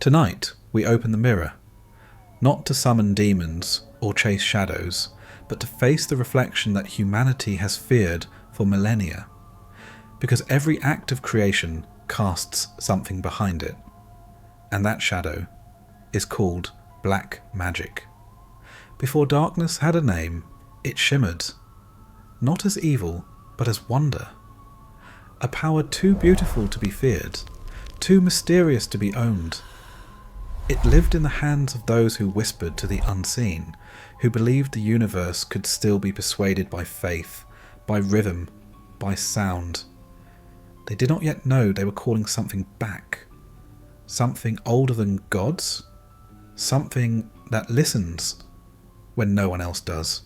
Tonight we open the mirror, not to summon demons or chase shadows, but to face the reflection that humanity has feared for millennia, because every act of creation casts something behind it, and that shadow is called black magic. Before darkness had a name, it shimmered, not as evil, but as wonder, a power too beautiful to be feared, too mysterious to be owned. It lived in the hands of those who whispered to the unseen, who believed the universe could still be persuaded by faith, by rhythm, by sound. They did not yet know they were calling something back, something older than gods, something that listens when no one else does.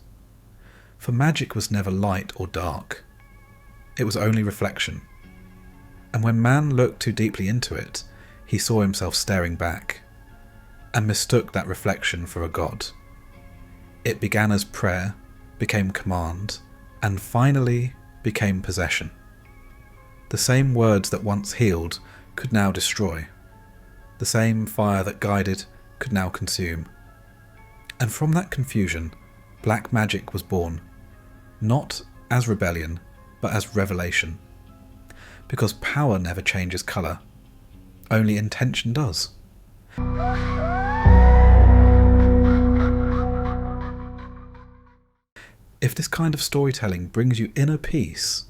For magic was never light or dark. It was only reflection. And when man looked too deeply into it, he saw himself staring back, and mistook that reflection for a god. It began as prayer, became command, and finally became possession. The same words that once healed could now destroy. The same fire that guided could now consume. And from that confusion, black magic was born, not as rebellion, but as revelation. Because power never changes colour, only intention does. If this kind of storytelling brings you inner peace,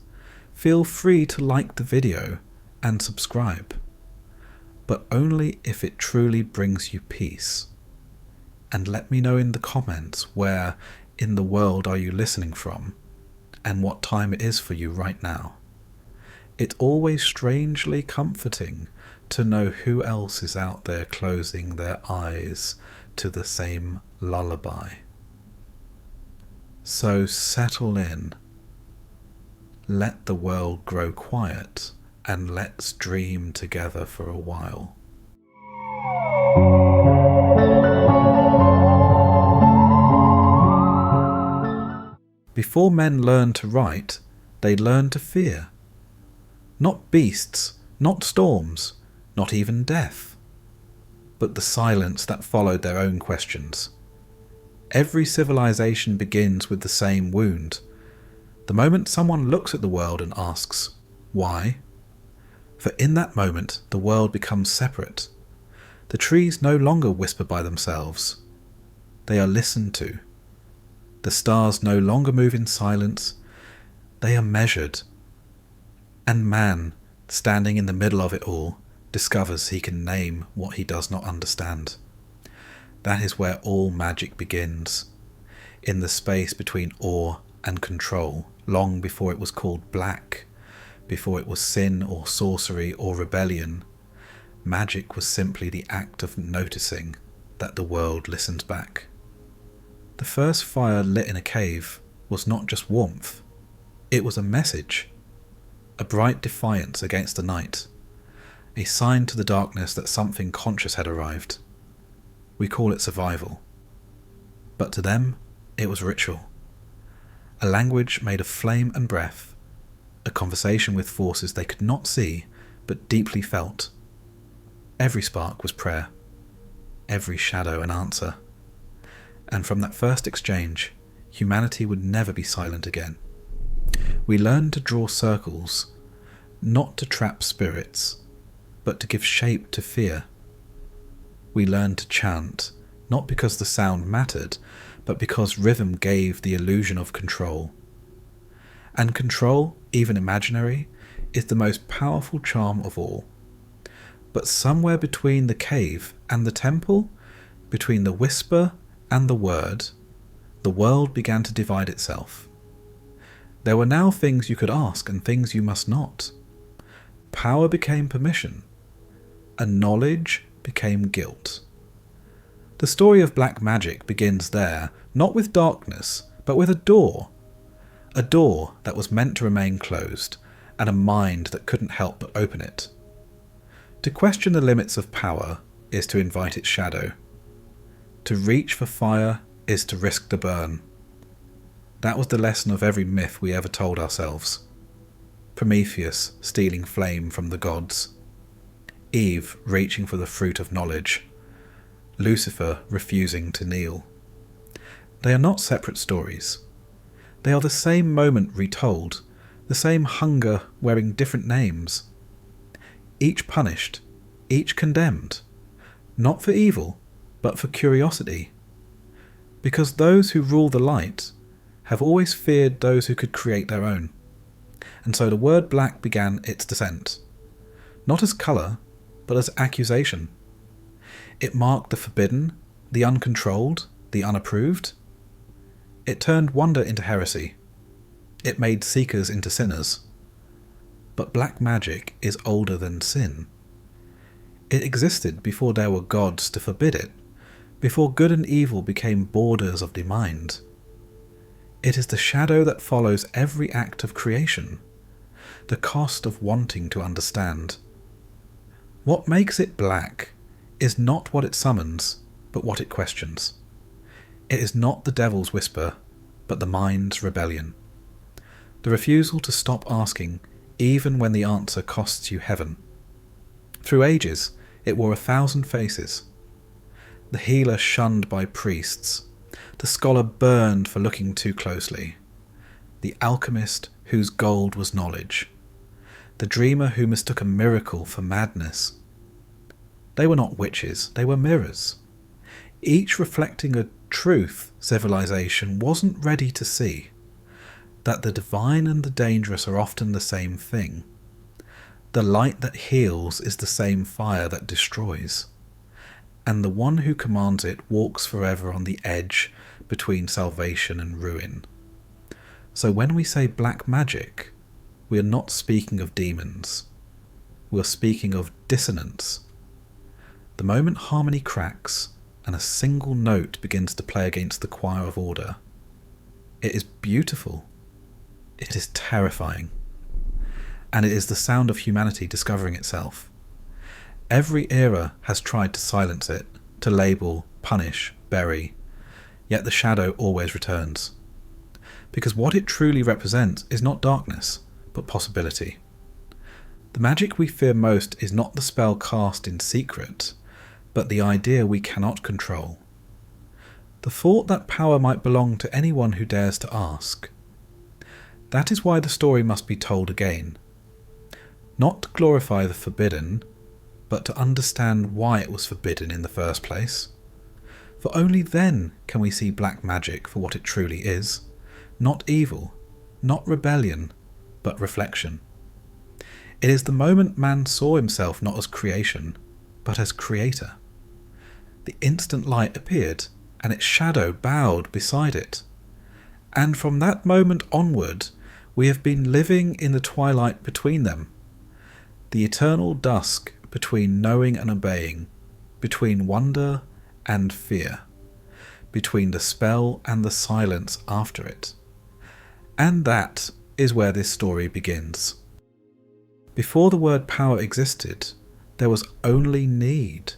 feel free to like the video and subscribe, but only if it truly brings you peace. And let me know in the comments where in the world are you listening from, and what time it is for you right now. It's always strangely comforting to know who else is out there closing their eyes to the same lullaby. So settle in, let the world grow quiet, and let's dream together for a while. Before men learned to write, they learned to fear. Not beasts, not storms, not even death, but the silence that followed their own questions. Every civilization begins with the same wound. The moment someone looks at the world and asks, why? For in that moment the world becomes separate. The trees no longer whisper by themselves. They are listened to. The stars no longer move in silence. They are measured. And man, standing in the middle of it all, discovers he can name what he does not understand. That is where all magic begins, in the space between awe and control, long before it was called black, before it was sin or sorcery or rebellion. Magic was simply the act of noticing that the world listens back. The first fire lit in a cave was not just warmth, it was a message, a bright defiance against the night, a sign to the darkness that something conscious had arrived. We call it survival. But to them, it was ritual. A language made of flame and breath, a conversation with forces they could not see, but deeply felt. Every spark was prayer, every shadow an answer. And from that first exchange, humanity would never be silent again. We learned to draw circles, not to trap spirits, but to give shape to fear. We learned to chant, not because the sound mattered, but because rhythm gave the illusion of control. And control, even imaginary, is the most powerful charm of all. But somewhere between the cave and the temple, between the whisper and the word, the world began to divide itself. There were now things you could ask and things you must not. Power became permission, and knowledge became guilt. The story of black magic begins there, not with darkness, but with a door that was meant to remain closed, and a mind that couldn't help but open it. To question the limits of power is to invite its shadow. To reach for fire is to risk the burn. That was the lesson of every myth we ever told ourselves. Prometheus stealing flame from the gods. Eve reaching for the fruit of knowledge, Lucifer refusing to kneel. They are not separate stories. They are the same moment retold, the same hunger wearing different names. Each punished, each condemned, not for evil, but for curiosity. Because those who rule the light have always feared those who could create their own. And so the word black began its descent, not as colour, but as accusation. It marked the forbidden, the uncontrolled, the unapproved. It turned wonder into heresy. It made seekers into sinners. But black magic is older than sin. It existed before there were gods to forbid it, before good and evil became borders of the mind. It is the shadow that follows every act of creation, the cost of wanting to understand. What makes it black is not what it summons, but what it questions. It is not the devil's whisper, but the mind's rebellion. The refusal to stop asking, even when the answer costs you heaven. Through ages, it wore 1,000 faces. The healer shunned by priests, the scholar burned for looking too closely, the alchemist whose gold was knowledge, the dreamer who mistook a miracle for madness. They were not witches, they were mirrors, each reflecting a truth civilization wasn't ready to see, that the divine and the dangerous are often the same thing. The light that heals is the same fire that destroys, and the one who commands it walks forever on the edge between salvation and ruin. So when we say black magic, we are not speaking of demons. We are speaking of dissonance. The moment harmony cracks and a single note begins to play against the choir of order, it is beautiful. It is terrifying. And it is the sound of humanity discovering itself. Every era has tried to silence it, to label, punish, bury, yet the shadow always returns. Because what it truly represents is not darkness, but possibility. The magic we fear most is not the spell cast in secret, but the idea we cannot control. The thought that power might belong to anyone who dares to ask. That is why the story must be told again. Not to glorify the forbidden, but to understand why it was forbidden in the first place. For only then can we see black magic for what it truly is. Not evil, not rebellion, but reflection. It is the moment man saw himself not as creation, but as creator. The instant light appeared, and its shadow bowed beside it. And from that moment onward, we have been living in the twilight between them. The eternal dusk between knowing and obeying, between wonder and fear, between the spell and the silence after it. And that is where this story begins. Before the word power existed, there was only need,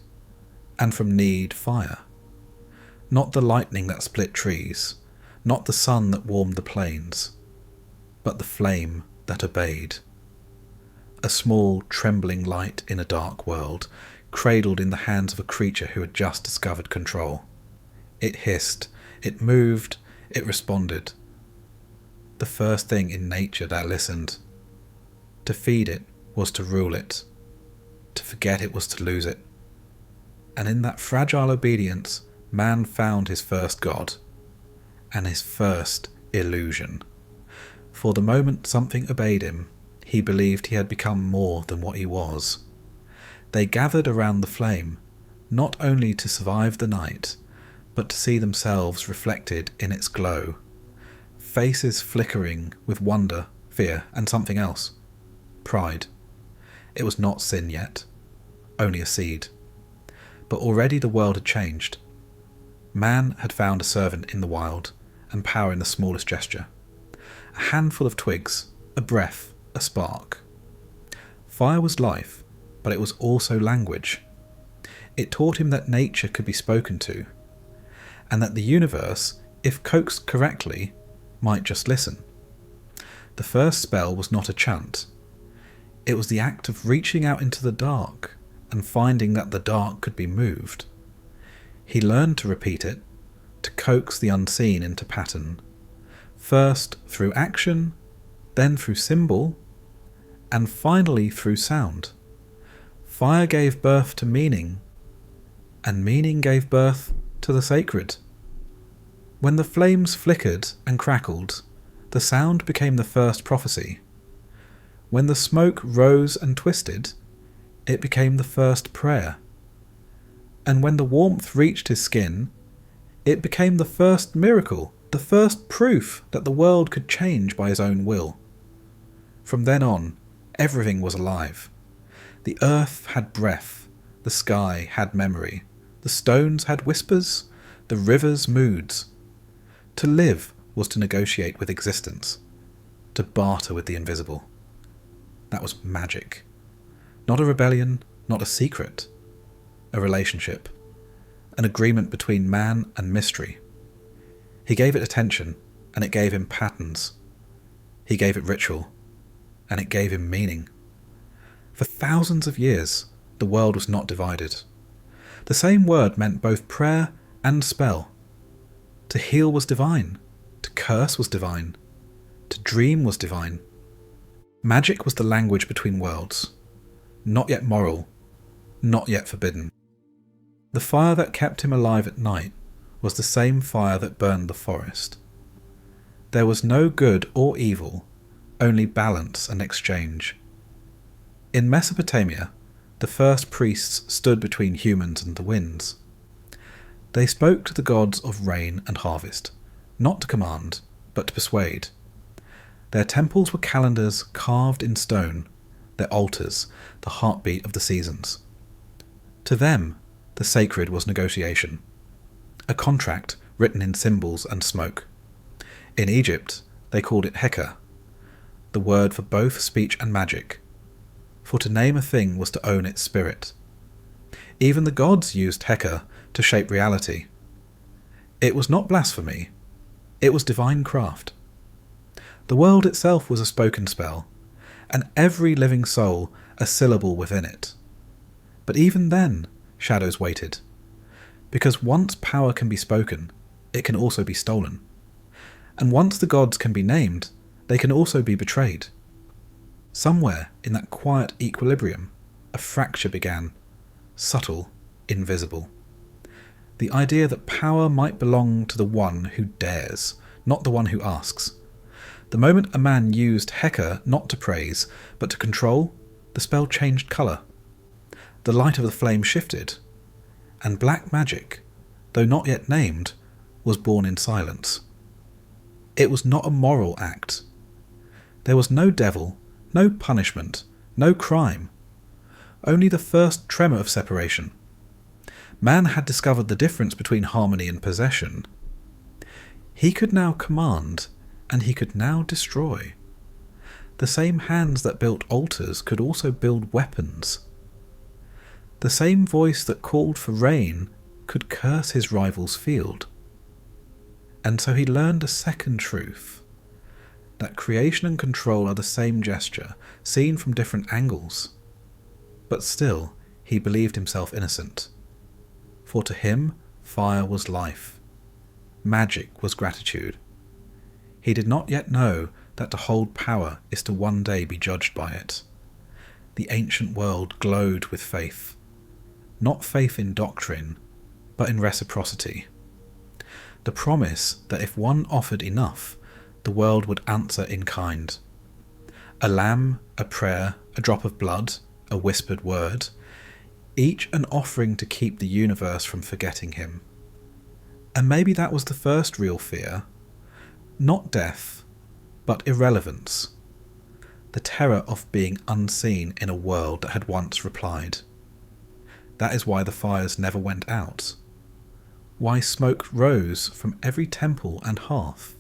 and from need fire. Not the lightning that split trees, not the sun that warmed the plains, but the flame that obeyed. A small, trembling light in a dark world, cradled in the hands of a creature who had just discovered control. It hissed, it moved, it responded. The first thing in nature that listened. To feed it was to rule it. To forget it was to lose it. And in that fragile obedience, man found his first God, and his first illusion. For the moment something obeyed him, he believed he had become more than what he was. They gathered around the flame, not only to survive the night, but to see themselves reflected in its glow. Faces flickering with wonder, fear, and something else. Pride. It was not sin yet, only a seed. But already the world had changed. Man had found a servant in the wild, and power in the smallest gesture. A handful of twigs, a breath, a spark. Fire was life, but it was also language. It taught him that nature could be spoken to, and that the universe, if coaxed correctly, might just listen. The first spell was not a chant. It was the act of reaching out into the dark and finding that the dark could be moved. He learned to repeat it, to coax the unseen into pattern, first through action, then through symbol, and finally through sound. Fire gave birth to meaning, and meaning gave birth to the sacred. When the flames flickered and crackled, the sound became the first prophecy. When the smoke rose and twisted, it became the first prayer. And when the warmth reached his skin, it became the first miracle, the first proof that the world could change by his own will. From then on, everything was alive. The earth had breath, the sky had memory, the stones had whispers, the rivers moods. To live was to negotiate with existence, to barter with the invisible. That was magic. Not a rebellion, not a secret. A relationship. An agreement between man and mystery. He gave it attention, and it gave him patterns. He gave it ritual, and it gave him meaning. For thousands of years, the world was not divided. The same word meant both prayer and spell. To heal was divine. To curse was divine. To dream was divine. Magic was the language between worlds. Not yet moral, not yet forbidden. The fire that kept him alive at night was the same fire that burned the forest. There was no good or evil, only balance and exchange. In Mesopotamia, the first priests stood between humans and the winds. They spoke to the gods of rain and harvest, not to command, but to persuade. Their temples were calendars carved in stone, their altars the heartbeat of the seasons. To them, the sacred was negotiation, a contract written in symbols and smoke. In Egypt, they called it Heka, the word for both speech and magic, for to name a thing was to own its spirit. Even the gods used Heka to shape reality. It was not blasphemy, it was divine craft. The world itself was a spoken spell, and every living soul a syllable within it. But even then, shadows waited, because once power can be spoken, it can also be stolen. And once the gods can be named, they can also be betrayed. Somewhere in that quiet equilibrium, a fracture began, subtle, invisible. The idea that power might belong to the one who dares, not the one who asks. The moment a man used Heka not to praise, but to control, the spell changed colour. The light of the flame shifted, and black magic, though not yet named, was born in silence. It was not a moral act. There was no devil, no punishment, no crime. Only the first tremor of separation. Man had discovered the difference between harmony and possession. He could now command, and he could now destroy. The same hands that built altars could also build weapons. The same voice that called for rain could curse his rival's field. And so he learned a second truth, that creation and control are the same gesture, seen from different angles. But still, he believed himself innocent. For to him, fire was life. Magic was gratitude. He did not yet know that to hold power is to one day be judged by it. The ancient world glowed with faith. Not faith in doctrine, but in reciprocity. The promise that if one offered enough, the world would answer in kind. A lamb, a prayer, a drop of blood, a whispered word, each an offering to keep the universe from forgetting him. And maybe that was the first real fear. Not death, but irrelevance. The terror of being unseen in a world that had once replied. That is why the fires never went out. Why smoke rose from every temple and hearth.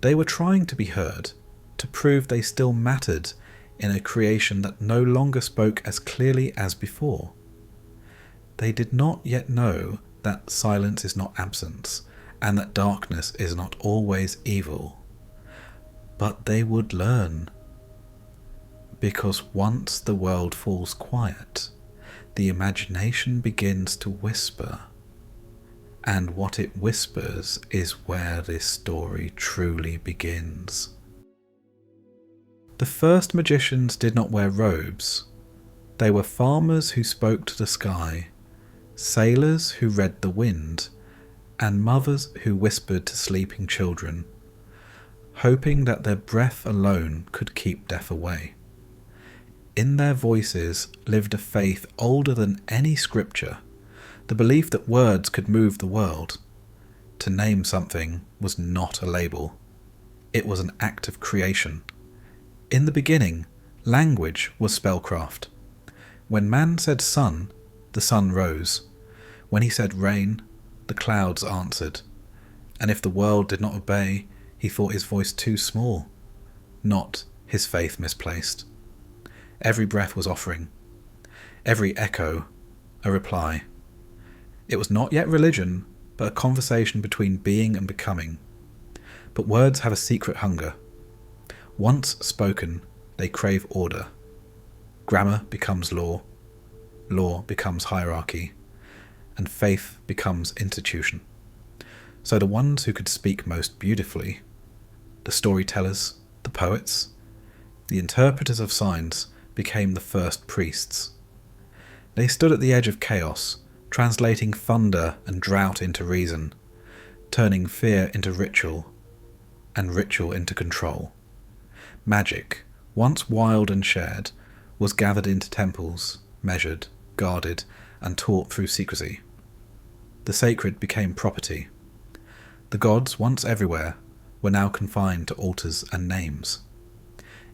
They were trying to be heard, to prove they still mattered in a creation that no longer spoke as clearly as before. They did not yet know that silence is not absence, and that darkness is not always evil. But they would learn. Because once the world falls quiet, the imagination begins to whisper, and what it whispers is where this story truly begins. The first magicians did not wear robes. They were farmers who spoke to the sky, sailors who read the wind, and mothers who whispered to sleeping children, hoping that their breath alone could keep death away. In their voices lived a faith older than any scripture, the belief that words could move the world. To name something was not a label. It was an act of creation. In the beginning, language was spellcraft. When man said sun, the sun rose. When he said rain, the clouds answered. And if the world did not obey, he thought his voice too small, not his faith misplaced. Every breath was offering, every echo a reply. It was not yet religion, but a conversation between being and becoming. But words have a secret hunger. Once spoken, they crave order. Grammar becomes law, law becomes hierarchy, and faith becomes institution. So the ones who could speak most beautifully, the storytellers, the poets, the interpreters of signs, became the first priests. They stood at the edge of chaos, translating thunder and drought into reason, turning fear into ritual, and ritual into control. Magic, once wild and shared, was gathered into temples, measured, guarded, and taught through secrecy. The sacred became property. The gods, once everywhere, were now confined to altars and names.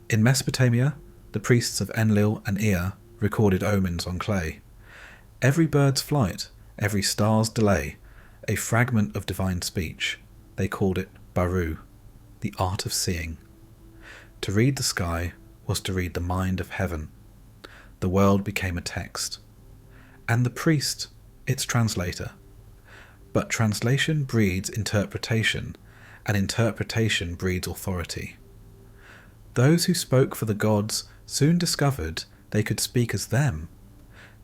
In Mesopotamia, the priests of Enlil and Ea recorded omens on clay. Every bird's flight, every star's delay, a fragment of divine speech. They called it Baru, the art of seeing. To read the sky was to read the mind of heaven. The world became a text, and the priest its translator. But translation breeds interpretation, and interpretation breeds authority. Those who spoke for the gods soon discovered they could speak as them.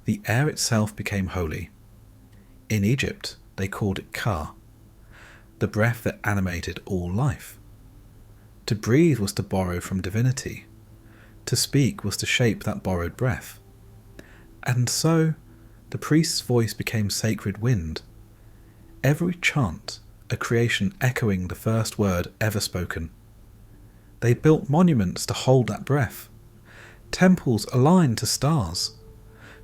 The air itself became holy. In Egypt, they called it Ka, the breath that animated all life. To breathe was to borrow from divinity. To speak was to shape that borrowed breath. And so, the priest's voice became sacred wind. Every chant, a creation echoing the first word ever spoken. They built monuments to hold that breath, temples aligned to stars,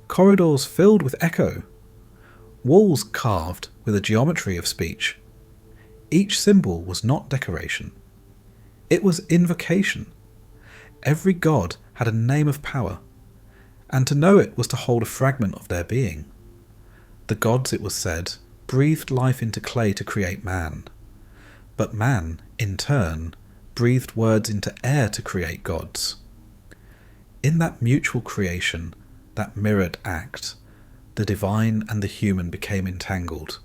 corridors filled with echo, walls carved with a geometry of speech. Each symbol was not decoration. It was invocation. Every god had a name of power, and to know it was to hold a fragment of their being. The gods, it was said, breathed life into clay to create man, but man, in turn, breathed words into air to create gods. In that mutual creation, that mirrored act, the divine and the human became entangled.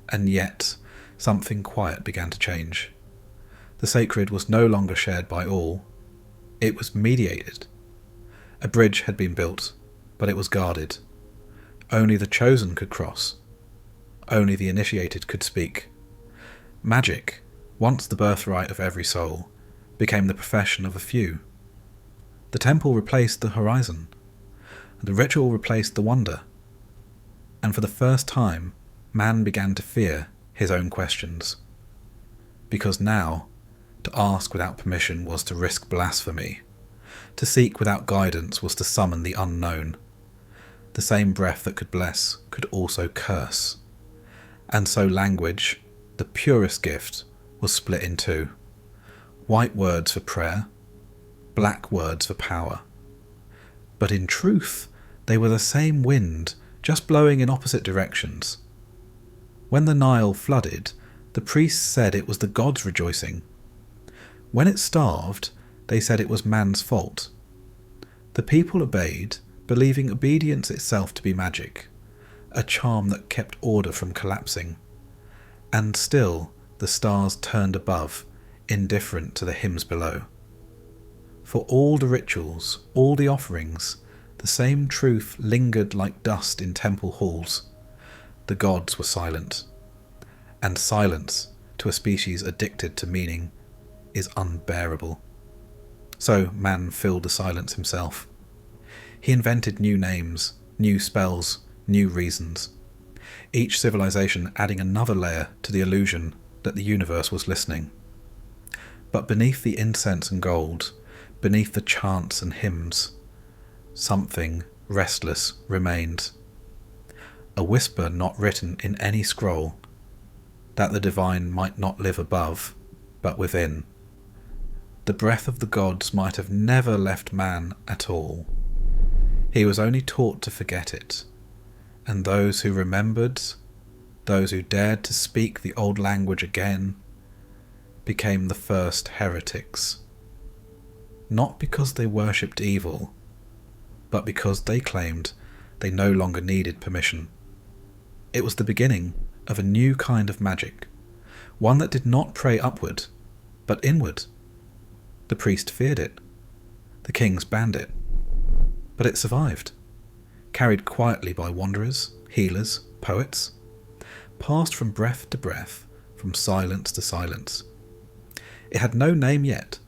And yet, something quiet began to change. The sacred was no longer shared by all. It was mediated. A bridge had been built, but it was guarded. Only the chosen could cross. Only the initiated could speak. Magic, once the birthright of every soul, became the profession of a few. The temple replaced the horizon. The ritual replaced the wonder. And for the first time, man began to fear his own questions. Because now, to ask without permission was to risk blasphemy. To seek without guidance was to summon the unknown. The same breath that could bless could also curse. And so language, the purest gift, was split in two. White words for prayer, black words for power. But in truth, they were the same wind, just blowing in opposite directions. When the Nile flooded, the priests said it was the gods rejoicing. When it starved, they said it was man's fault. The people obeyed, believing obedience itself to be magic, a charm that kept order from collapsing. And still the stars turned above, indifferent to the hymns below. For all the rituals, all the offerings, The same truth lingered like dust in temple halls. The gods were silent. And silence, to a species addicted to meaning, is unbearable. So man filled the silence himself. He invented new names, new spells, new reasons. Each civilization adding another layer to the illusion that the universe was listening. But beneath the incense and gold, beneath the chants and hymns, something restless remained. A whisper not written in any scroll, that the divine might not live above, but within. The breath of the gods might have never left man at all. He was only taught to forget it, and those who remembered, those who dared to speak the old language again, became the first heretics. Not because they worshipped evil, but because they claimed they no longer needed permission. It was the beginning of a new kind of magic, one that did not pray upward, but inward. The priest feared it. The kings banned it. But it survived, carried quietly by wanderers, healers, poets, passed from breath to breath, from silence to silence. It had no name yet,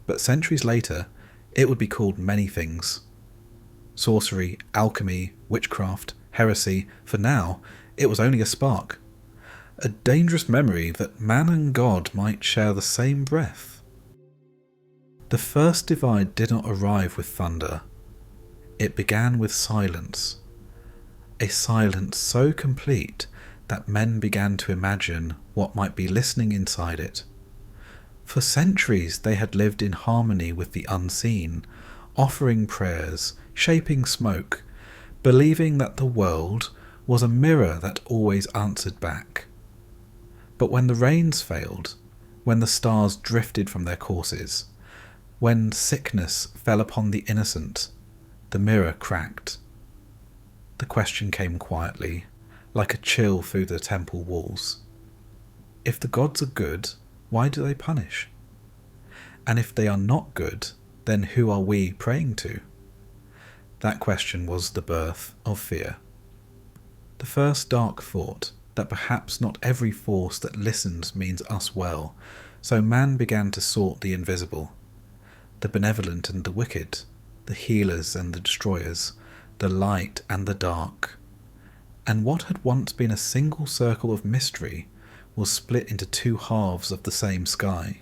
but centuries later it would be called many things. Sorcery, alchemy, witchcraft, heresy. For now, it was only a spark. A dangerous memory that man and God might share the same breath. The first divide did not arrive with thunder. It began with silence. A silence so complete that men began to imagine what might be listening inside it. For centuries they had lived in harmony with the unseen, offering prayers, shaping smoke, believing that the world was a mirror that always answered back. But when the rains failed, when the stars drifted from their courses, when sickness fell upon the innocent, the mirror cracked. The question came quietly, like a chill through the temple walls. If the gods are good, why do they punish? And if they are not good, then who are we praying to? That question was the birth of fear. The first dark thought that perhaps not every force that listens means us well, so man began to sort the invisible, the benevolent and the wicked, the healers and the destroyers, the light and the dark. And what had once been a single circle of mystery was split into two halves of the same sky.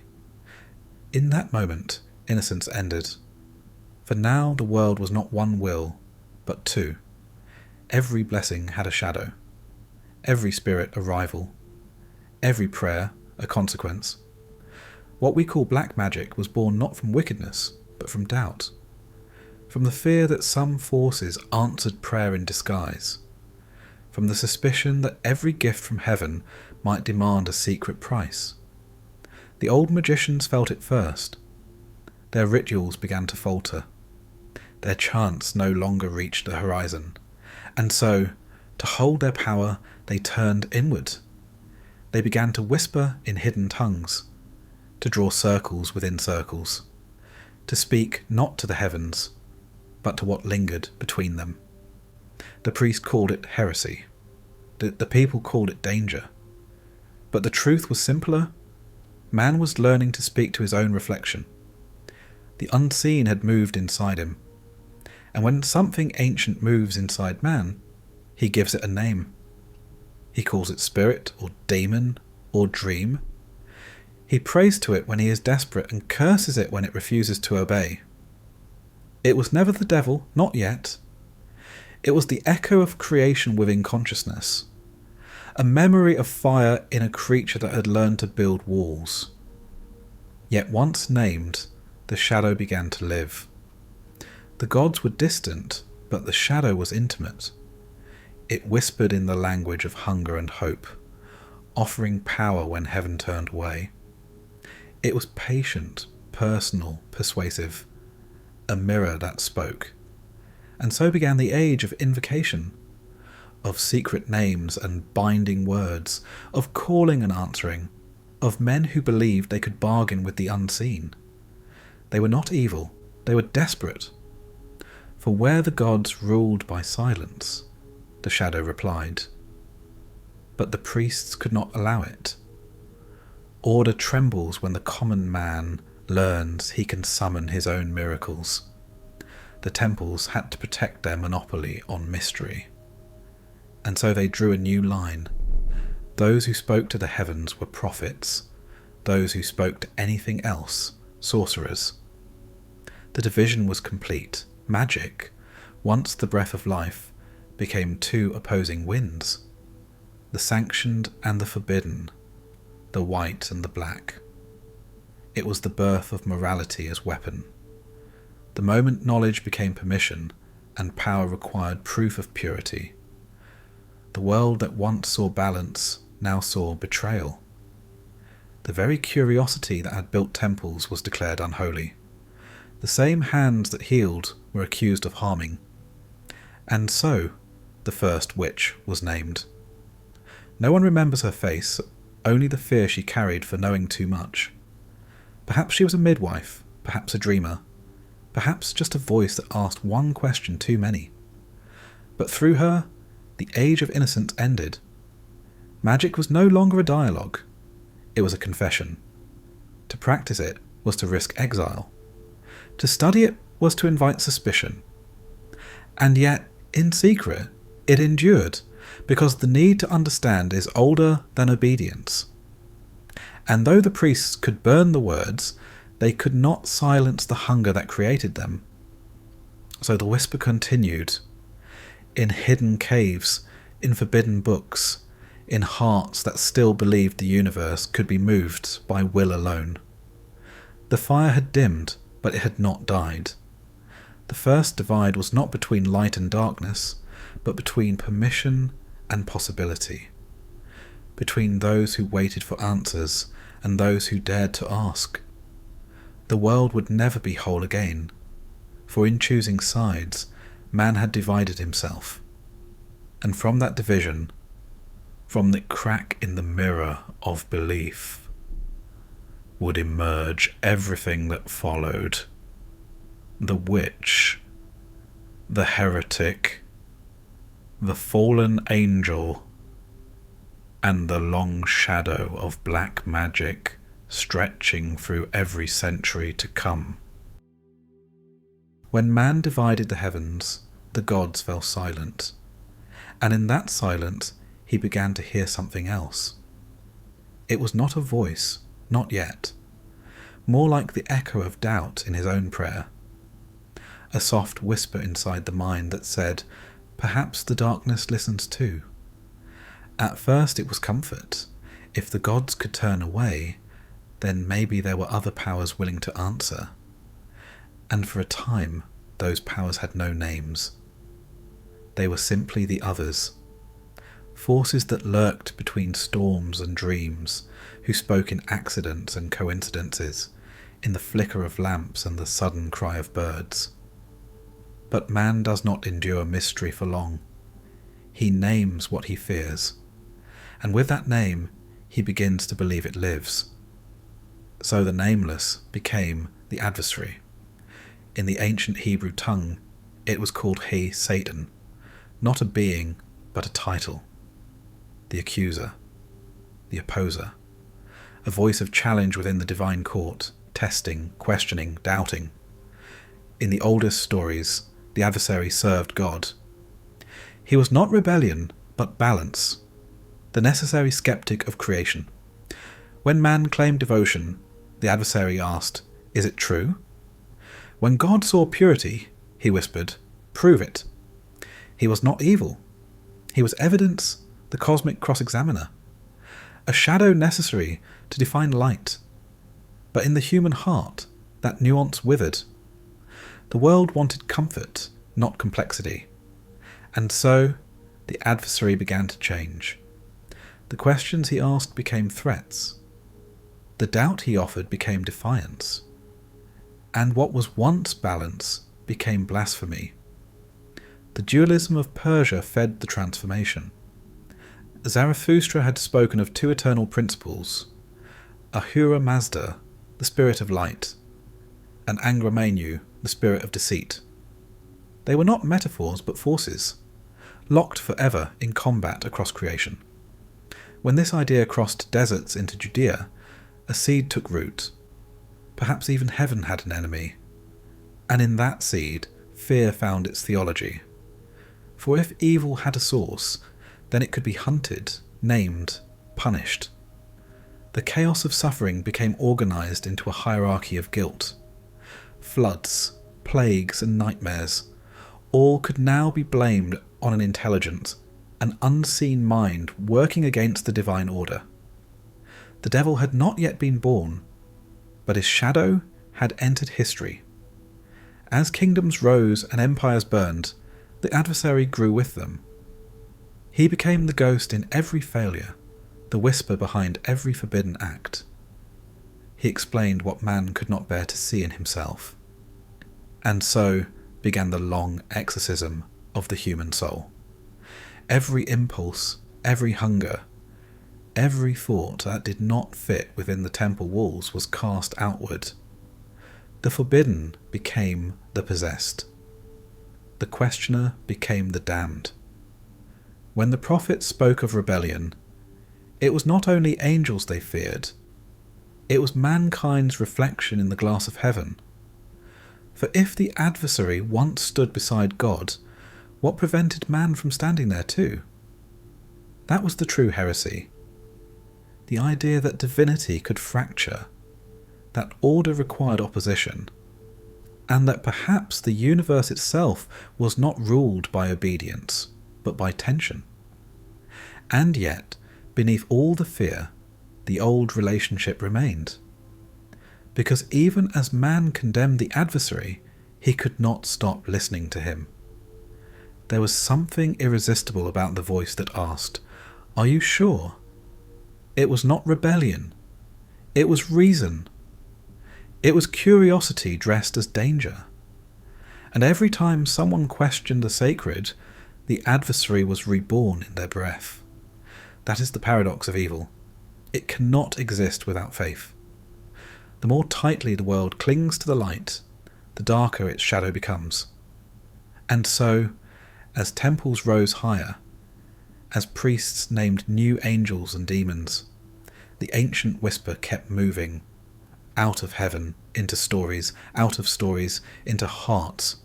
In that moment, innocence ended. For now the world was not one will, but two. Every blessing had a shadow, every spirit a rival, every prayer a consequence. What we call black magic was born not from wickedness, but from doubt, from the fear that some forces answered prayer in disguise, from the suspicion that every gift from heaven might demand a secret price. The old magicians felt it first. Their rituals began to falter. Their chants no longer reached the horizon, and so, to hold their power, they turned inward. They began to whisper in hidden tongues, to draw circles within circles, to speak not to the heavens, but to what lingered between them. The priest called it heresy. The people called it danger. But the truth was simpler. Man was learning to speak to his own reflection. The unseen had moved inside him. And when something ancient moves inside man, he gives it a name. He calls it spirit, or demon, or dream. He prays to it when he is desperate and curses it when it refuses to obey. It was never the devil, not yet. It was the echo of creation within consciousness, a memory of fire in a creature that had learned to build walls. Yet once named, the shadow began to live. The gods were distant, but the shadow was intimate. It whispered in the language of hunger and hope, offering power when heaven turned away. It was patient, personal, persuasive, a mirror that spoke. And so began the age of invocation, of secret names and binding words, of calling and answering, of men who believed they could bargain with the unseen. They were not evil, they were desperate. For where the gods ruled by silence, the shadow replied. But the priests could not allow it. Order trembles when the common man learns he can summon his own miracles. The temples had to protect their monopoly on mystery. And so they drew a new line. Those who spoke to the heavens were prophets. Those who spoke to anything else, sorcerers. The division was complete. Magic, once the breath of life, became two opposing winds. The sanctioned and the forbidden, the white and the black. It was the birth of morality as weapon. The moment knowledge became permission and power required proof of purity, the world that once saw balance now saw betrayal. The very curiosity that had built temples was declared unholy. The same hands that healed were accused of harming. And so, the first witch was named. No one remembers her face, only the fear she carried for knowing too much. Perhaps she was a midwife, perhaps a dreamer, perhaps just a voice that asked one question too many. But through her, the age of innocence ended. Magic was no longer a dialogue, it was a confession. To practice it was to risk exile. To study it was to invite suspicion. And yet, in secret, it endured, because the need to understand is older than obedience. And though the priests could burn the words, they could not silence the hunger that created them. So the whisper continued, in hidden caves, in forbidden books, in hearts that still believed the universe could be moved by will alone. The fire had dimmed, but it had not died. The first divide was not between light and darkness, but between permission and possibility, between those who waited for answers and those who dared to ask. The world would never be whole again, for in choosing sides, man had divided himself. And from that division, from the crack in the mirror of belief, would emerge everything that followed. The witch, the heretic, the fallen angel, and the long shadow of black magic stretching through every century to come. When man divided the heavens, the gods fell silent, and in that silence he began to hear something else. It was not a voice, not yet, more like the echo of doubt in his own prayer. A soft whisper inside the mind that said, perhaps the darkness listens too. At first it was comfort. If the gods could turn away, then maybe there were other powers willing to answer. And for a time, those powers had no names. They were simply the others. Forces that lurked between storms and dreams, who spoke in accidents and coincidences, in the flicker of lamps and the sudden cry of birds. But man does not endure mystery for long. He names what he fears, and with that name he begins to believe it lives. So the nameless became the adversary. In the ancient Hebrew tongue, it was called Satan, not a being, but a title. The accuser, the opposer, a voice of challenge within the divine court, testing, questioning, doubting. In the oldest stories, the adversary served God. He was not rebellion, but balance, the necessary skeptic of creation. When man claimed devotion, the adversary asked, "Is it true?" When God saw purity, he whispered, "Prove it." He was not evil. He was evidence, the cosmic cross-examiner, a shadow necessary to define light. But in the human heart, that nuance withered. The world wanted comfort, not complexity. And so, the adversary began to change. The questions he asked became threats. The doubt he offered became defiance. And what was once balance became blasphemy. The dualism of Persia fed the transformation. Zarathustra had spoken of two eternal principles, Ahura Mazda, the spirit of light, and Angra Mainyu, the spirit of deceit. They were not metaphors but forces, locked forever in combat across creation. When this idea crossed deserts into Judea, a seed took root. Perhaps even heaven had an enemy, and in that seed fear found its theology. For if evil had a source, then it could be hunted, named, punished. The chaos of suffering became organised into a hierarchy of guilt. Floods, plagues and nightmares, all could now be blamed on an intelligent, an unseen mind working against the divine order. The devil had not yet been born, but his shadow had entered history. As kingdoms rose and empires burned, the adversary grew with them. He became the ghost in every failure, the whisper behind every forbidden act. He explained what man could not bear to see in himself. And so began the long exorcism of the human soul. Every impulse, every hunger, every thought that did not fit within the temple walls was cast outward. The forbidden became the possessed. The questioner became the damned. When the prophets spoke of rebellion, it was not only angels they feared, it was mankind's reflection in the glass of heaven. For if the adversary once stood beside God, what prevented man from standing there too? That was the true heresy. The idea that divinity could fracture, that order required opposition, and that perhaps the universe itself was not ruled by obedience, but by tension. And yet, beneath all the fear, the old relationship remained. Because even as man condemned the adversary, he could not stop listening to him. There was something irresistible about the voice that asked, "Are you sure?" It was not rebellion. It was reason. It was curiosity dressed as danger. And every time someone questioned the sacred, the adversary was reborn in their breath. That is the paradox of evil. It cannot exist without faith. The more tightly the world clings to the light, the darker its shadow becomes. And so, as temples rose higher, as priests named new angels and demons, the ancient whisper kept moving, out of heaven into stories, out of stories into hearts.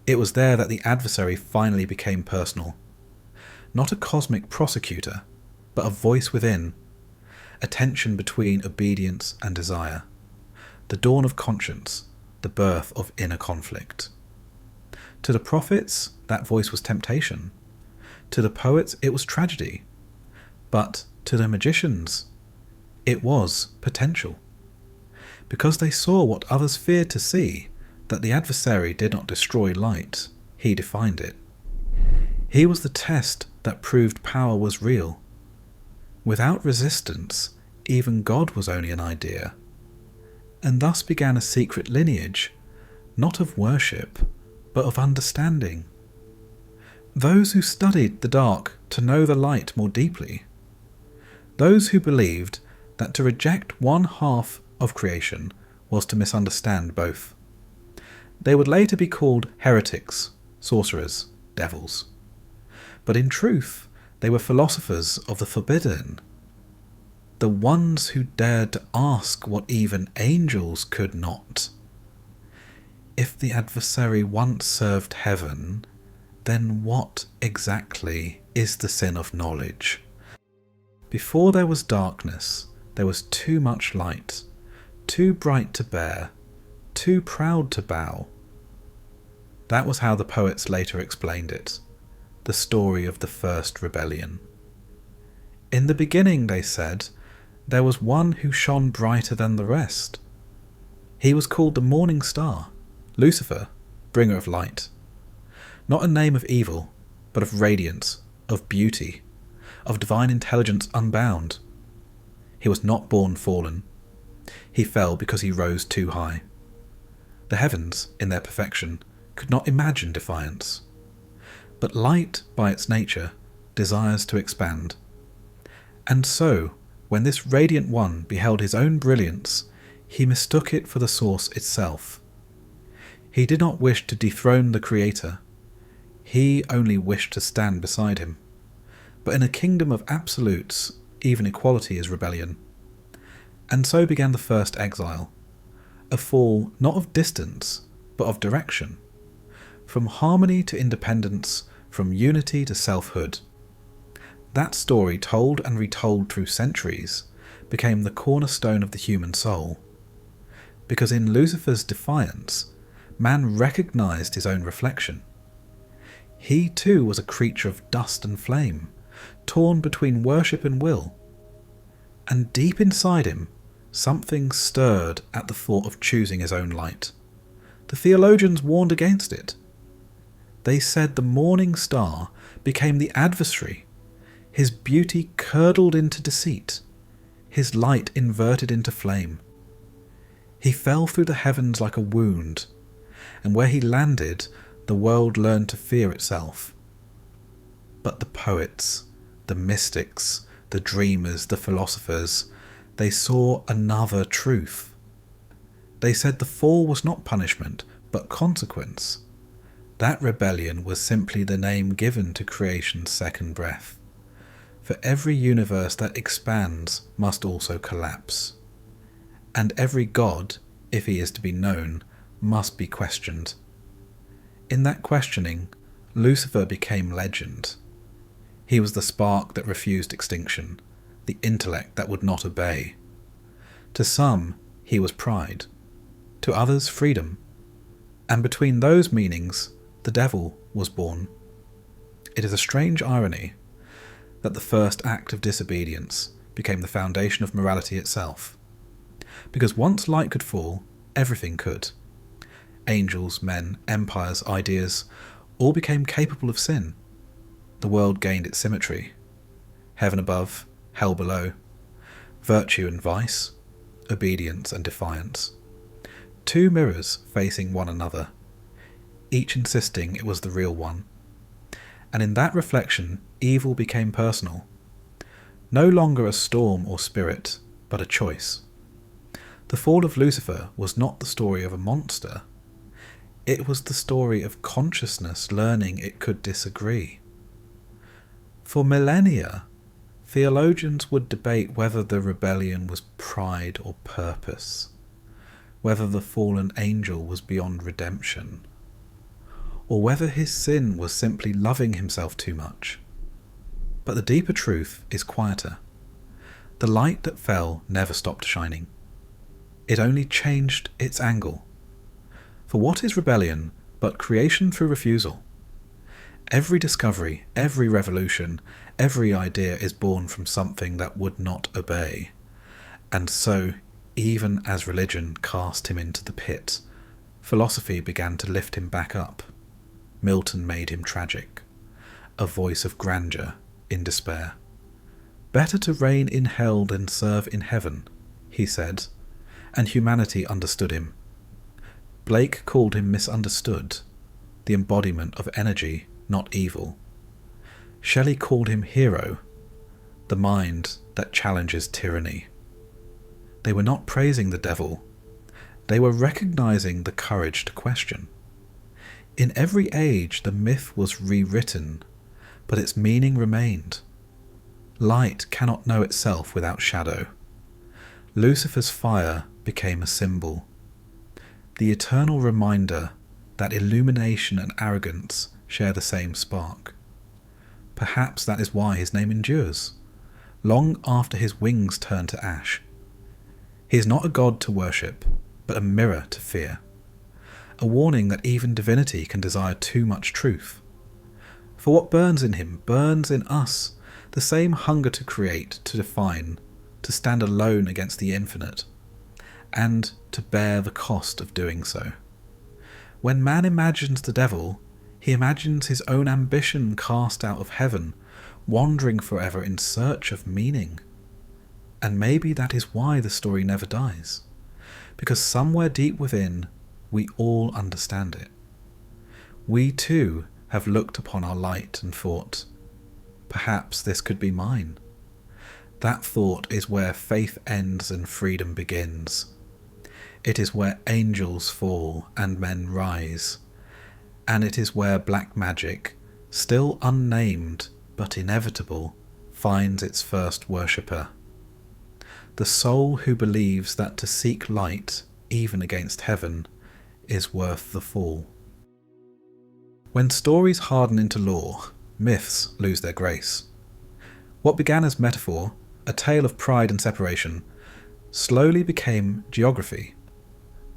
It was there that the adversary finally became personal. Not a cosmic prosecutor, but a voice within, a tension between obedience and desire, the dawn of conscience, the birth of inner conflict. To the prophets, that voice was temptation. To the poets, it was tragedy. But to the magicians, it was potential. Because they saw what others feared to see, that the adversary did not destroy light, he defined it. He was the test that proved power was real. Without resistance, even God was only an idea. And thus began a secret lineage, not of worship, but of understanding. Those who studied the dark to know the light more deeply. Those who believed that to reject one half of creation was to misunderstand both. They would later be called heretics, sorcerers, devils. But in truth, they were philosophers of the forbidden. The ones who dared to ask what even angels could not. If the adversary once served heaven, then what exactly is the sin of knowledge? Before there was darkness, there was too much light, too bright to bear, too proud to bow. That was how the poets later explained it, the story of the first rebellion. In the beginning, they said, there was one who shone brighter than the rest. He was called the morning star, Lucifer, bringer of light. Not a name of evil, but of radiance, of beauty, of divine intelligence unbound. He was not born fallen. He fell because he rose too high. The heavens, in their perfection, could not imagine defiance. But light, by its nature, desires to expand. And so, when this radiant one beheld his own brilliance, he mistook it for the source itself. He did not wish to dethrone the Creator. He only wished to stand beside him. But in a kingdom of absolutes, even equality is rebellion. And so began the first exile, a fall not of distance, but of direction, from harmony to independence, from unity to selfhood. That story, told and retold through centuries, became the cornerstone of the human soul. Because in Lucifer's defiance, man recognized his own reflection. He too was a creature of dust and flame, torn between worship and will. And deep inside him, something stirred at the thought of choosing his own light. The theologians warned against it. They said the morning star became the adversary, his beauty curdled into deceit, his light inverted into flame. He fell through the heavens like a wound, and where he landed, the world learned to fear itself. But the poets, the mystics, the dreamers, the philosophers, they saw another truth. They said the fall was not punishment, but consequence. That rebellion was simply the name given to creation's second breath. For every universe that expands must also collapse. And every god, if he is to be known, must be questioned. In that questioning, Lucifer became legend. He was the spark that refused extinction, the intellect that would not obey. To some, he was pride, to others freedom, and between those meanings, the devil was born. It is a strange irony that the first act of disobedience became the foundation of morality itself. Because once light could fall, everything could. Angels, men, empires, ideas, all became capable of sin. The world gained its symmetry. Heaven above, hell below. Virtue and vice, obedience and defiance. Two mirrors facing one another, each insisting it was the real one. And in that reflection, evil became personal. No longer a storm or spirit, but a choice. The fall of Lucifer was not the story of a monster. It was the story of consciousness learning it could disagree. For millennia, theologians would debate whether the rebellion was pride or purpose, whether the fallen angel was beyond redemption, or whether his sin was simply loving himself too much. But the deeper truth is quieter. The light that fell never stopped shining. It only changed its angle. For what is rebellion but creation through refusal? Every discovery, every revolution, every idea is born from something that would not obey. And so, even as religion cast him into the pit, philosophy began to lift him back up. Milton made him tragic, a voice of grandeur in despair. Better to reign in hell than serve in heaven, he said, and humanity understood him. Blake called him misunderstood, the embodiment of energy, not evil. Shelley called him hero, the mind that challenges tyranny. They were not praising the devil, they were recognizing the courage to question. In every age the myth was rewritten, but its meaning remained. Light cannot know itself without shadow. Lucifer's fire became a symbol, the eternal reminder that illumination and arrogance share the same spark. Perhaps that is why his name endures, long after his wings turn to ash. He is not a god to worship, but a mirror to fear, a warning that even divinity can desire too much truth. For what burns in him burns in us, the same hunger to create, to define, to stand alone against the infinite, and to bear the cost of doing so. When man imagines the devil, he imagines his own ambition cast out of heaven, wandering forever in search of meaning. And maybe that is why the story never dies, because somewhere deep within, we all understand it. We too have looked upon our light and thought, perhaps this could be mine. That thought is where faith ends and freedom begins. It is where angels fall and men rise, and it is where black magic, still unnamed but inevitable, finds its first worshipper. The soul who believes that to seek light, even against heaven, is worth the fall. When stories harden into lore, myths lose their grace. What began as metaphor, a tale of pride and separation, slowly became geography.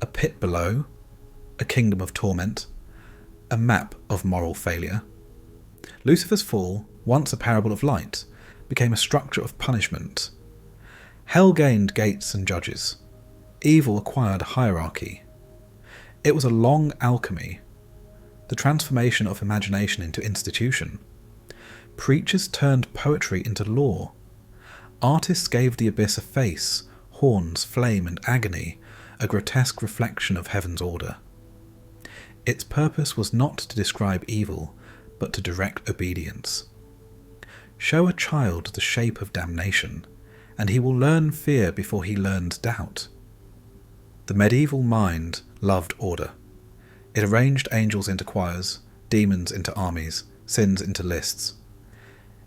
A pit below, a kingdom of torment, a map of moral failure. Lucifer's fall, once a parable of light, became a structure of punishment. Hell gained gates and judges. Evil acquired a hierarchy. It was a long alchemy, the transformation of imagination into institution. Preachers turned poetry into law. Artists gave the abyss a face, horns, flame and agony, a grotesque reflection of heaven's order. Its purpose was not to describe evil, but to direct obedience. Show a child the shape of damnation, and he will learn fear before he learns doubt. The medieval mind loved order. It arranged angels into choirs, demons into armies, sins into lists.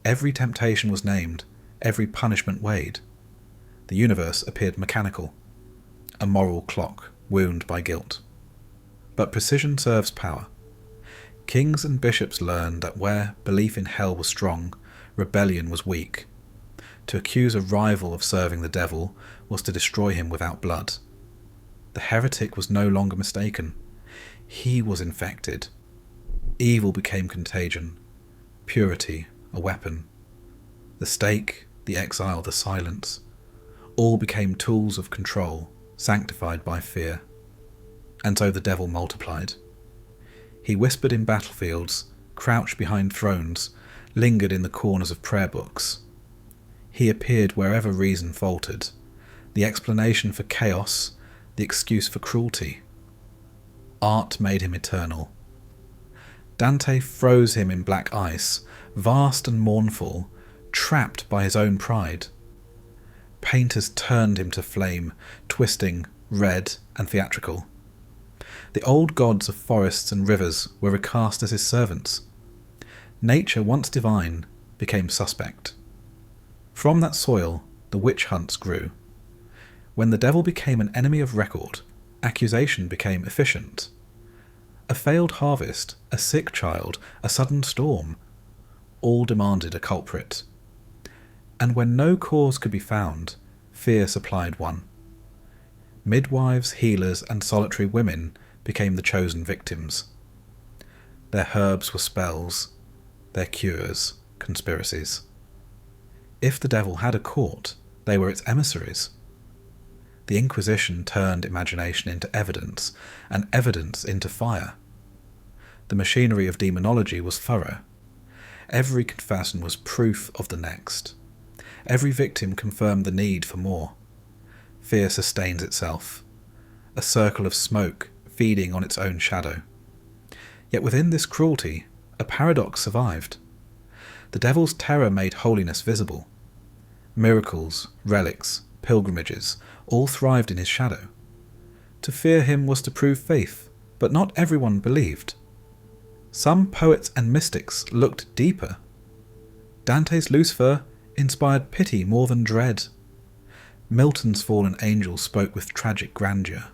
Every temptation was named, every punishment weighed. The universe appeared mechanical, a moral clock wound by guilt. But precision serves power. Kings and bishops learned that where belief in hell was strong, rebellion was weak. To accuse a rival of serving the devil was to destroy him without blood. The heretic was no longer mistaken. He was infected. Evil became contagion, purity a weapon. The stake, the exile, the silence, all became tools of control, sanctified by fear. And so the devil multiplied. He whispered in battlefields, crouched behind thrones, lingered in the corners of prayer books. He appeared wherever reason faltered, the explanation for chaos, the excuse for cruelty. Art made him eternal. Dante froze him in black ice, vast and mournful, trapped by his own pride. Painters turned him to flame, twisting, red and theatrical. The old gods of forests and rivers were recast as his servants. Nature, once divine, became suspect. From that soil, the witch hunts grew. When the devil became an enemy of record, accusation became efficient. A failed harvest, a sick child, a sudden storm, all demanded a culprit. And when no cause could be found, fear supplied one. Midwives, healers, and solitary women became the chosen victims. Their herbs were spells, their cures conspiracies. If the devil had a court, they were its emissaries. The Inquisition turned imagination into evidence, and evidence into fire. The machinery of demonology was thorough. Every confession was proof of the next. Every victim confirmed the need for more. Fear sustains itself, a circle of smoke feeding on its own shadow. Yet within this cruelty, a paradox survived. The devil's terror made holiness visible. Miracles, relics, pilgrimages, all thrived in his shadow. To fear him was to prove faith, but not everyone believed. Some poets and mystics looked deeper. Dante's Lucifer inspired pity more than dread. Milton's fallen angel spoke with tragic grandeur.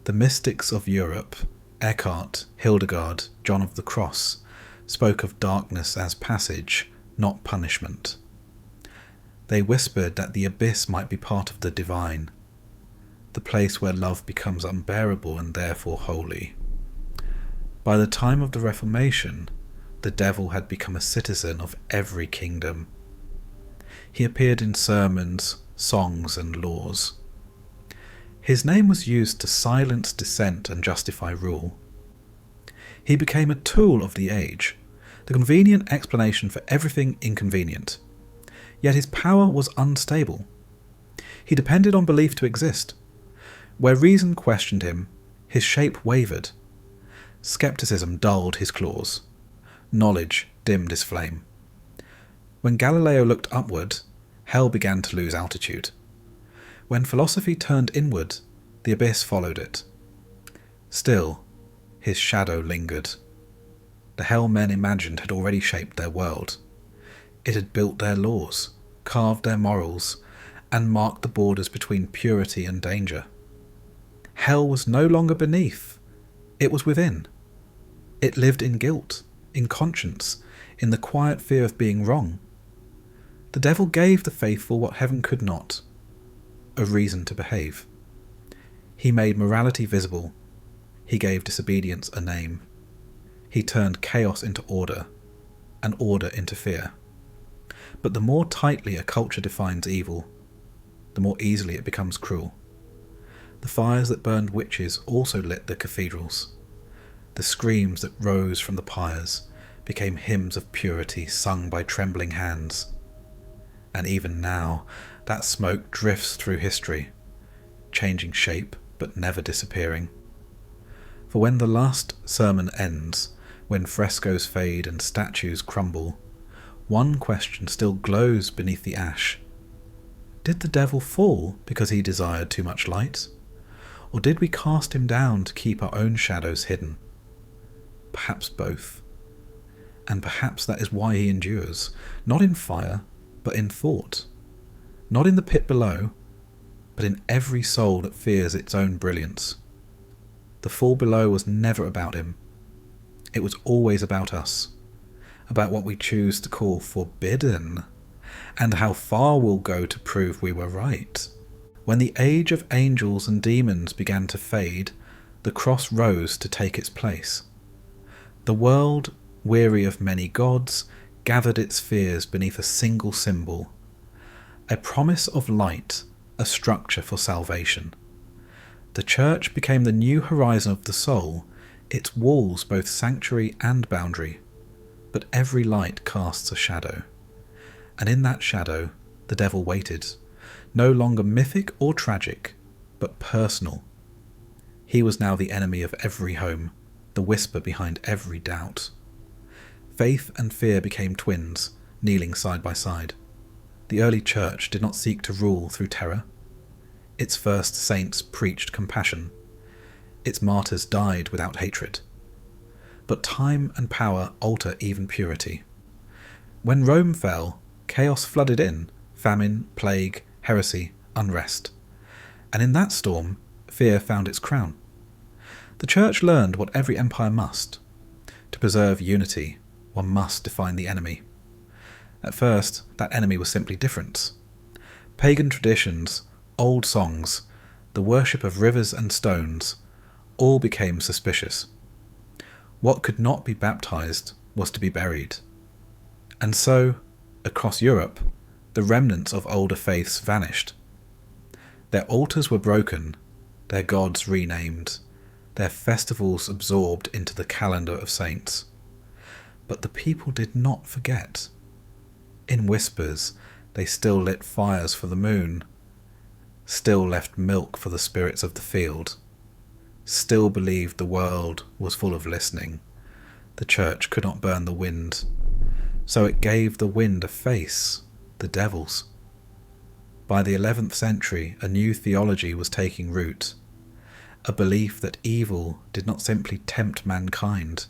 The mystics of Europe, Eckhart, Hildegard, John of the Cross, spoke of darkness as passage, not punishment. They whispered that the abyss might be part of the divine, the place where love becomes unbearable and therefore holy. By the time of the Reformation, the devil had become a citizen of every kingdom. He appeared in sermons, songs, and laws. His name was used to silence dissent and justify rule. He became a tool of the age, the convenient explanation for everything inconvenient. Yet his power was unstable. He depended on belief to exist. Where reason questioned him, his shape wavered. Skepticism dulled his claws. Knowledge dimmed his flame. When Galileo looked upward, hell began to lose altitude. When philosophy turned inward, The abyss followed it. Still, his shadow lingered. The hell men imagined had already shaped their world. It had built their laws, carved their morals, and marked the borders between purity and danger. Hell was no longer beneath, it was within. It lived in guilt, in conscience, in the quiet fear of being wrong. The devil gave the faithful what heaven could not, a reason to behave. He made morality visible. He gave disobedience a name. He turned chaos into order, and order into fear. But the more tightly a culture defines evil, the more easily it becomes cruel. The fires that burned witches also lit the cathedrals. The screams that rose from the pyres became hymns of purity sung by trembling hands. And even now, that smoke drifts through history, changing shape but never disappearing. For when the last sermon ends, when frescoes fade and statues crumble, one question still glows beneath the ash. Did the devil fall because he desired too much light? Or did we cast him down to keep our own shadows hidden? Perhaps both. And perhaps that is why he endures, not in fire, but in thought. Not in the pit below, but in every soul that fears its own brilliance. The fall below was never about him. It was always about us, about what we choose to call forbidden, and how far we'll go to prove we were right. When the age of angels and demons began to fade, the cross rose to take its place. The world, weary of many gods, gathered its fears beneath a single symbol, a promise of light, a structure for salvation. The church became the new horizon of the soul, its walls both sanctuary and boundary. But every light casts a shadow, and in that shadow the devil waited, no longer mythic or tragic, but personal. He was now the enemy of every home, the whisper behind every doubt. Faith and fear became twins, kneeling side by side. The early church did not seek to rule through terror. Its first saints preached compassion. Its martyrs died without hatred. But time and power alter even purity. When Rome fell, chaos flooded in, famine, plague, heresy, unrest. And in that storm, fear found its crown. The church learned what every empire must. To preserve unity, one must define the enemy. At first, that enemy was simply difference. Pagan traditions, old songs, the worship of rivers and stones, all became suspicious. What could not be baptized was to be buried. And so, across Europe, the remnants of older faiths vanished. Their altars were broken, their gods renamed, their festivals absorbed into the calendar of saints. But the people did not forget. In whispers, they still lit fires for the moon, still left milk for the spirits of the field, still believed the world was full of listening. The church could not burn the wind, so it gave the wind a face, the devil's. By the 11th century, a new theology was taking root, a belief that evil did not simply tempt mankind,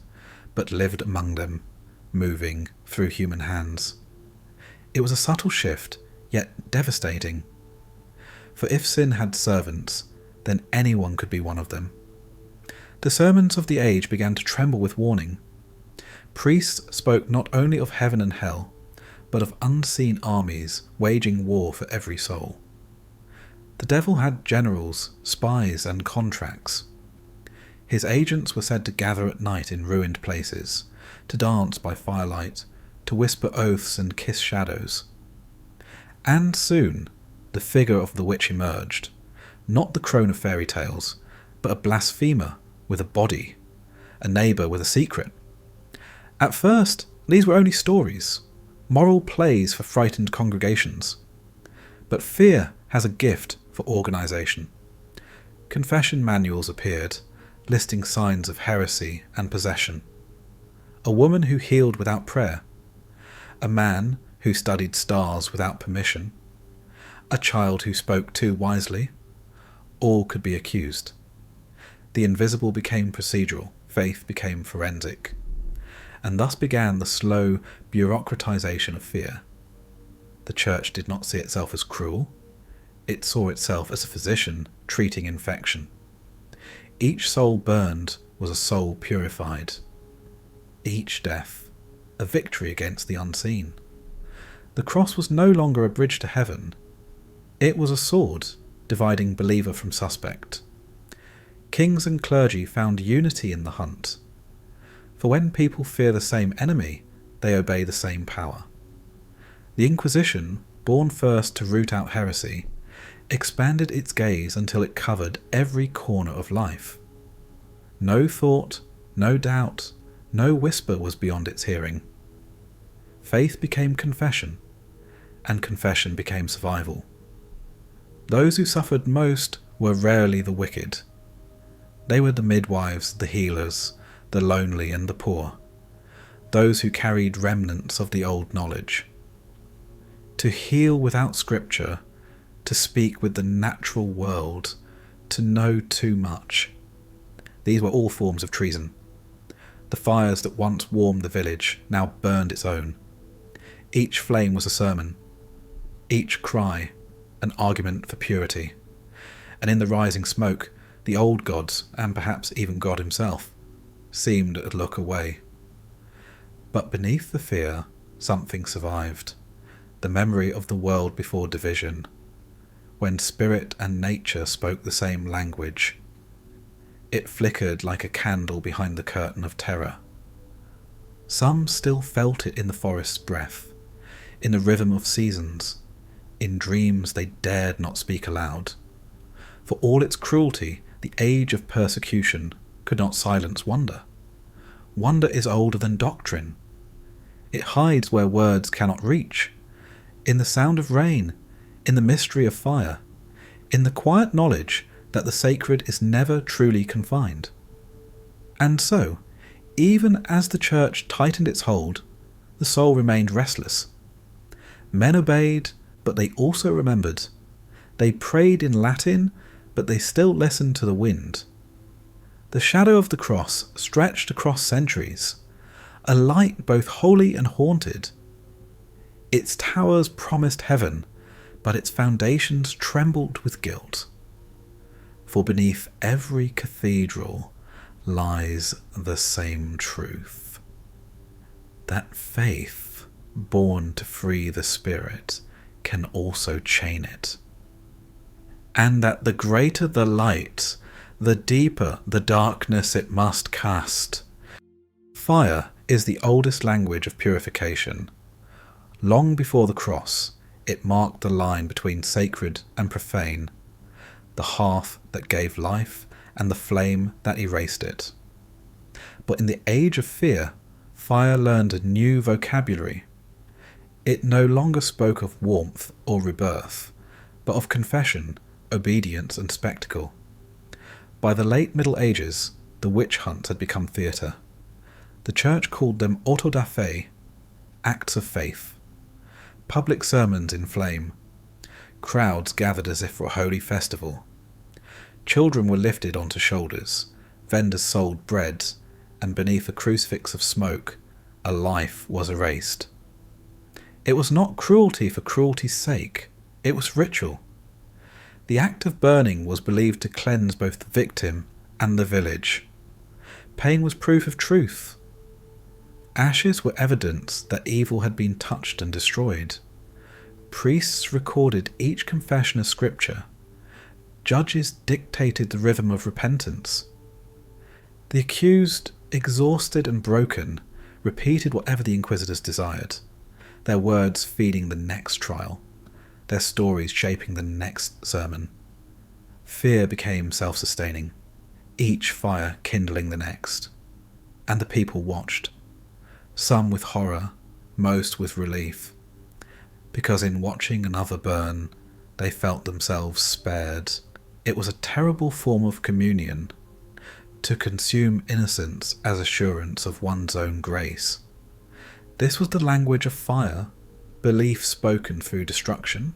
but lived among them, moving through human hands. It was a subtle shift, yet devastating. For if sin had servants, then anyone could be one of them. The sermons of the age began to tremble with warning. Priests spoke not only of heaven and hell, but of unseen armies waging war for every soul. The devil had generals, spies, and contracts. His agents were said to gather at night in ruined places, to dance by firelight, to whisper oaths and kiss shadows. And soon, the figure of the witch emerged, not the crone of fairy tales, but a blasphemer with a body, a neighbour with a secret. At first, these were only stories, moral plays for frightened congregations. But fear has a gift for organisation. Confession manuals appeared, listing signs of heresy and possession. A woman who healed without prayer. A man who studied stars without permission. A child who spoke too wisely. All could be accused. The invisible became procedural, faith became forensic, and thus began the slow bureaucratization of fear. The church did not see itself as cruel. It saw itself as a physician treating infection. Each soul burned was a soul purified. Each death, a victory against the unseen. The cross was no longer a bridge to heaven. It was a sword, dividing believer from suspect. Kings and clergy found unity in the hunt. For when people fear the same enemy, they obey the same power. The Inquisition, born first to root out heresy, expanded its gaze until it covered every corner of life. No thought, no doubt, no whisper was beyond its hearing. Faith became confession, and confession became survival. Those who suffered most were rarely the wicked. They were the midwives, the healers, the lonely and the poor, those who carried remnants of the old knowledge. To heal without scripture, to speak with the natural world, to know too much. These were all forms of treason. The fires that once warmed the village now burned its own. Each flame was a sermon, each cry an argument for purity, and in the rising smoke the old gods, and perhaps even God himself, seemed to look away. But beneath the fear, something survived, the memory of the world before division, when spirit and nature spoke the same language. It flickered like a candle behind the curtain of terror. Some still felt it in the forest's breath, in the rhythm of seasons, in dreams they dared not speak aloud. For all its cruelty, the age of persecution could not silence wonder. Wonder is older than doctrine. It hides where words cannot reach, in the sound of rain, in the mystery of fire, in the quiet knowledge that the sacred is never truly confined. And so, even as the church tightened its hold, the soul remained restless. Men obeyed, but they also remembered. They prayed in Latin, but they still listened to the wind. The shadow of the cross stretched across centuries, a light both holy and haunted. Its towers promised heaven, but its foundations trembled with guilt. For beneath every cathedral lies the same truth, that faith, born to free the spirit, can also chain it. And that the greater the light, the deeper the darkness it must cast. Fire is the oldest language of purification. Long before the cross, it marked the line between sacred and profane, the hearth that gave life and the flame that erased it. But in the age of fear, fire learned a new vocabulary. It no longer spoke of warmth or rebirth, but of confession, obedience and spectacle. By the late Middle Ages, the witch hunts had become theatre. The church called them auto da fe, acts of faith. Public sermons in flame. Crowds gathered as if for a holy festival. Children were lifted onto shoulders. Vendors sold bread, and beneath a crucifix of smoke, a life was erased. It was not cruelty for cruelty's sake. It was ritual. The act of burning was believed to cleanse both the victim and the village. Pain was proof of truth. Ashes were evidence that evil had been touched and destroyed. Priests recorded each confession as scripture. Judges dictated the rhythm of repentance. The accused, exhausted and broken, repeated whatever the inquisitors desired, their words feeding the next trial, their stories shaping the next sermon. Fear became self-sustaining, each fire kindling the next. And the people watched, some with horror, most with relief, because in watching another burn, they felt themselves spared. It was a terrible form of communion, to consume innocence as assurance of one's own grace. This was the language of fire, belief spoken through destruction.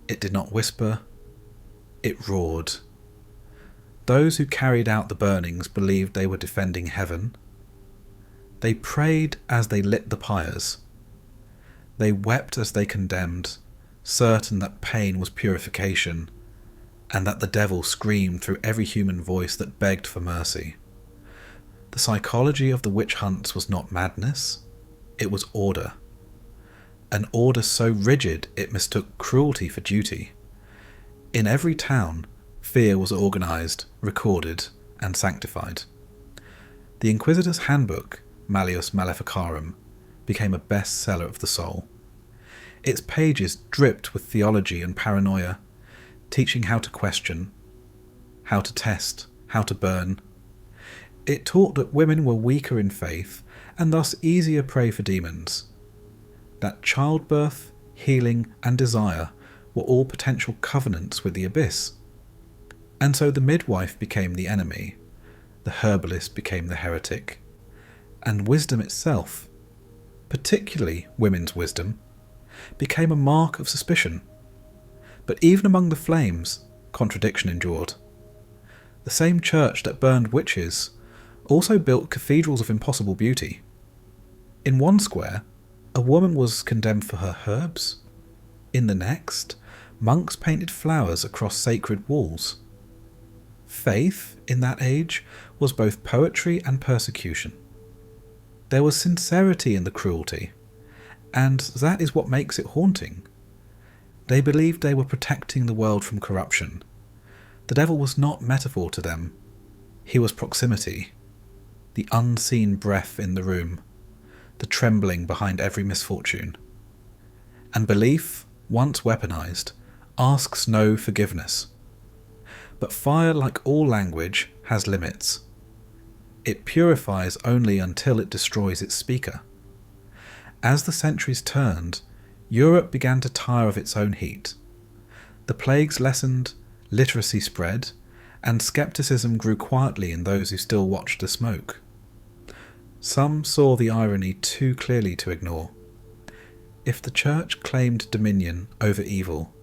It did not whisper, it roared. Those who carried out the burnings believed they were defending heaven. They prayed as they lit the pyres. They wept as they condemned, certain that pain was purification, and that the devil screamed through every human voice that begged for mercy. The psychology of the witch hunts was not madness, it was order. An order so rigid it mistook cruelty for duty. In every town, fear was organised, recorded, and sanctified. The Inquisitor's handbook, Malleus Maleficarum, became a bestseller of the soul. Its pages dripped with theology and paranoia, teaching how to question, how to test, how to burn. It taught that women were weaker in faith and thus easier prey for demons, that childbirth, healing, and desire were all potential covenants with the abyss. And so the midwife became the enemy, the herbalist became the heretic, and wisdom itself, particularly women's wisdom, became a mark of suspicion. But even among the flames, contradiction endured. The same church that burned witches also built cathedrals of impossible beauty. In one square, a woman was condemned for her herbs. In the next, monks painted flowers across sacred walls. Faith, in that age, was both poetry and persecution. There was sincerity in the cruelty, and that is what makes it haunting. They believed they were protecting the world from corruption. The devil was not metaphor to them. He was proximity, the unseen breath in the room, the trembling behind every misfortune. And belief, once weaponized, asks no forgiveness. But fire, like all language, has limits. It purifies only until it destroys its speaker. As the centuries turned, Europe began to tire of its own heat. The plagues lessened, literacy spread, and skepticism grew quietly in those who still watched the smoke. Some saw the irony too clearly to ignore. If the Church claimed dominion over evil,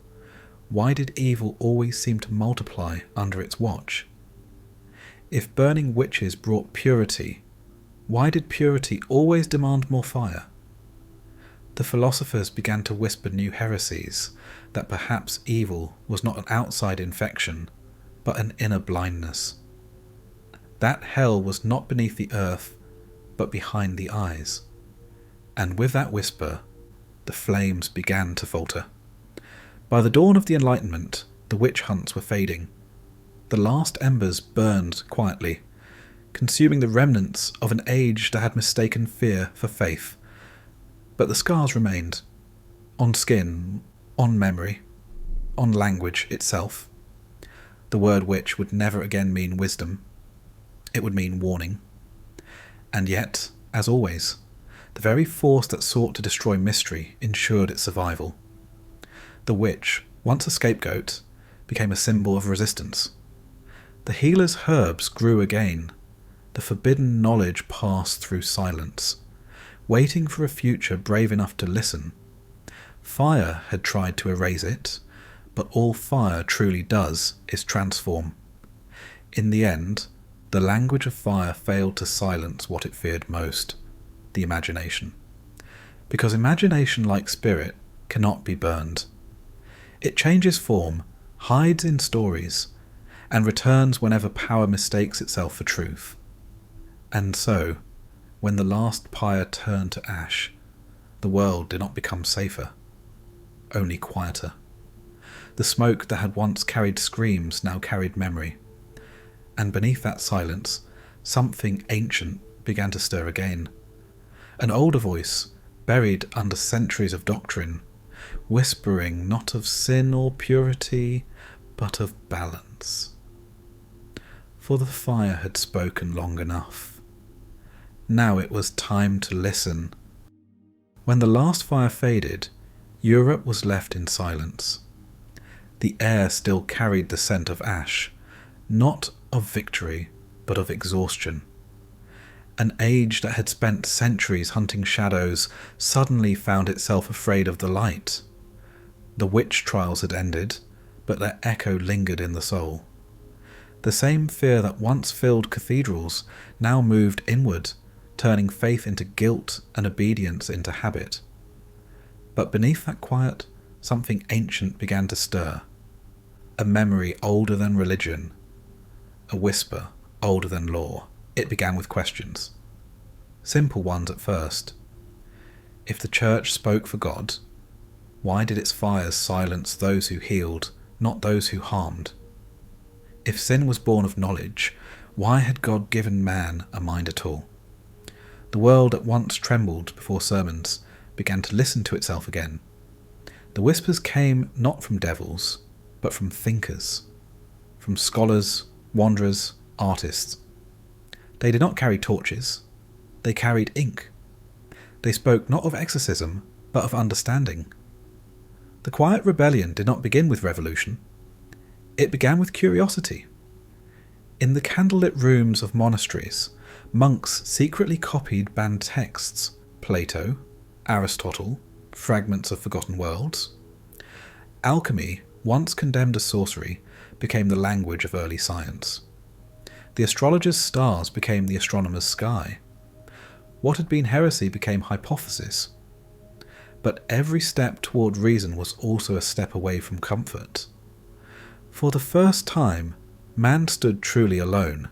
why did evil always seem to multiply under its watch? If burning witches brought purity, why did purity always demand more fire? The philosophers began to whisper new heresies, that perhaps evil was not an outside infection, but an inner blindness. That hell was not beneath the earth, but behind the eyes. And with that whisper, the flames began to falter. By the dawn of the Enlightenment, the witch hunts were fading. The last embers burned quietly, consuming the remnants of an age that had mistaken fear for faith. But the scars remained, on skin, on memory, on language itself. The word witch would never again mean wisdom. It would mean warning. And yet, as always, the very force that sought to destroy mystery ensured its survival. The witch, once a scapegoat, became a symbol of resistance. The healer's herbs grew again. The forbidden knowledge passed through silence, waiting for a future brave enough to listen. Fire had tried to erase it, but all fire truly does is transform. In the end, the language of fire failed to silence what it feared most, the imagination. Because imagination, like spirit, cannot be burned. It changes form, hides in stories, and returns whenever power mistakes itself for truth. And so, when the last pyre turned to ash, the world did not become safer, only quieter. The smoke that had once carried screams now carried memory, and beneath that silence, something ancient began to stir again. An older voice, buried under centuries of doctrine, whispering not of sin or purity, but of balance. For the fire had spoken long enough. Now it was time to listen. When the last fire faded, Europe was left in silence. The air still carried the scent of ash, not of victory, but of exhaustion. An age that had spent centuries hunting shadows suddenly found itself afraid of the light. The witch trials had ended, but their echo lingered in the soul. The same fear that once filled cathedrals now moved inward, turning faith into guilt and obedience into habit. But beneath that quiet, something ancient began to stir. A memory older than religion. A whisper older than law. It began with questions. Simple ones at first. If the church spoke for God, why did its fires silence those who healed, not those who harmed? If sin was born of knowledge, why had God given man a mind at all? The world at once trembled before sermons began to listen to itself again. The whispers came not from devils, but from thinkers, from scholars, wanderers, artists. They did not carry torches, they carried ink. They spoke not of exorcism, but of understanding. The quiet rebellion did not begin with revolution. It began with curiosity. In the candlelit rooms of monasteries, monks secretly copied banned texts, Plato, Aristotle, fragments of forgotten worlds. Alchemy, once condemned as sorcery, became the language of early science. The astrologer's stars became the astronomer's sky. What had been heresy became hypothesis. But every step toward reason was also a step away from comfort. For the first time, man stood truly alone.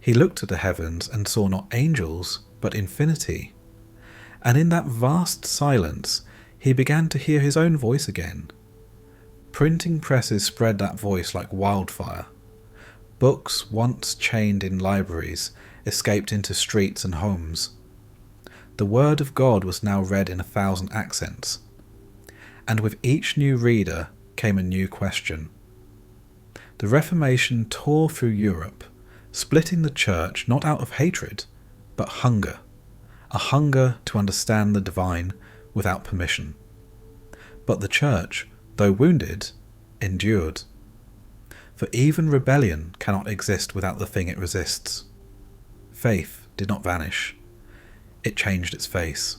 He looked at the heavens and saw not angels, but infinity. And in that vast silence, he began to hear his own voice again. Printing presses spread that voice like wildfire. Books once chained in libraries escaped into streets and homes. The word of God was now read in 1,000 accents. And with each new reader came a new question. The Reformation tore through Europe, splitting the church not out of hatred, but hunger. A hunger to understand the divine without permission. But the church, though wounded, endured. For even rebellion cannot exist without the thing it resists. Faith did not vanish. It changed its face.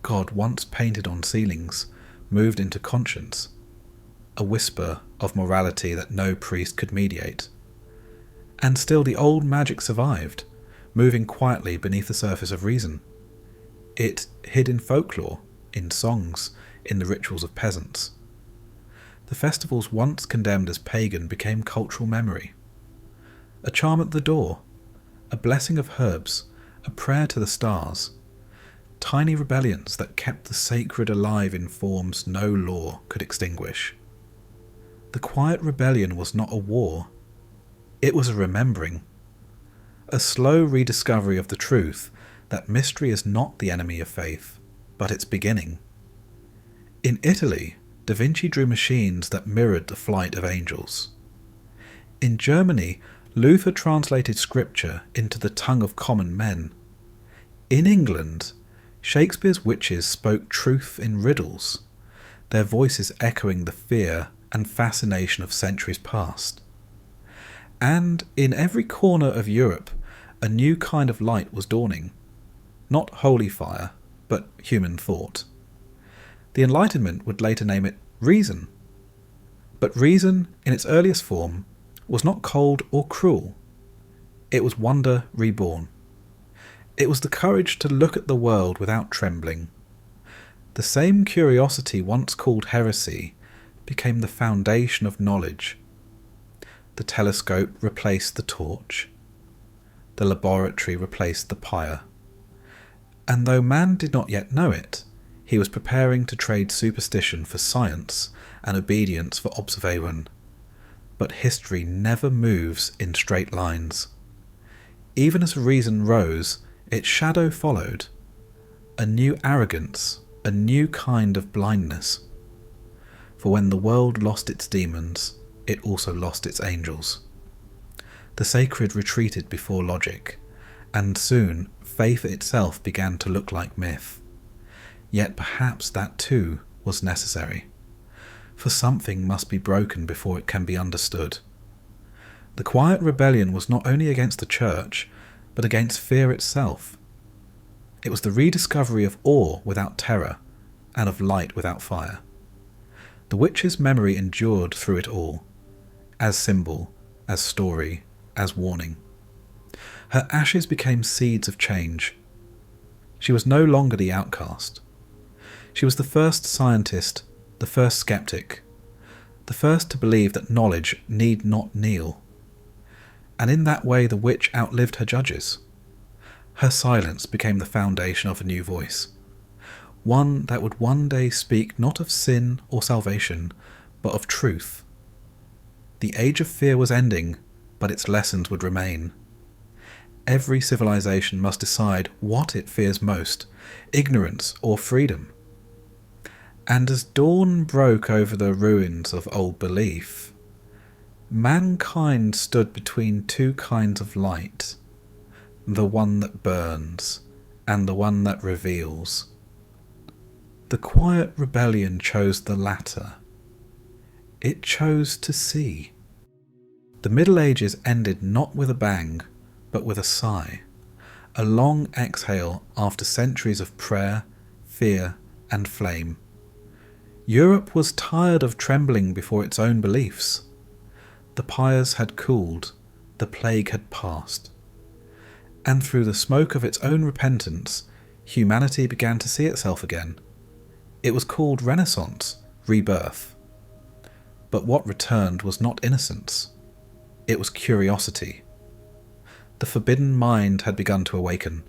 God, once painted on ceilings, moved into conscience, a whisper of morality that no priest could mediate. And still the old magic survived, moving quietly beneath the surface of reason. It hid in folklore, in songs, in the rituals of peasants. The festivals once condemned as pagan became cultural memory. A charm at the door, a blessing of herbs, a prayer to the stars. Tiny rebellions that kept the sacred alive in forms no law could extinguish. The quiet rebellion was not a war. It was a remembering. A slow rediscovery of the truth that mystery is not the enemy of faith, but its beginning. In Italy, Da Vinci drew machines that mirrored the flight of angels. In Germany, Luther translated scripture into the tongue of common men. In England, Shakespeare's witches spoke truth in riddles, their voices echoing the fear and fascination of centuries past. And in every corner of Europe, a new kind of light was dawning. Not holy fire, but human thought. The Enlightenment would later name it reason. But reason, in its earliest form, was not cold or cruel. It was wonder reborn. It was the courage to look at the world without trembling. The same curiosity once called heresy became the foundation of knowledge. The telescope replaced the torch. The laboratory replaced the pyre. And though man did not yet know it, he was preparing to trade superstition for science and obedience for observation. But history never moves in straight lines. Even as reason rose, its shadow followed. A new arrogance, a new kind of blindness. For when the world lost its demons, it also lost its angels. The sacred retreated before logic, and soon faith itself began to look like myth. Yet perhaps that too was necessary, for something must be broken before it can be understood. The quiet rebellion was not only against the church, but against fear itself. It was the rediscovery of awe without terror, and of light without fire. The witch's memory endured through it all, as symbol, as story, as warning. Her ashes became seeds of change. She was no longer the outcast. She was the first scientist, the first skeptic, the first to believe that knowledge need not kneel. And in that way the witch outlived her judges. Her silence became the foundation of a new voice, one that would one day speak not of sin or salvation, but of truth. The age of fear was ending, but its lessons would remain. Every civilization must decide what it fears most, ignorance or freedom. And as dawn broke over the ruins of old belief, mankind stood between two kinds of light, the one that burns and the one that reveals. The quiet rebellion chose the latter. It chose to see. The Middle Ages ended not with a bang, but with a sigh, a long exhale after centuries of prayer, fear, and flame. Europe was tired of trembling before its own beliefs. The pyres had cooled, the plague had passed. And through the smoke of its own repentance, humanity began to see itself again. It was called Renaissance, rebirth. But what returned was not innocence. It was curiosity. The forbidden mind had begun to awaken.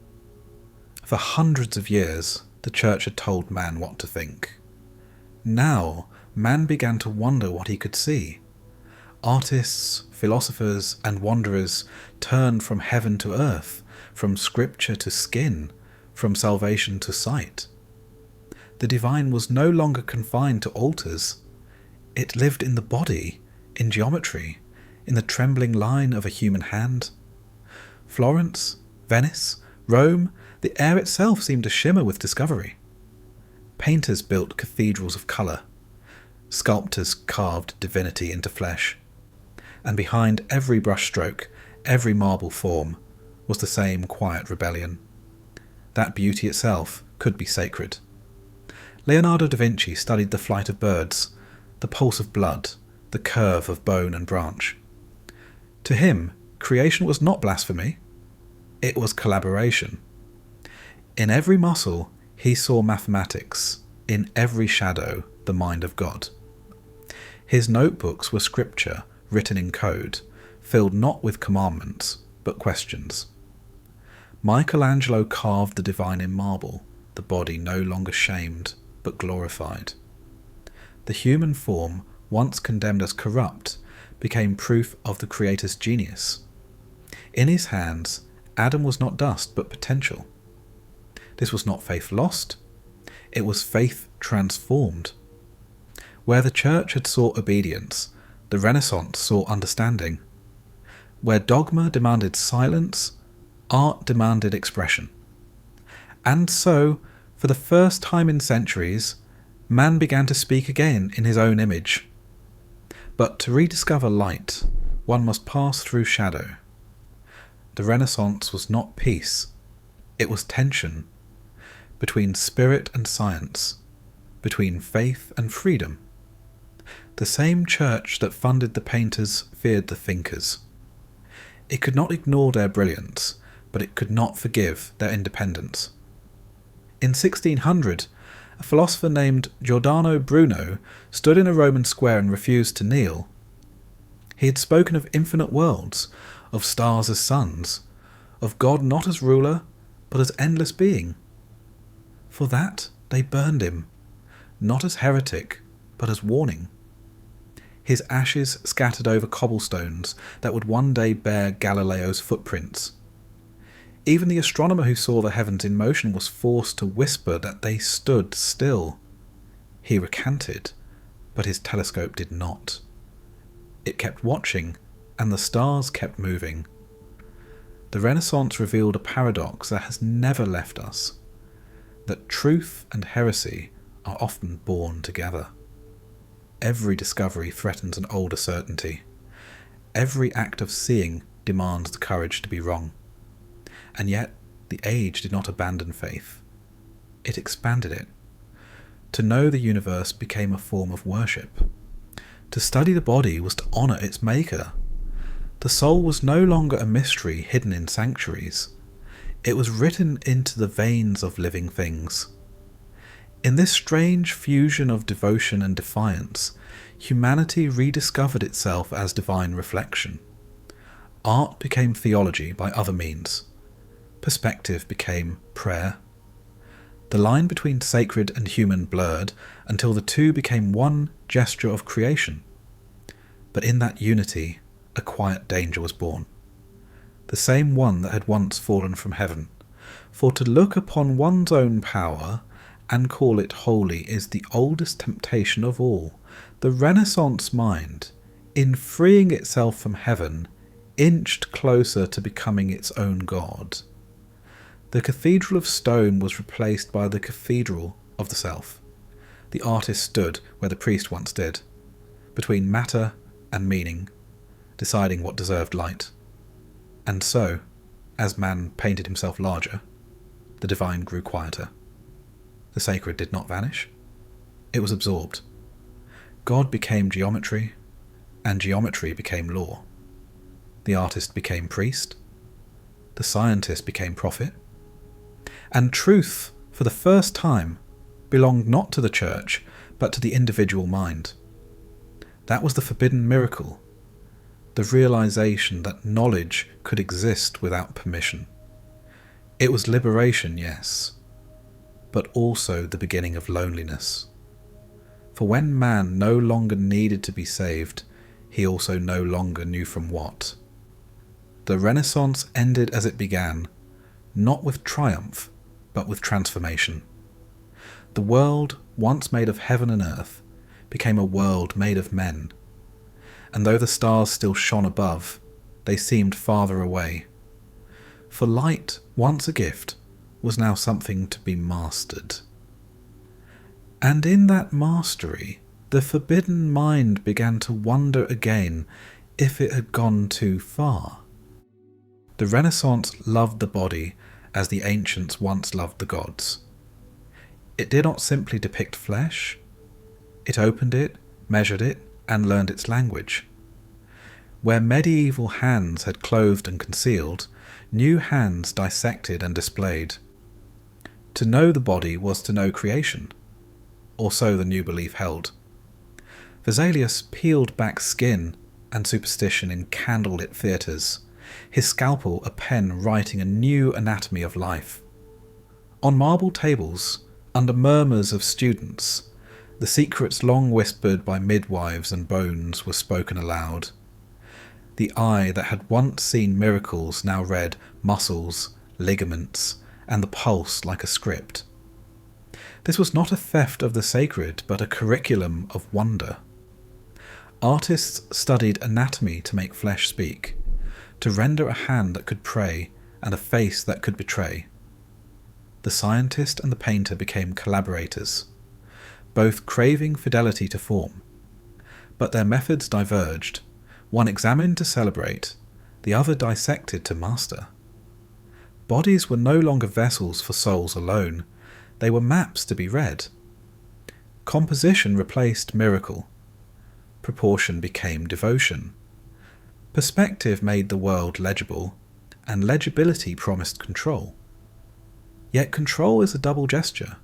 For hundreds of years, the church had told man what to think. Now, man began to wonder what he could see. Artists, philosophers, and wanderers turned from heaven to earth, from scripture to skin, from salvation to sight. The divine was no longer confined to altars. It lived in the body, in geometry, in the trembling line of a human hand. Florence, Venice, Rome, the air itself seemed to shimmer with discovery. Painters built cathedrals of colour. Sculptors carved divinity into flesh. And behind every brushstroke, every marble form, was the same quiet rebellion. That beauty itself could be sacred. Leonardo da Vinci studied the flight of birds, the pulse of blood, the curve of bone and branch. To him, creation was not blasphemy. It was collaboration. In every muscle, he saw mathematics, in every shadow, the mind of God. His notebooks were scripture written in code, filled not with commandments, but questions. Michelangelo carved the divine in marble, the body no longer shamed, but glorified. The human form, once condemned as corrupt, became proof of the Creator's genius. In his hands, Adam was not dust, but potential. This was not faith lost, it was faith transformed. Where the church had sought obedience, the Renaissance sought understanding. Where dogma demanded silence, art demanded expression. And so, for the first time in centuries, man began to speak again in his own image. But to rediscover light, one must pass through shadow. The Renaissance was not peace, it was tension, between spirit and science, between faith and freedom. The same church that funded the painters feared the thinkers. It could not ignore their brilliance, but it could not forgive their independence. In 1600, a philosopher named Giordano Bruno stood in a Roman square and refused to kneel. He had spoken of infinite worlds, of stars as suns, of God not as ruler, but as endless being. For that they burned him, not as heretic, but as warning. His ashes scattered over cobblestones that would one day bear Galileo's footprints. Even the astronomer who saw the heavens in motion was forced to whisper that they stood still. He recanted, but his telescope did not. It kept watching, and the stars kept moving. The Renaissance revealed a paradox that has never left us, that truth and heresy are often born together. Every discovery threatens an older certainty. Every act of seeing demands the courage to be wrong. And yet, the age did not abandon faith. It expanded it. To know the universe became a form of worship. To study the body was to honour its maker. The soul was no longer a mystery hidden in sanctuaries. It was written into the veins of living things. In this strange fusion of devotion and defiance, humanity rediscovered itself as divine reflection. Art became theology by other means. Perspective became prayer. The line between sacred and human blurred until the two became one gesture of creation. But in that unity, a quiet danger was born. The same one that had once fallen from heaven. For to look upon one's own power and call it holy is the oldest temptation of all. The Renaissance mind, in freeing itself from heaven, inched closer to becoming its own god. The cathedral of stone was replaced by the cathedral of the self. The artist stood where the priest once did, between matter and meaning, deciding what deserved light. And so, as man painted himself larger, the divine grew quieter. The sacred did not vanish. It was absorbed. God became geometry, and geometry became law. The artist became priest. The scientist became prophet. And truth, for the first time, belonged not to the church, but to the individual mind. That was the forbidden miracle, the realization that knowledge could exist without permission. It was liberation, yes, but also the beginning of loneliness. For when man no longer needed to be saved, he also no longer knew from what. The Renaissance ended as it began, not with triumph, but with transformation. The world, once made of heaven and earth, became a world made of men. And though the stars still shone above, they seemed farther away. For light, once a gift, was now something to be mastered. And in that mastery, the forbidden mind began to wonder again if it had gone too far. The Renaissance loved the body as the ancients once loved the gods. It did not simply depict flesh. It opened it, measured it, and learned its language. Where medieval hands had clothed and concealed, new hands dissected and displayed. To know the body was to know creation, or so the new belief held. Vesalius peeled back skin and superstition in candlelit theatres, his scalpel a pen writing a new anatomy of life. On marble tables, under murmurs of students, the secrets long whispered by midwives and bones were spoken aloud. The eye that had once seen miracles now read muscles, ligaments, and the pulse like a script. This was not a theft of the sacred, but a curriculum of wonder. Artists studied anatomy to make flesh speak, to render a hand that could pray and a face that could betray. The scientist and the painter became collaborators, both craving fidelity to form. But their methods diverged, one examined to celebrate, the other dissected to master. Bodies were no longer vessels for souls alone, they were maps to be read. Composition replaced miracle. Proportion became devotion. Perspective made the world legible, and legibility promised control. Yet control is a double gesture.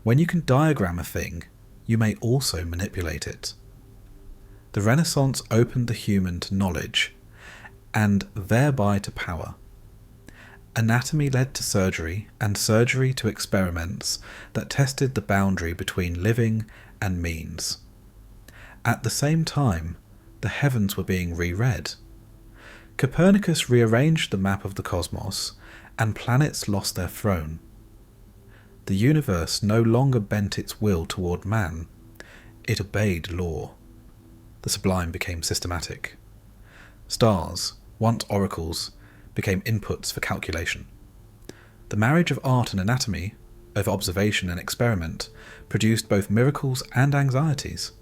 When you can diagram a thing, you may also manipulate it. The Renaissance opened the human to knowledge, and thereby to power. Anatomy led to surgery, and surgery to experiments that tested the boundary between living and means. At the same time, the heavens were being reread. Copernicus rearranged the map of the cosmos, and planets lost their throne. The universe no longer bent its will toward man, it obeyed law. The sublime became systematic. Stars, once oracles, became inputs for calculation. The marriage of art and anatomy, of observation and experiment, produced both miracles and anxieties.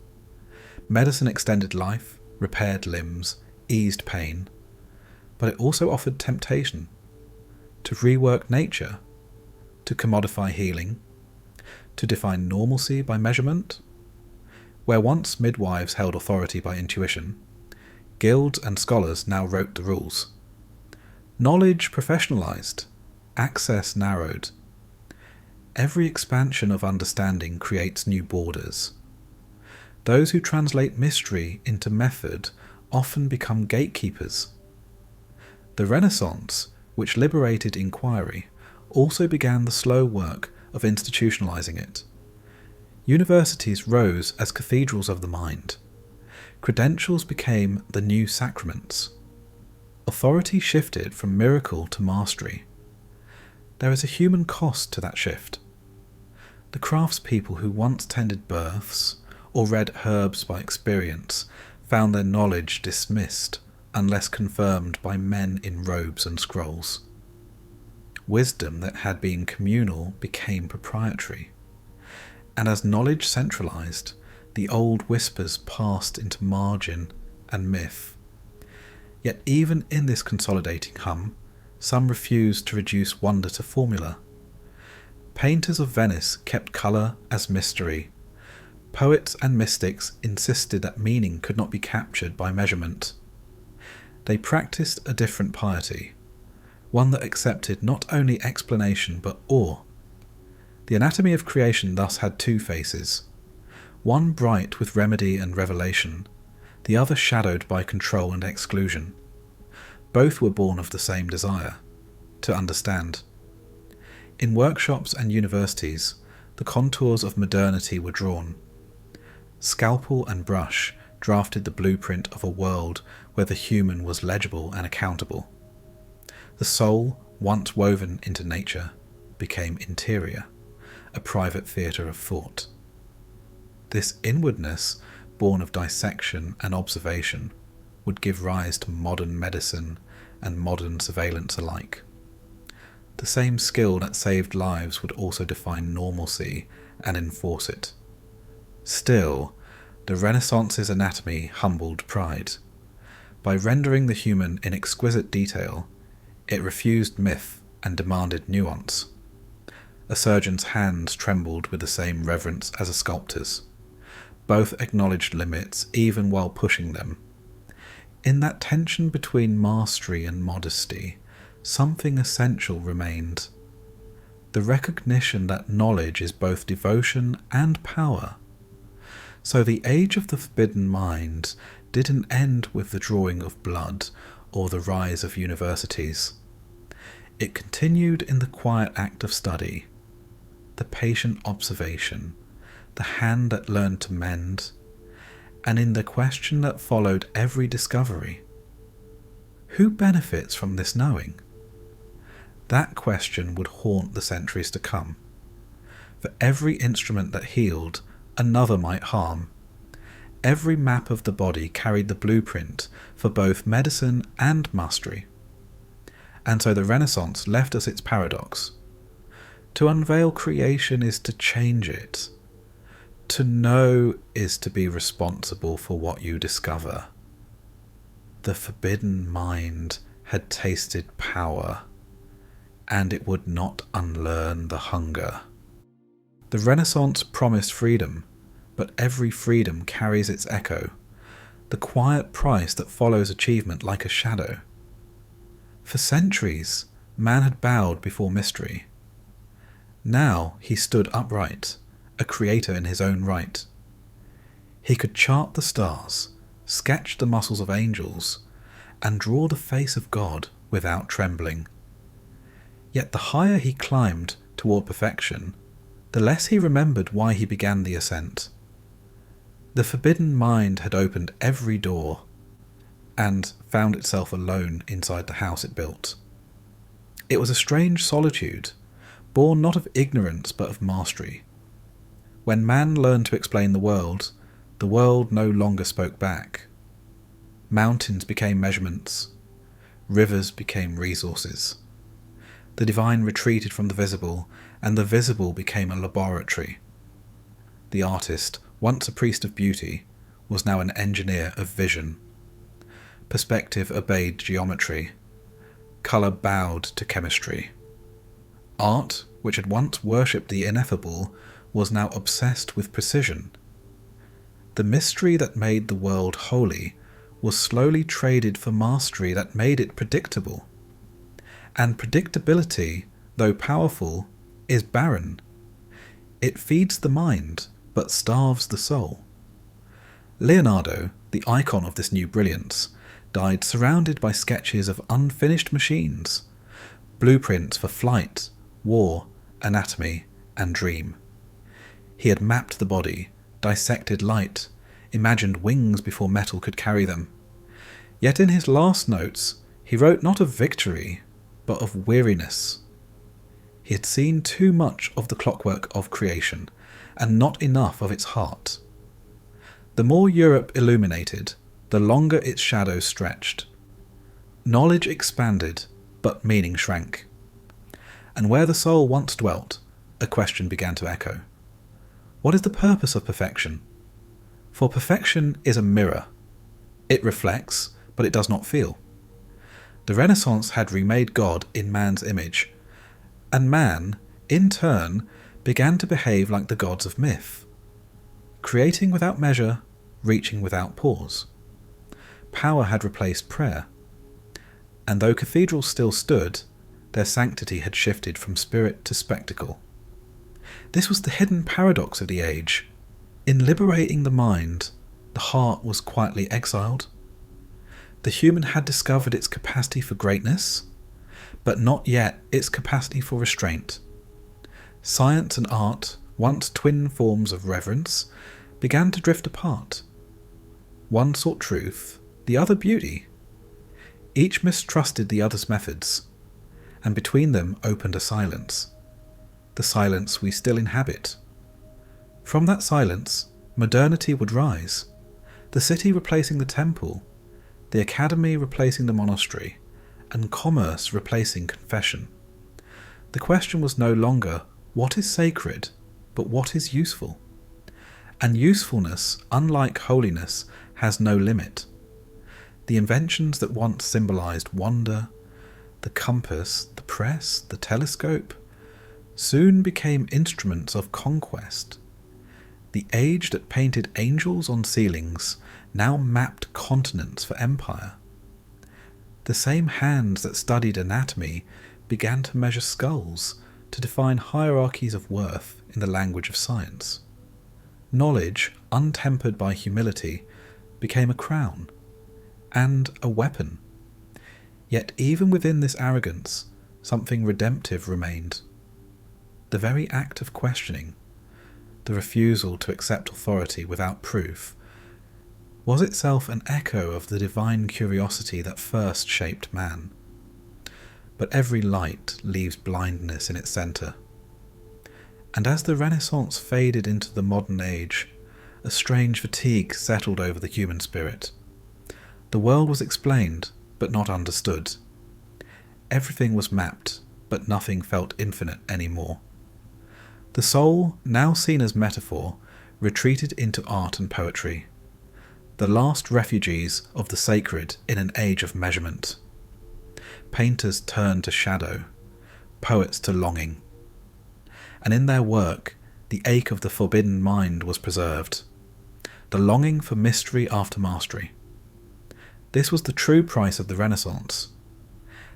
Medicine extended life, repaired limbs, eased pain, but it also offered temptation to rework nature, to commodify healing, to define normalcy by measurement. Where once midwives held authority by intuition, guilds and scholars now wrote the rules. Knowledge professionalized, access narrowed. Every expansion of understanding creates new borders. Those who translate mystery into method often become gatekeepers. The Renaissance, which liberated inquiry, also began the slow work of institutionalizing it. Universities rose as cathedrals of the mind. Credentials became the new sacraments. Authority shifted from miracle to mastery. There is a human cost to that shift. The craftspeople who once tended births or read herbs by experience found their knowledge dismissed unless confirmed by men in robes and scrolls. Wisdom that had been communal became proprietary, and as knowledge centralized, the old whispers passed into margin and myth. Yet even in this consolidating hum, some refused to reduce wonder to formula. Painters of Venice kept colour as mystery. Poets and mystics insisted that meaning could not be captured by measurement. They practiced a different piety, one that accepted not only explanation but awe. The anatomy of creation thus had two faces, one bright with remedy and revelation, the other shadowed by control and exclusion. Both were born of the same desire, to understand. In workshops and universities, the contours of modernity were drawn. Scalpel and brush drafted the blueprint of a world where the human was legible and accountable. The soul, once woven into nature, became interior, a private theatre of thought. This inwardness, born of dissection and observation, would give rise to modern medicine and modern surveillance alike. The same skill that saved lives would also define normalcy and enforce it. Still, the Renaissance's anatomy humbled pride. By rendering the human in exquisite detail, it refused myth and demanded nuance. A surgeon's hands trembled with the same reverence as a sculptor's. Both acknowledged limits even while pushing them. In that tension between mastery and modesty, something essential remained. The recognition that knowledge is both devotion and power. So the age of the forbidden mind didn't end with the drawing of blood or the rise of universities. It continued in the quiet act of study, the patient observation, the hand that learned to mend, and in the question that followed every discovery. Who benefits from this knowing? That question would haunt the centuries to come. For every instrument that healed, another might harm. Every map of the body carried the blueprint for both medicine and mastery. And so the Renaissance left us its paradox. To unveil creation is to change it. To know is to be responsible for what you discover. The forbidden mind had tasted power, and it would not unlearn the hunger. The Renaissance promised freedom, but every freedom carries its echo, the quiet price that follows achievement like a shadow. For centuries, man had bowed before mystery. Now he stood upright, a creator in his own right. He could chart the stars, sketch the muscles of angels, and draw the face of God without trembling. Yet the higher he climbed toward perfection, the less he remembered why he began the ascent. The forbidden mind had opened every door, and found itself alone inside the house it built. It was a strange solitude, born not of ignorance but of mastery. When man learned to explain the world no longer spoke back. Mountains became measurements, rivers became resources. The divine retreated from the visible, and the visible became a laboratory. The artist, once a priest of beauty, was now an engineer of vision. Perspective obeyed geometry. Colour bowed to chemistry. Art, which had once worshipped the ineffable, was now obsessed with precision. The mystery that made the world holy was slowly traded for mastery that made it predictable. And predictability, though powerful, is barren. It feeds the mind, but starves the soul. Leonardo, the icon of this new brilliance, died surrounded by sketches of unfinished machines, blueprints for flight, war, anatomy, and dream. He had mapped the body, dissected light, imagined wings before metal could carry them. Yet in his last notes, he wrote not of victory, but of weariness. He had seen too much of the clockwork of creation, and not enough of its heart. The more Europe illuminated, the longer its shadows stretched. Knowledge expanded, but meaning shrank. And where the soul once dwelt, a question began to echo. What is the purpose of perfection? For perfection is a mirror. It reflects, but it does not feel. The Renaissance had remade God in man's image, and man, in turn, began to behave like the gods of myth, creating without measure, reaching without pause. Power had replaced prayer, and though cathedrals still stood, their sanctity had shifted from spirit to spectacle. This was the hidden paradox of the age. In liberating the mind, the heart was quietly exiled. The human had discovered its capacity for greatness, but not yet its capacity for restraint. Science and art, once twin forms of reverence, began to drift apart. One sought truth, the other beauty. Each mistrusted the other's methods, and between them opened a silence. The silence we still inhabit. From that silence, modernity would rise, the city replacing the temple, the academy replacing the monastery, and commerce replacing confession. The question was no longer what is sacred, but what is useful. And usefulness, unlike holiness, has no limit. The inventions that once symbolized wonder, the compass, the press, the telescope, soon became instruments of conquest. The age that painted angels on ceilings now mapped continents for empire. The same hands that studied anatomy began to measure skulls, to define hierarchies of worth in the language of science. Knowledge, untempered by humility, became a crown and a weapon. Yet even within this arrogance, something redemptive remained. The very act of questioning, the refusal to accept authority without proof, was itself an echo of the divine curiosity that first shaped man. But every light leaves blindness in its centre. And as the Renaissance faded into the modern age, a strange fatigue settled over the human spirit. The world was explained, but not understood. Everything was mapped, but nothing felt infinite anymore. The soul, now seen as metaphor, retreated into art and poetry, the last refugees of the sacred in an age of measurement. Painters turned to shadow, poets to longing. And in their work, the ache of the forbidden mind was preserved, the longing for mystery after mastery. This was the true price of the Renaissance,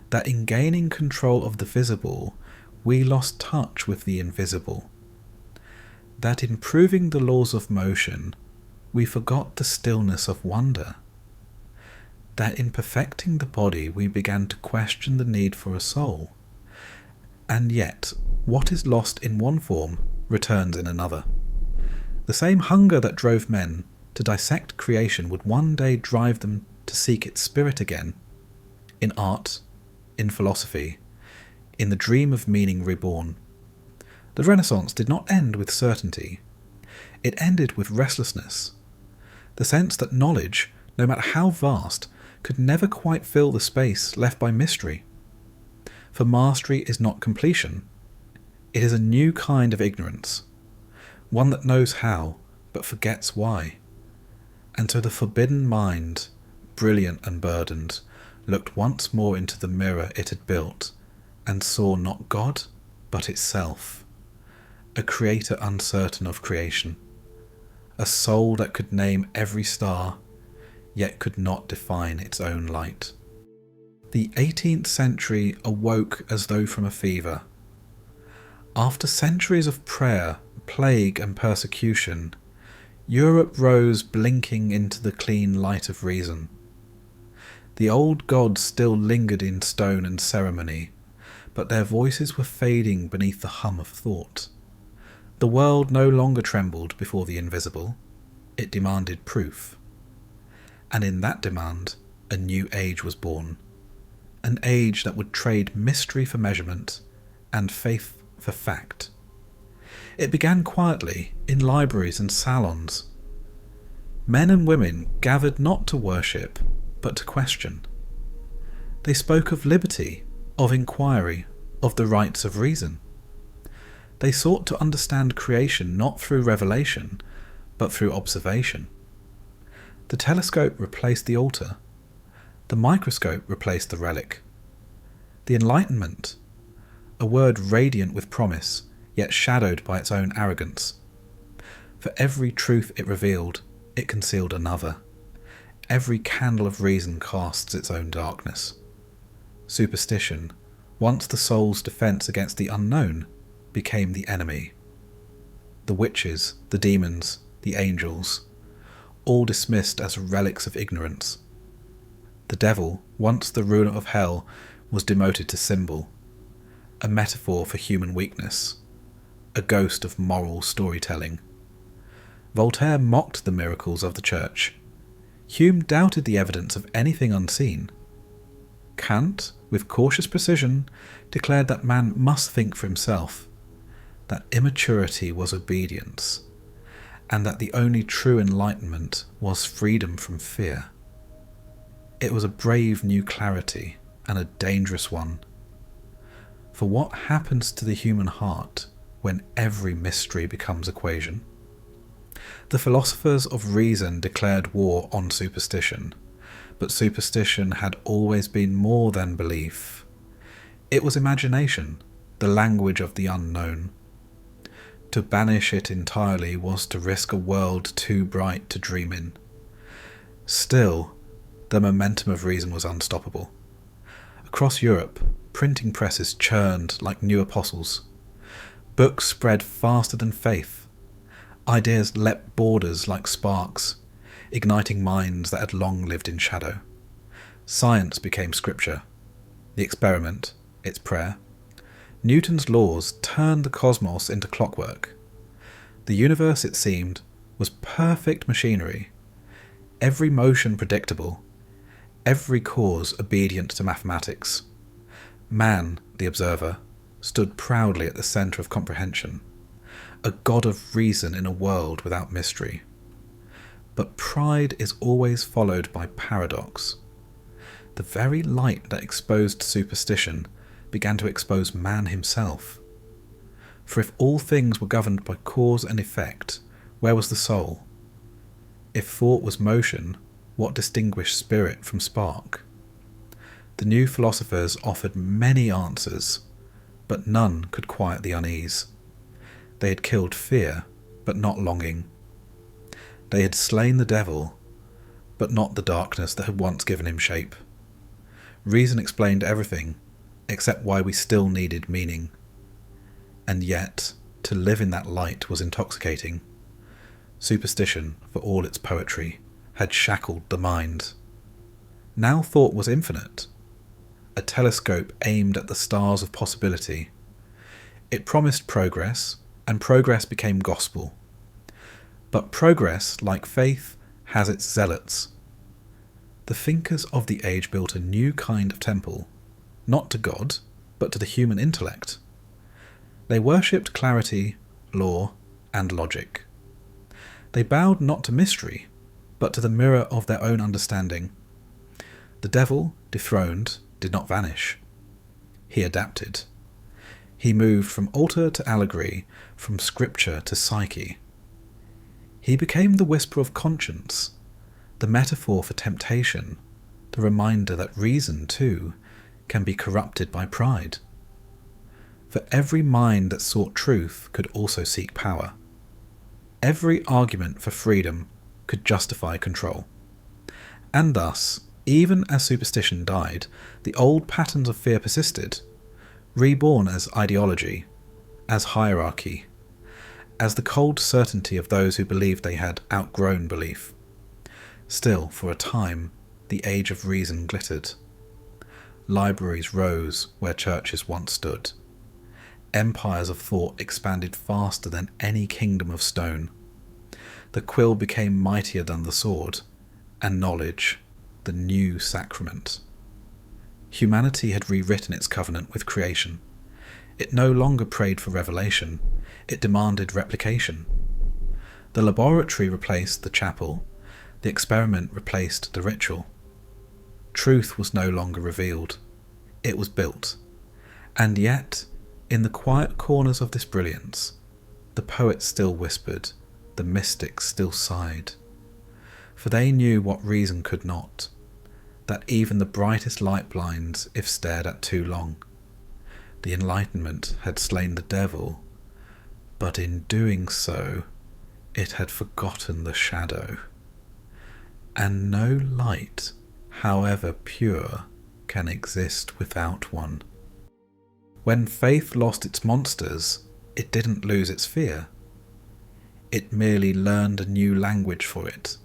that in gaining control of the visible, we lost touch with the invisible. That in proving the laws of motion, we forgot the stillness of wonder. That in perfecting the body, we began to question the need for a soul. And yet, what is lost in one form returns in another. The same hunger that drove men to dissect creation would one day drive them to seek its spirit again, in art, in philosophy, in the dream of meaning reborn. The Renaissance did not end with certainty. It ended with restlessness, the sense that knowledge, no matter how vast, could never quite fill the space left by mystery. For mastery is not completion. It is a new kind of ignorance, one that knows how, but forgets why. And so the forbidden mind, brilliant and burdened, looked once more into the mirror it had built, and saw not God, but itself. a creator uncertain of creation, a soul that could name every star, yet could not define its own light. The 18th century awoke as though from a fever. After centuries of prayer, plague and persecution, Europe rose blinking into the clean light of reason. The old gods still lingered in stone and ceremony, but their voices were fading beneath the hum of thought. The world no longer trembled before the invisible, it demanded proof. And in that demand, a new age was born. An age that would trade mystery for measurement and faith for fact. It began quietly in libraries and salons. Men and women gathered not to worship, but to question. They spoke of liberty, of inquiry, of the rights of reason. They sought to understand creation not through revelation, but through observation. The telescope replaced the altar. The microscope replaced the relic. The Enlightenment, a word radiant with promise, yet shadowed by its own arrogance. For every truth it revealed, it concealed another. Every candle of reason casts its own darkness. Superstition, once the soul's defence against the unknown, became the enemy. The witches, the demons, the angels, all dismissed as relics of ignorance. The devil, once the ruler of hell, was demoted to symbol, a metaphor for human weakness, a ghost of moral storytelling. Voltaire mocked the miracles of the Church. Hume doubted the evidence of anything unseen. Kant, with cautious precision, declared that man must think for himself, that immaturity was obedience, and that the only true enlightenment was freedom from fear. It was a brave new clarity, and a dangerous one. For what happens to the human heart when every mystery becomes equation? The philosophers of reason declared war on superstition, but superstition had always been more than belief. It was imagination, the language of the unknown. To banish it entirely was to risk a world too bright to dream in. Still, the momentum of reason was unstoppable. Across Europe, printing presses churned like new apostles. Books spread faster than faith. Ideas leapt borders like sparks, igniting minds that had long lived in shadow. Science became scripture, the experiment, its prayer. Newton's laws turned the cosmos into clockwork. The universe, it seemed, was perfect machinery, every motion predictable, every cause obedient to mathematics. Man, the observer, stood proudly at the centre of comprehension, a god of reason in a world without mystery. But pride is always followed by paradox. The very light that exposed superstition began to expose man himself. For if all things were governed by cause and effect, where was the soul? If thought was motion, what distinguished spirit from spark? The new philosophers offered many answers, but none could quiet the unease. They had killed fear, but not longing. They had slain the devil, but not the darkness that had once given him shape. Reason explained everything, except why we still needed meaning. And yet, to live in that light was intoxicating. Superstition, for all its poetry, had shackled the mind. Now thought was infinite, a telescope aimed at the stars of possibility. It promised progress, and progress became gospel. But progress, like faith, has its zealots. The thinkers of the age built a new kind of temple, not to God, but to the human intellect. They worshipped clarity, law, and logic. They bowed not to mystery, but to the mirror of their own understanding. The devil, dethroned, did not vanish. He adapted. He moved from altar to allegory, from scripture to psyche. He became the whisper of conscience, the metaphor for temptation, the reminder that reason, too, can be corrupted by pride. For every mind that sought truth could also seek power. Every argument for freedom could justify control. And thus, even as superstition died, the old patterns of fear persisted, reborn as ideology, as hierarchy, as the cold certainty of those who believed they had outgrown belief. Still, for a time, the age of reason glittered. Libraries rose where churches once stood. Empires of thought expanded faster than any kingdom of stone. The quill became mightier than the sword, and knowledge, the new sacrament. Humanity had rewritten its covenant with creation. It no longer prayed for revelation, it demanded replication. The laboratory replaced the chapel, the experiment replaced the ritual. Truth was no longer revealed, it was built. And yet, in the quiet corners of this brilliance, the poets still whispered, the mystics still sighed. For they knew what reason could not, that even the brightest light blinds if stared at too long. The Enlightenment had slain the devil, but in doing so, it had forgotten the shadow. And no light, however pure, can exist without one. When faith lost its monsters, it didn't lose its fear. It merely learned a new language for it.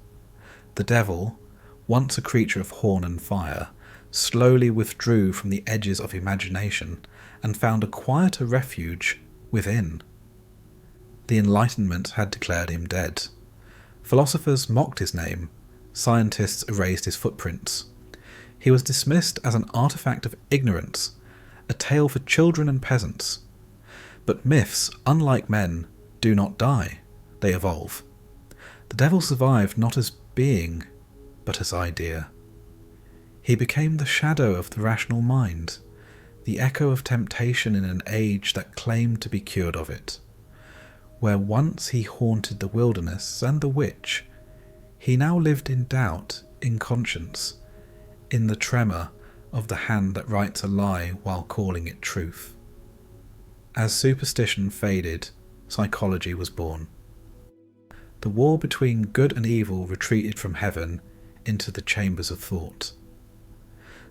The devil, once a creature of horn and fire, slowly withdrew from the edges of imagination and found a quieter refuge within. The Enlightenment had declared him dead. Philosophers mocked his name. Scientists erased his footprints. He was dismissed as an artifact of ignorance, a tale for children and peasants. But myths, unlike men, do not die, they evolve. The devil survived not as being, but as idea. He became the shadow of the rational mind, the echo of temptation in an age that claimed to be cured of it. Where once he haunted the wilderness and the witch, he now lived in doubt, in conscience, in the tremor of the hand that writes a lie while calling it truth. As superstition faded, psychology was born. The war between good and evil retreated from heaven into the chambers of thought.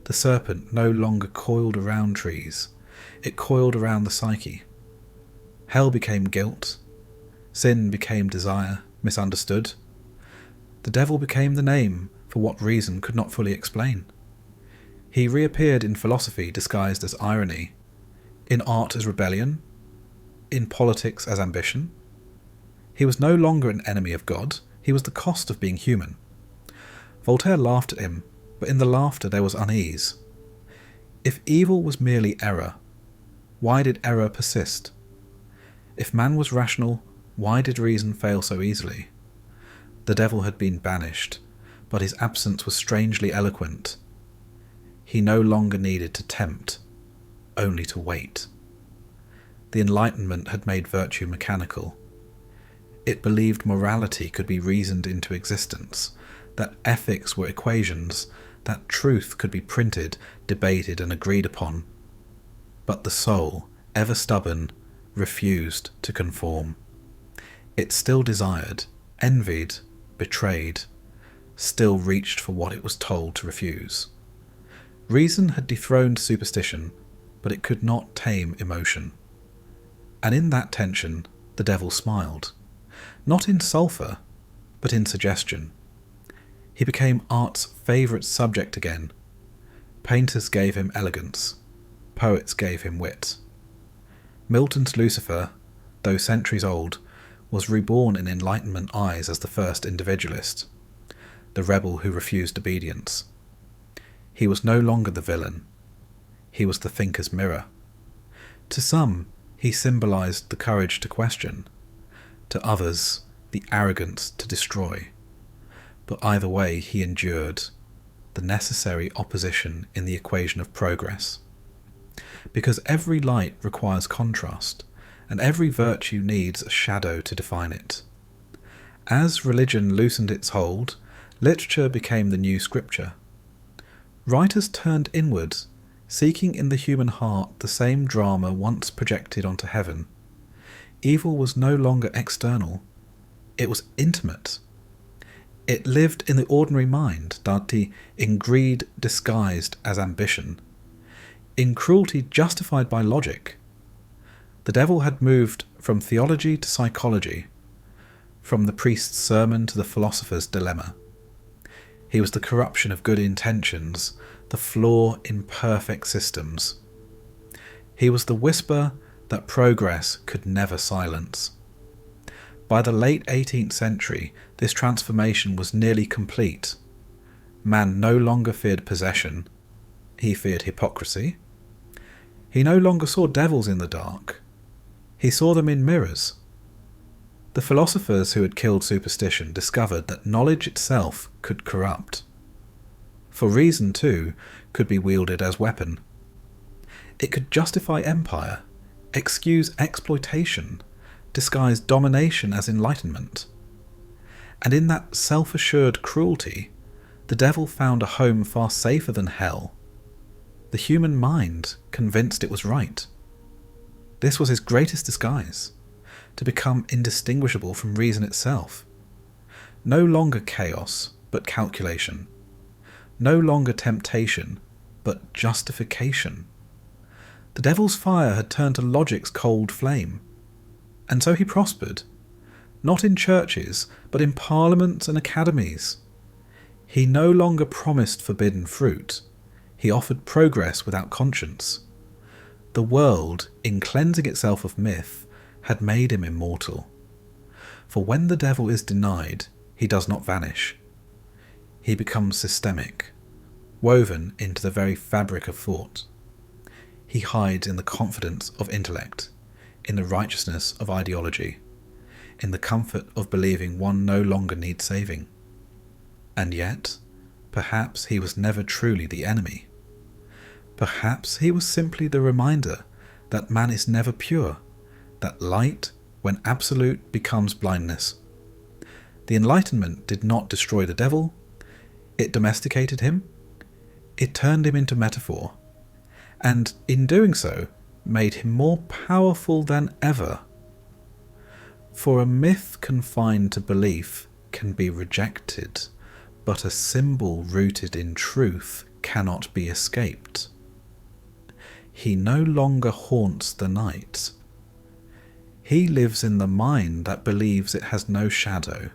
The serpent no longer coiled around trees, it coiled around the psyche. Hell became guilt, sin became desire, misunderstood. The devil became the name for what reason could not fully explain. He reappeared in philosophy disguised as irony, in art as rebellion, in politics as ambition. He was no longer an enemy of God, he was the cost of being human. Voltaire laughed at him, but in the laughter there was unease. If evil was merely error, why did error persist? If man was rational, why did reason fail so easily? The devil had been banished, but his absence was strangely eloquent. He no longer needed to tempt, only to wait. The Enlightenment had made virtue mechanical. It believed morality could be reasoned into existence, that ethics were equations, that truth could be printed, debated and agreed upon. But the soul, ever stubborn, refused to conform. It still desired, envied, betrayed, still reached for what it was told to refuse. Reason had dethroned superstition, but it could not tame emotion. And in that tension, the devil smiled. Not in sulphur, but in suggestion. He became art's favourite subject again. Painters gave him elegance. Poets gave him wit. Milton's Lucifer, though centuries old, was reborn in Enlightenment eyes as the first individualist, the rebel who refused obedience. He was no longer the villain. He was the thinker's mirror. To some, he symbolized the courage to question. To others, the arrogance to destroy. But either way, he endured the necessary opposition in the equation of progress. Because every light requires contrast, and every virtue needs a shadow to define it. As religion loosened its hold, literature became the new scripture. Writers turned inward, seeking in the human heart the same drama once projected onto heaven. Evil was no longer external, it was intimate. It lived in the ordinary mind, Dati, in greed disguised as ambition, in cruelty justified by logic. The devil had moved from theology to psychology, from the priest's sermon to the philosopher's dilemma. He was the corruption of good intentions, the flaw in perfect systems. He was the whisper that progress could never silence. By the late 18th century, this transformation was nearly complete. Man no longer feared possession, he feared hypocrisy. He no longer saw devils in the dark, he saw them in mirrors. The philosophers who had killed superstition discovered that knowledge itself could corrupt. For reason, too, could be wielded as weapon. It could justify empire, excuse exploitation, disguise domination as enlightenment. And in that self-assured cruelty, the devil found a home far safer than hell. The human mind convinced it was right. This was his greatest disguise, to become indistinguishable from reason itself. No longer chaos, but calculation. No longer temptation, but justification. The devil's fire had turned to logic's cold flame. And so he prospered, not in churches, but in parliaments and academies. He no longer promised forbidden fruit, he offered progress without conscience. The world, in cleansing itself of myth, had made him immortal. For when the devil is denied, he does not vanish. He becomes systemic, woven into the very fabric of thought. He hides in the confidence of intellect, in the righteousness of ideology, in the comfort of believing one no longer needs saving. And yet, perhaps he was never truly the enemy. Perhaps he was simply the reminder that man is never pure, that light, when absolute, becomes blindness. The Enlightenment did not destroy the devil, it domesticated him, it turned him into metaphor, and in doing so, made him more powerful than ever. For a myth confined to belief can be rejected, but a symbol rooted in truth cannot be escaped. He no longer haunts the night. He lives in the mind that believes it has no shadow.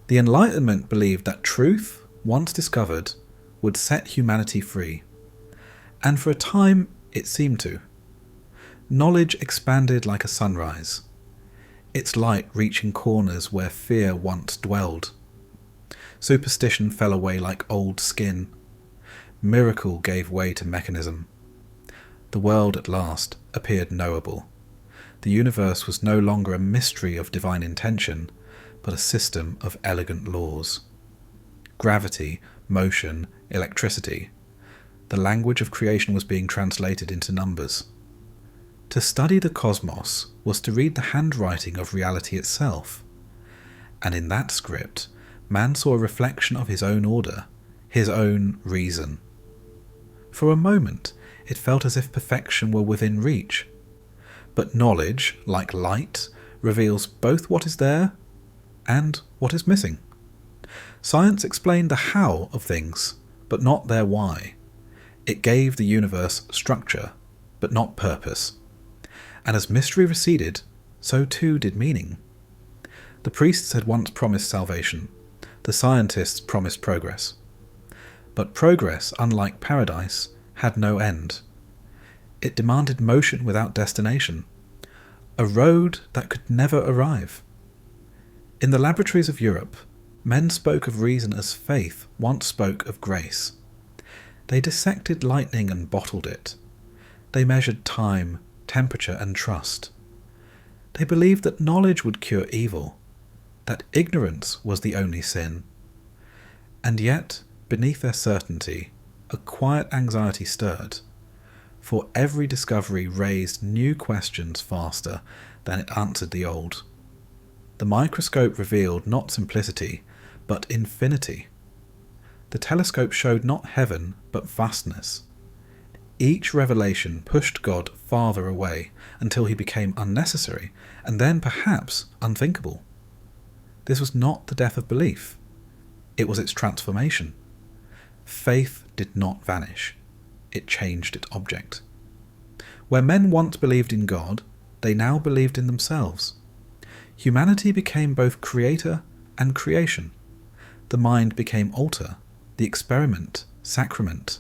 The Enlightenment believed that truth, once discovered, would set humanity free. And for a time, it seemed to. Knowledge expanded like a sunrise, its light reaching corners where fear once dwelled. Superstition fell away like old skin. Miracle gave way to mechanism. The world at last appeared knowable. The universe was no longer a mystery of divine intention, but a system of elegant laws. Gravity, motion, electricity. The language of creation was being translated into numbers. To study the cosmos was to read the handwriting of reality itself. And in that script, man saw a reflection of his own order, his own reason. For a moment, it felt as if perfection were within reach. But knowledge, like light, reveals both what is there and what is missing. Science explained the how of things, but not their why. It gave the universe structure, but not purpose. And as mystery receded, so too did meaning. The priests had once promised salvation. The scientists promised progress. But progress, unlike paradise, had no end. It demanded motion without destination, a road that could never arrive. In the laboratories of Europe, men spoke of reason as faith once spoke of grace. They dissected lightning and bottled it. They measured time, temperature, and trust. They believed that knowledge would cure evil, that ignorance was the only sin. And yet, beneath their certainty, a quiet anxiety stirred, for every discovery raised new questions faster than it answered the old. The microscope revealed not simplicity, but infinity. The telescope showed not heaven, but vastness. Each revelation pushed God farther away until he became unnecessary and then perhaps unthinkable. This was not the death of belief. It was its transformation. Faith did not vanish. It changed its object. Where men once believed in God, they now believed in themselves. Humanity became both creator and creation. The mind became altar, the experiment, sacrament.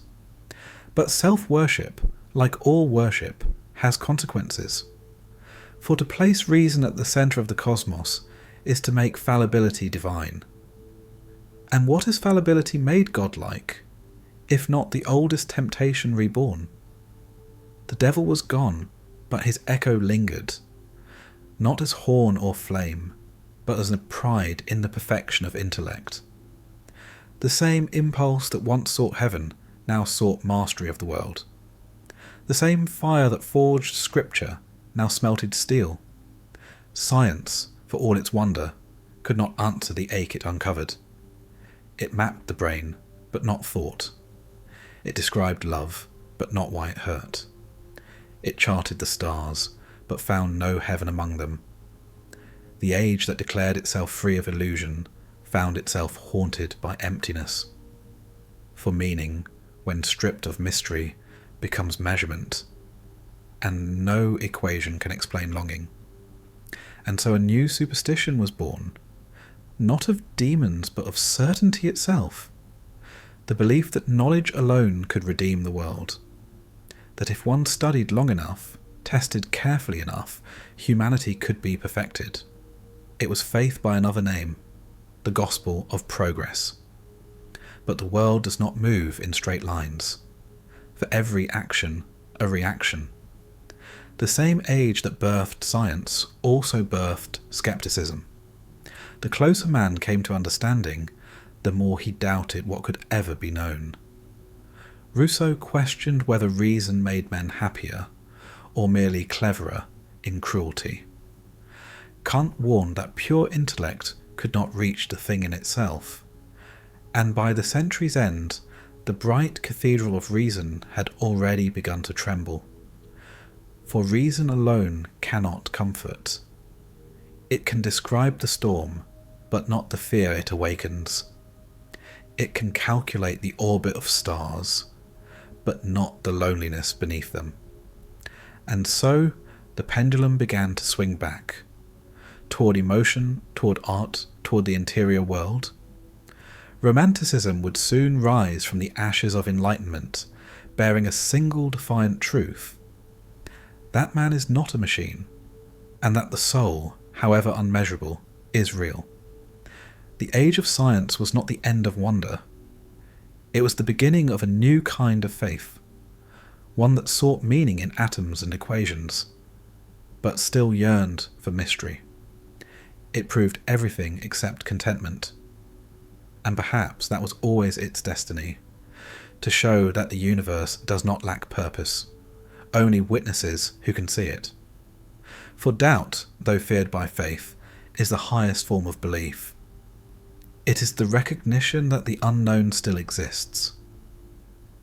But self-worship, like all worship, has consequences. For to place reason at the centre of the cosmos is to make fallibility divine. And what has fallibility made godlike, if not the oldest temptation reborn? The devil was gone, but his echo lingered, not as horn or flame, but as a pride in the perfection of intellect. The same impulse that once sought heaven now sought mastery of the world. The same fire that forged scripture now smelted steel. Science, for all its wonder, could not answer the ache it uncovered. It mapped the brain, but not thought. It described love, but not why it hurt. It charted the stars, but found no heaven among them. The age that declared itself free of illusion found itself haunted by emptiness. For meaning, when stripped of mystery, becomes measurement, and no equation can explain longing. And so a new superstition was born, not of demons but of certainty itself, the belief that knowledge alone could redeem the world, that if one studied long enough, tested carefully enough, humanity could be perfected. It was faith by another name, the gospel of progress. But the world does not move in straight lines. For every action, a reaction. The same age that birthed science also birthed skepticism. The closer man came to understanding, the more he doubted what could ever be known. Rousseau questioned whether reason made men happier, or merely cleverer in cruelty. Kant warned that pure intellect could not reach the thing in itself, and by the century's end, the bright cathedral of reason had already begun to tremble. For reason alone cannot comfort. It can describe the storm, but not the fear it awakens. It can calculate the orbit of stars, but not the loneliness beneath them. And so the pendulum began to swing back, toward emotion, toward art, toward the interior world. Romanticism would soon rise from the ashes of Enlightenment, bearing a single defiant truth: that man is not a machine, and that the soul, however unmeasurable, is real. The age of science was not the end of wonder. It was the beginning of a new kind of faith, one that sought meaning in atoms and equations, but still yearned for mystery. It proved everything except contentment. And perhaps that was always its destiny, to show that the universe does not lack purpose, only witnesses who can see it. For doubt, though feared by faith, is the highest form of belief. It is the recognition that the unknown still exists,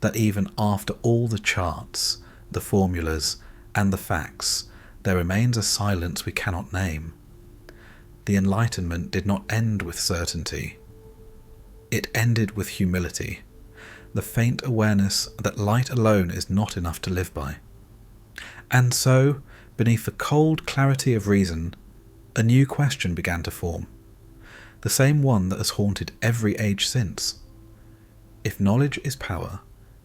that even after all the charts, the formulas, and the facts, there remains a silence we cannot name. The Enlightenment did not end with certainty. It ended with humility, the faint awareness that light alone is not enough to live by. And so, beneath the cold clarity of reason, a new question began to form, the same one that has haunted every age since. If knowledge is power,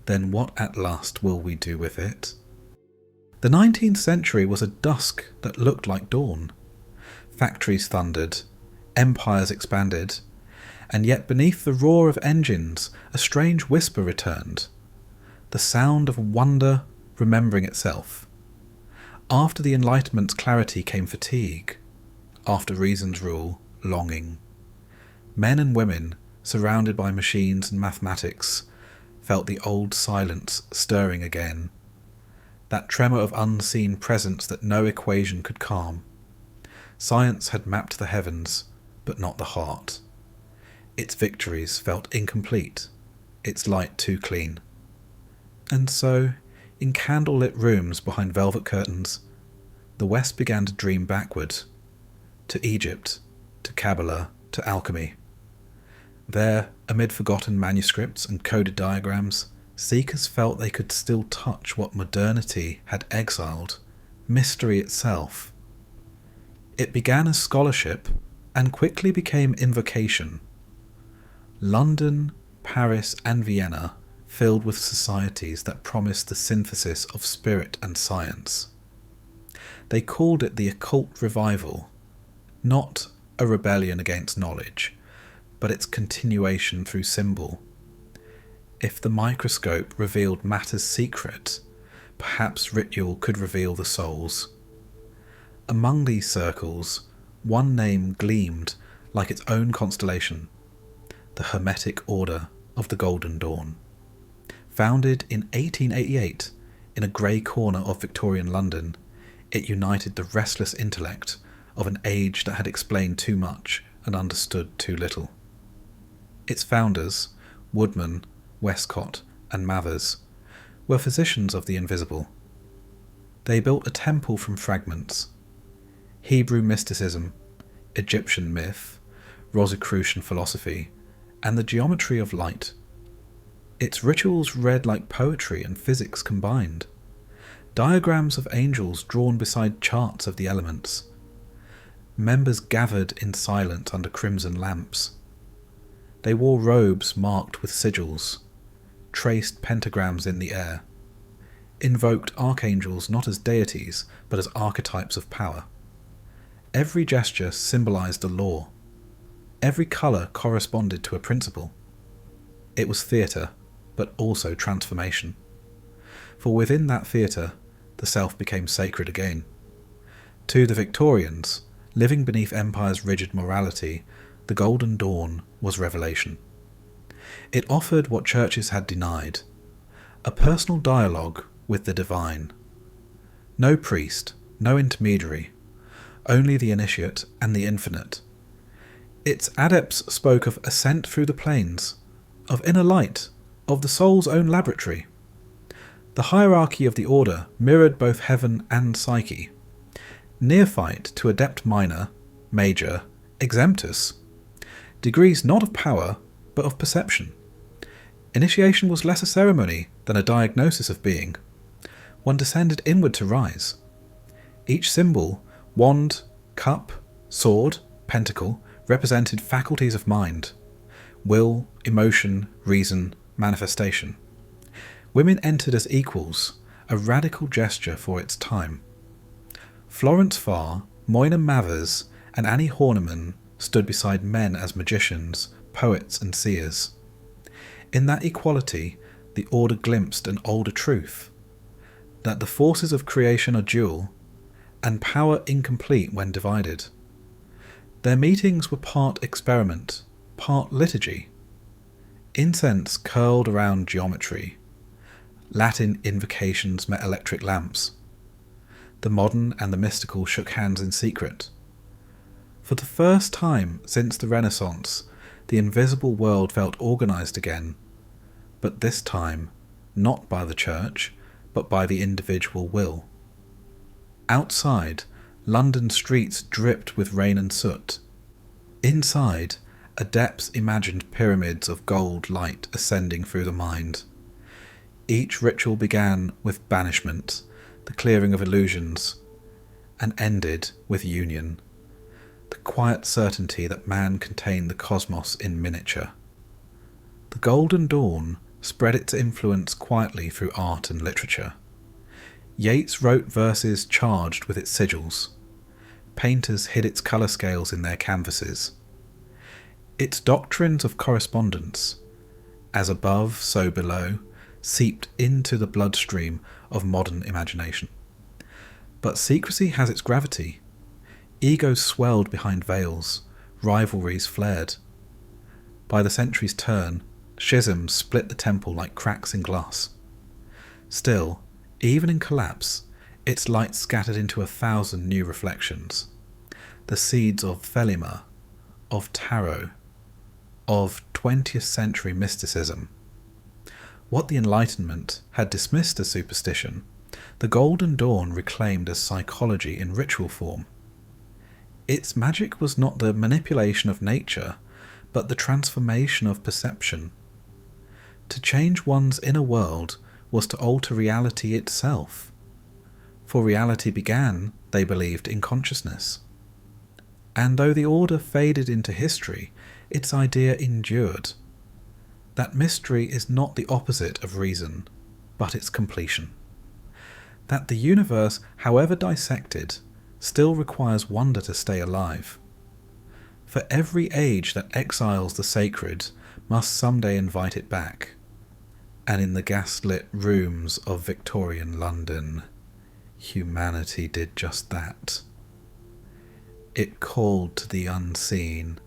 then what at last will we do with it? The 19th century was a dusk that looked like dawn. Factories thundered, empires expanded, and yet beneath the roar of engines a strange whisper returned, the sound of wonder remembering itself. After the Enlightenment's clarity came fatigue, after reason's rule, longing. Men and women, surrounded by machines and mathematics, felt the old silence stirring again, that tremor of unseen presence that no equation could calm. Science had mapped the heavens, but not the heart. Its victories felt incomplete, its light too clean. And so, In candlelit rooms behind velvet curtains, the West began to dream backward, to Egypt, to Kabbalah, to alchemy. There, amid forgotten manuscripts and coded diagrams, seekers felt they could still touch what modernity had exiled, mystery itself. It began as scholarship and quickly became invocation. London, Paris, and Vienna filled with societies that promised the synthesis of spirit and science. They called it the Occult Revival, not a rebellion against knowledge, but its continuation through symbol. If the microscope revealed matter's secret, perhaps ritual could reveal the soul's. Among these circles, one name gleamed like its own constellation, the Hermetic Order of the Golden Dawn. Founded in 1888 in a grey corner of Victorian London, it united the restless intellect of an age that had explained too much and understood too little. Its founders, Woodman, Westcott, and Mathers, were physicians of the invisible. They built a temple from fragments. Hebrew mysticism, Egyptian myth, Rosicrucian philosophy, and the geometry of light. Its rituals read like poetry and physics combined. Diagrams of angels drawn beside charts of the elements. Members gathered in silence under crimson lamps. They wore robes marked with sigils, traced pentagrams in the air, invoked archangels not as deities but as archetypes of power. Every gesture symbolized a law. Every colour corresponded to a principle. It was theatre, but also transformation. For within that theatre, the self became sacred again. To the Victorians, living beneath empire's rigid morality, the Golden Dawn was revelation. It offered what churches had denied, a personal dialogue with the divine. No priest, no intermediary, only the initiate and the infinite. Its adepts spoke of ascent through the planes, of inner light, of the soul's own laboratory. The hierarchy of the order mirrored both heaven and psyche. Neophyte to adept minor, major, exemptus. Degrees not of power, but of perception. Initiation was less a ceremony than a diagnosis of being. One descended inward to rise. Each symbol, wand, cup, sword, pentacle, represented faculties of mind, will, emotion, reason, manifestation. Women entered as equals, a radical gesture for its time. Florence Farr, Moyna Mathers, and Annie Horniman stood beside men as magicians, poets, and seers. In that equality, the order glimpsed an older truth, that the forces of creation are dual, and power incomplete when divided. Their meetings were part experiment, part liturgy. Incense curled around geometry. Latin invocations met electric lamps. The modern and the mystical shook hands in secret. For the first time since the Renaissance, the invisible world felt organised again, but this time not by the church, but by the individual will. Outside, London streets dripped with rain and soot. Inside, adepts imagined pyramids of gold light ascending through the mind. Each ritual began with banishment, the clearing of illusions, and ended with union, the quiet certainty that man contained the cosmos in miniature. The Golden Dawn spread its influence quietly through art and literature. Yeats wrote verses charged with its sigils. Painters hid its colour scales in their canvases. Its doctrines of correspondence, as above, so below, seeped into the bloodstream of modern imagination. But secrecy has its gravity. Egos swelled behind veils, rivalries flared. By the century's turn, schisms split the temple like cracks in glass. Still, even in collapse, its light scattered into 1,000 new reflections. The seeds of Thelema, of tarot, of 20th century mysticism. What the Enlightenment had dismissed as superstition, the Golden Dawn reclaimed as psychology in ritual form. Its magic was not the manipulation of nature, but the transformation of perception. To change one's inner world was to alter reality itself. For reality began, they believed, in consciousness. And though the order faded into history, its idea endured. That mystery is not the opposite of reason, but its completion. That the universe, however dissected, still requires wonder to stay alive. For every age that exiles the sacred must someday invite it back. And in the gaslit rooms of Victorian London, humanity did just that. It called to the unseen,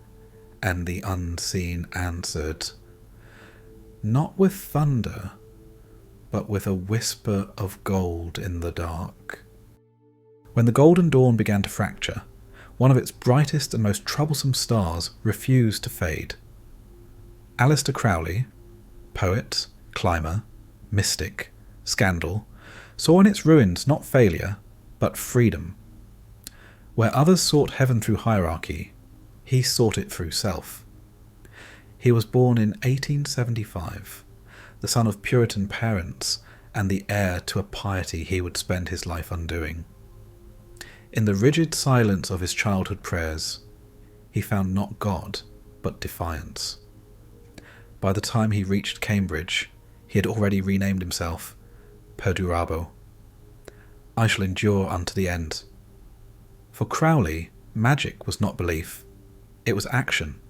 and the unseen answered, not with thunder, but with a whisper of gold in the dark. When the Golden Dawn began to fracture, one of its brightest and most troublesome stars refused to fade. Aleister Crowley, poet, climber, mystic, scandal, saw in its ruins not failure, but freedom. Where others sought heaven through hierarchy, he sought it through self. He was born in 1875, the son of Puritan parents and the heir to a piety he would spend his life undoing. In the rigid silence of his childhood prayers, he found not God, but defiance. By the time he reached Cambridge, he had already renamed himself Perdurabo. I shall endure unto the end. For Crowley, magic was not belief, it was action.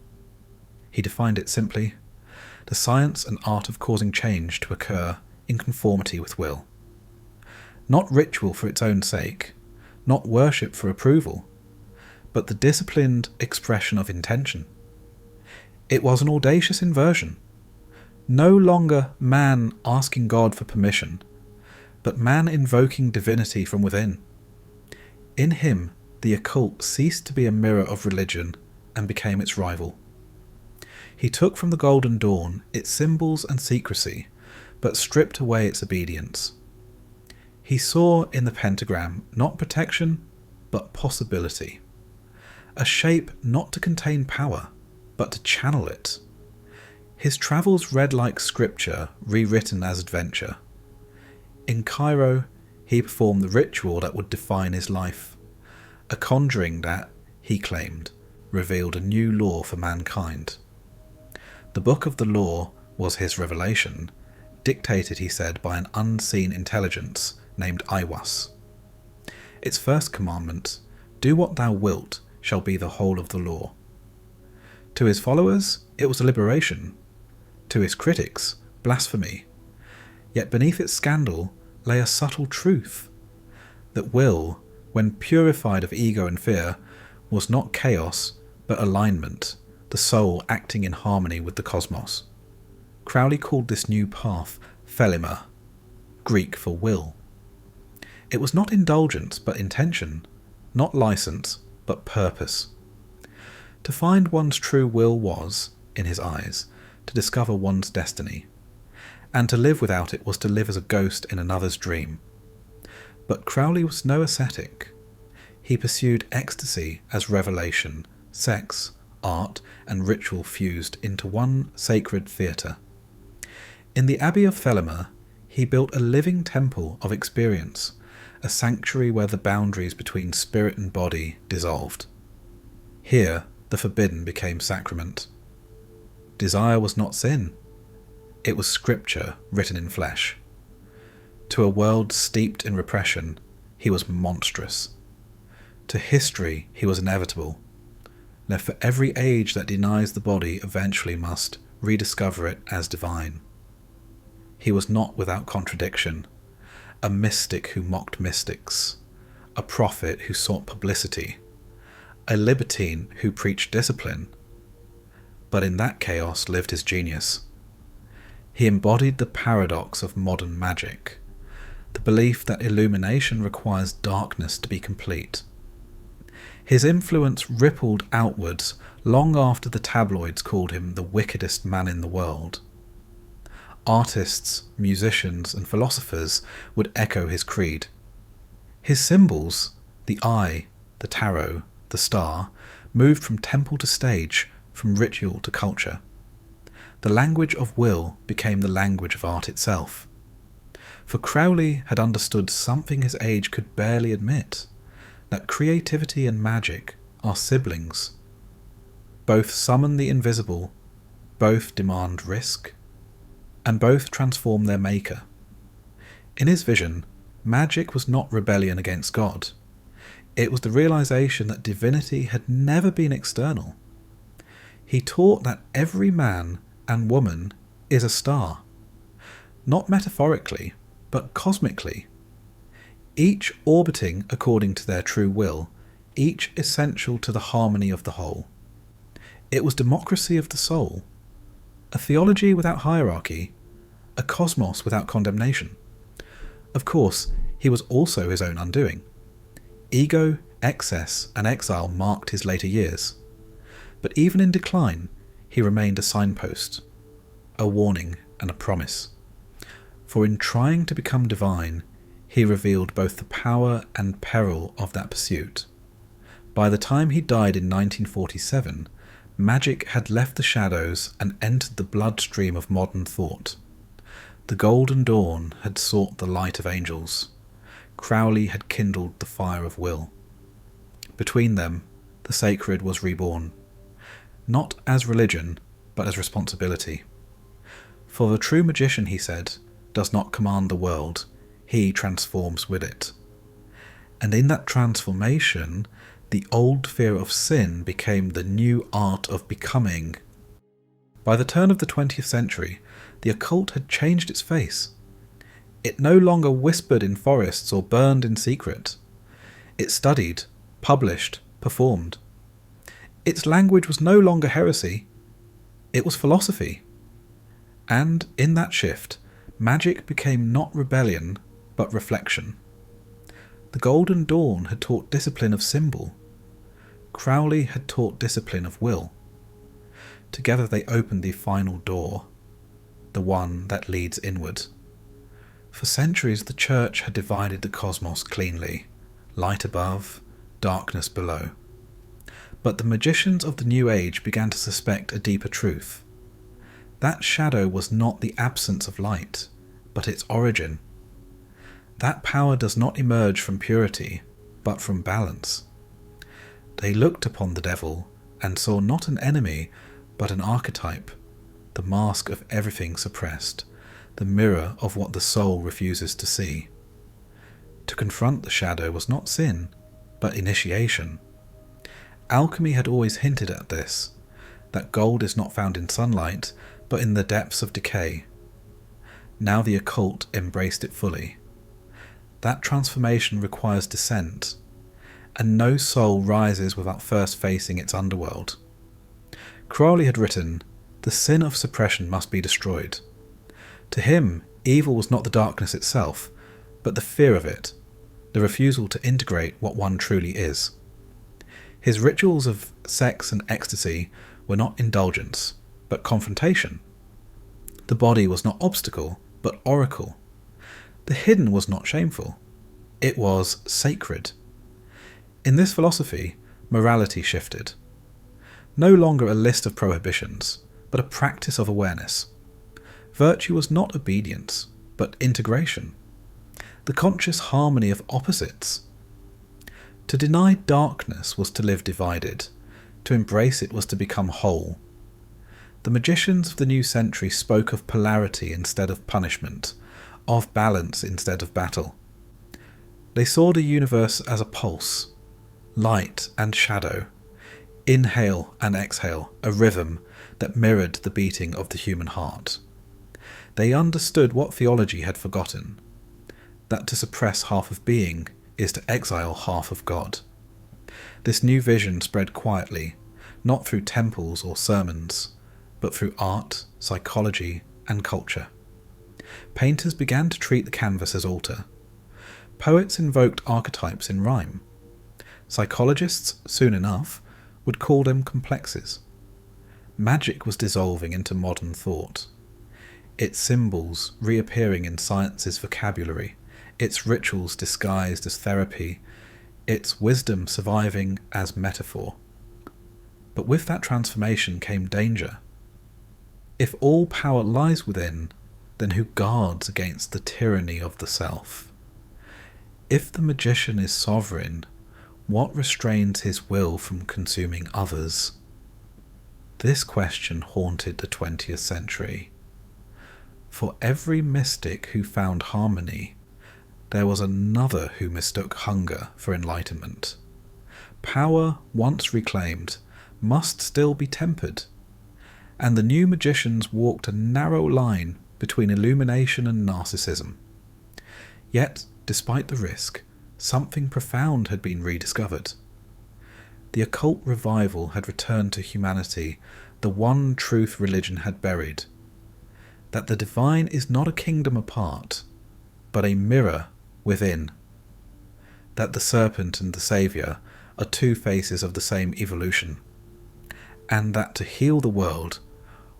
He defined it simply, the science and art of causing change to occur in conformity with will. Not ritual for its own sake, not worship for approval, but the disciplined expression of intention. It was an audacious inversion. No longer man asking God for permission, but man invoking divinity from within. In him, the occult ceased to be a mirror of religion and became its rival. He took from the Golden Dawn its symbols and secrecy, but stripped away its obedience. He saw in the pentagram not protection, but possibility. A shape not to contain power, but to channel it. His travels read like scripture, rewritten as adventure. In Cairo, he performed the ritual that would define his life, a conjuring that, he claimed, revealed a new law for mankind. The Book of the Law was his revelation, dictated, he said, by an unseen intelligence named Aiwas. Its first commandment, do what thou wilt, shall be the whole of the law. To his followers, it was a liberation. To his critics, blasphemy. Yet beneath its scandal lay a subtle truth, that will, when purified of ego and fear, was not chaos, but alignment, the soul acting in harmony with the cosmos. Crowley called this new path thelema, Greek for will. It was not indulgence, but intention, not license, but purpose. To find one's true will was, in his eyes, to discover one's destiny, and to live without it was to live as a ghost in another's dream. But Crowley was no ascetic. He pursued ecstasy as revelation, sex, art, and ritual fused into one sacred theatre. In the Abbey of Thelema, he built a living temple of experience, a sanctuary where the boundaries between spirit and body dissolved. Here, the forbidden became sacrament. Desire was not sin. It was scripture written in flesh. To a world steeped in repression, he was monstrous. To history, he was inevitable. Left for every age that denies the body eventually must rediscover it as divine. He was not without contradiction, a mystic who mocked mystics, a prophet who sought publicity, a libertine who preached discipline. But in that chaos lived his genius. He embodied the paradox of modern magic, the belief that illumination requires darkness to be complete. His influence rippled outwards long after the tabloids called him the wickedest man in the world. Artists, musicians, and philosophers would echo his creed. His symbols, the eye, the tarot, the star, moved from temple to stage, from ritual to culture. The language of will became the language of art itself. For Crowley had understood something his age could barely admit, that creativity and magic are siblings. Both summon the invisible, both demand risk, and both transform their maker. In his vision, magic was not rebellion against God. It was the realization that divinity had never been external. He taught that every man and woman is a star, not metaphorically, but cosmically, each orbiting according to their true will, each essential to the harmony of the whole. It was democracy of the soul, a theology without hierarchy, a cosmos without condemnation. Of course, he was also his own undoing. Ego, excess, and exile marked his later years. But even in decline, he remained a signpost, a warning and a promise. For in trying to become divine, he revealed both the power and peril of that pursuit. By the time he died in 1947, magic had left the shadows and entered the bloodstream of modern thought. The golden dawn had sought the light of angels. Crowley had kindled the fire of will. Between them, the sacred was reborn, not as religion, but as responsibility. For the true magician, he said, does not command the world, he transforms with it. And in that transformation, the old fear of sin became the new art of becoming. By the turn of the 20th century, the occult had changed its face. It no longer whispered in forests or burned in secret. It studied, published, performed. Its language was no longer heresy, it was philosophy. And in that shift, magic became not rebellion, but reflection. The Golden Dawn had taught discipline of symbol. Crowley had taught discipline of will. Together they opened the final door, the one that leads inward. For centuries the Church had divided the cosmos cleanly, light above, darkness below. But the magicians of the New Age began to suspect a deeper truth. That shadow was not the absence of light, but its origin. That power does not emerge from purity, but from balance. They looked upon the devil and saw not an enemy, but an archetype, the mask of everything suppressed, the mirror of what the soul refuses to see. To confront the shadow was not sin, but initiation. Alchemy had always hinted at this, that gold is not found in sunlight, but in the depths of decay. Now the occult embraced it fully. That transformation requires descent, and no soul rises without first facing its underworld. Crowley had written, "The sin of suppression must be destroyed." To him, evil was not the darkness itself, but the fear of it, the refusal to integrate what one truly is. His rituals of sex and ecstasy were not indulgence, but confrontation. The body was not obstacle, but oracle. The hidden was not shameful, it was sacred. In this philosophy, morality shifted. No longer a list of prohibitions, but a practice of awareness. Virtue was not obedience, but integration. The conscious harmony of opposites. To deny darkness was to live divided. To embrace it was to become whole. The magicians of the new century spoke of polarity instead of punishment, of balance instead of battle. They saw the universe as a pulse, light and shadow, inhale and exhale, a rhythm that mirrored the beating of the human heart. They understood what theology had forgotten, that to suppress half of being is to exile half of God. This new vision spread quietly, not through temples or sermons, but through art, psychology, and culture. Painters began to treat the canvas as altar. Poets invoked archetypes in rhyme. Psychologists, soon enough, would call them complexes. Magic was dissolving into modern thought. its symbols reappearing in science's vocabulary, its rituals disguised as therapy, its wisdom surviving as metaphor. But with that transformation came danger. If all power lies within, then who guards against the tyranny of the self? If the magician is sovereign, what restrains his will from consuming others? This question haunted the 20th century. For every mystic who found harmony, there was another who mistook hunger for enlightenment. Power, once reclaimed, must still be tempered, and the new magicians walked a narrow line between illumination and narcissism. Yet, despite the risk, something profound had been rediscovered. The occult revival had returned to humanity the one truth religion had buried, that the divine is not a kingdom apart, but a mirror within, that the serpent and the saviour are two faces of the same evolution, and that to heal the world,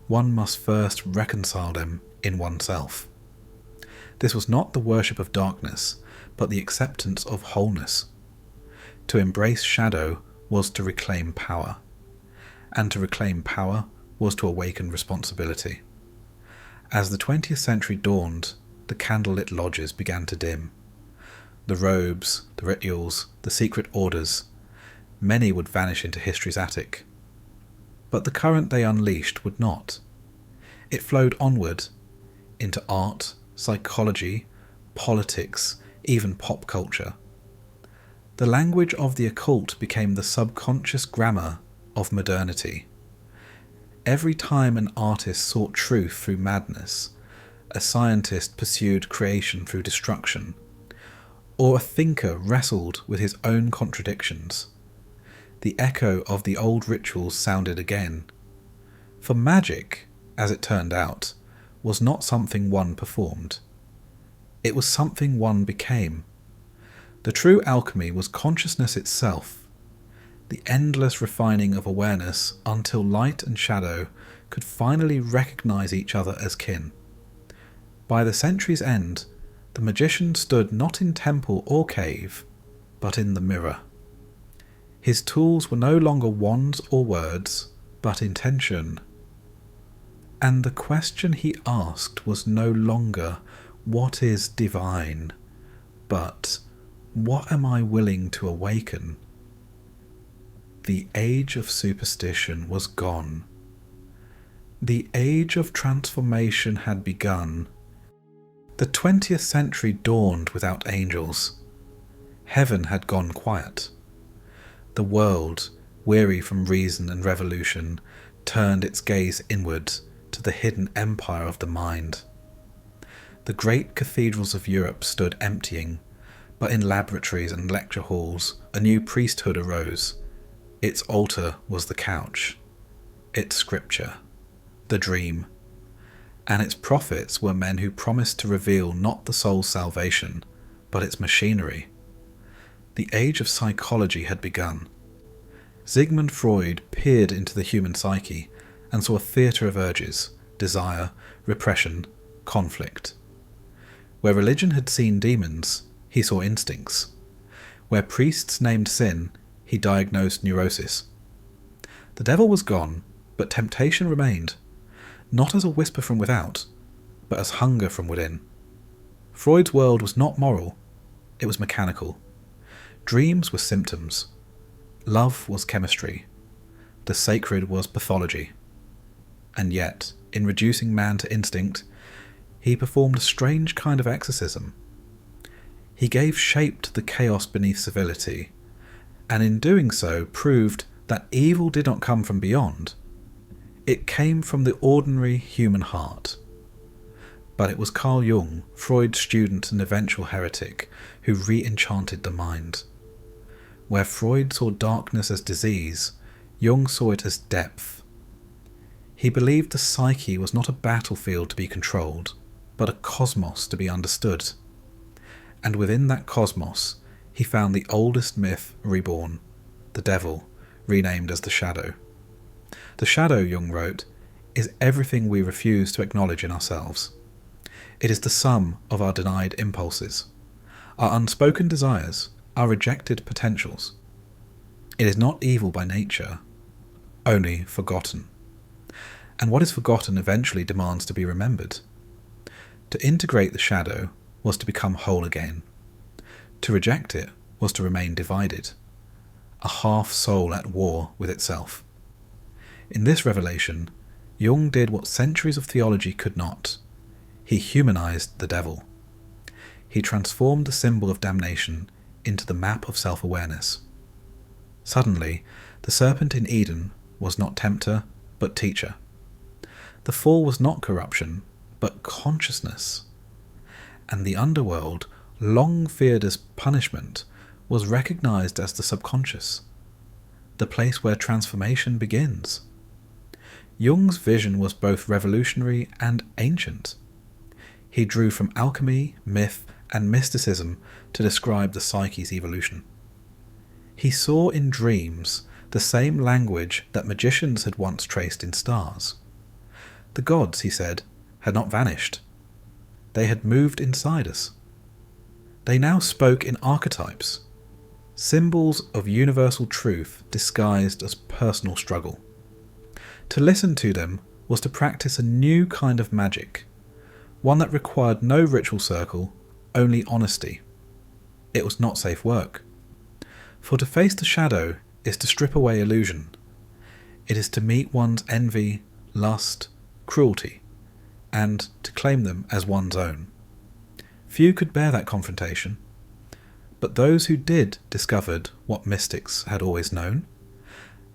one must first reconcile them in oneself. This was not the worship of darkness, but the acceptance of wholeness. To embrace shadow was to reclaim power, and to reclaim power was to awaken responsibility. As the 20th century dawned, the candlelit lodges began to dim. The robes, the rituals, the secret orders, many would vanish into history's attic. But the current they unleashed would not. It flowed onward into art, psychology, politics, even pop culture. The language of the occult became the subconscious grammar of modernity. Every time an artist sought truth through madness, a scientist pursued creation through destruction, or a thinker wrestled with his own contradictions, the echo of the old rituals sounded again. For magic, as it turned out, was not something one performed. It was something one became. The true alchemy was consciousness itself, the endless refining of awareness until light and shadow could finally recognize each other as kin. By the century's end, the magician stood not in temple or cave, but in the mirror. His tools were no longer wands or words, but intention. And the question he asked was no longer, "What is divine?" but, "What am I willing to awaken?" The age of superstition was gone. The age of transformation had begun. The 20th century dawned without angels. Heaven had gone quiet. The world, weary from reason and revolution, turned its gaze inward to the hidden empire of the mind. The great cathedrals of Europe stood emptying, but in laboratories and lecture halls a new priesthood arose. Its altar was the couch, its scripture, the dream, and its prophets were men who promised to reveal not the soul's salvation, but its machinery. The age of psychology had begun. Sigmund Freud peered into the human psyche and saw a theatre of urges, desire, repression, conflict. Where religion had seen demons, he saw instincts. Where priests named sin, he diagnosed neurosis. The devil was gone, but temptation remained, not as a whisper from without, but as hunger from within. Freud's world was not moral, it was mechanical. Dreams were symptoms. Love was chemistry. The sacred was pathology. And yet, in reducing man to instinct, he performed a strange kind of exorcism. He gave shape to the chaos beneath civility, and in doing so proved that evil did not come from beyond. It came from the ordinary human heart. But it was Carl Jung, Freud's student and eventual heretic, who re-enchanted the mind. Where Freud saw darkness as disease, Jung saw it as depth. He believed the psyche was not a battlefield to be controlled, but a cosmos to be understood. And within that cosmos, he found the oldest myth reborn, the devil, renamed as the shadow. The shadow, Jung wrote, is everything we refuse to acknowledge in ourselves. It is the sum of our denied impulses, our unspoken desires, our rejected potentials. It is not evil by nature, only forgotten. And what is forgotten eventually demands to be remembered. To integrate the shadow was to become whole again. To reject it was to remain divided, a half soul at war with itself. In this revelation, Jung did what centuries of theology could not. He humanized the devil. He transformed the symbol of damnation into the map of self-awareness. Suddenly, the serpent in Eden was not tempter, but teacher. The fall was not corruption, but consciousness. And the underworld, long feared as punishment, was recognized as the subconscious, the place where transformation begins. Jung's vision was both revolutionary and ancient. He drew from alchemy, myth, and mysticism to describe the psyche's evolution. He saw in dreams the same language that magicians had once traced in stars. The gods, he said, had not vanished. They had moved inside us. They now spoke in archetypes, symbols of universal truth disguised as personal struggle. To listen to them was to practice a new kind of magic, one that required no ritual circle, only honesty. It was not safe work. For to face the shadow is to strip away illusion. It is to meet one's envy, lust, cruelty, and to claim them as one's own. Few could bear that confrontation, but those who did discovered what mystics had always known,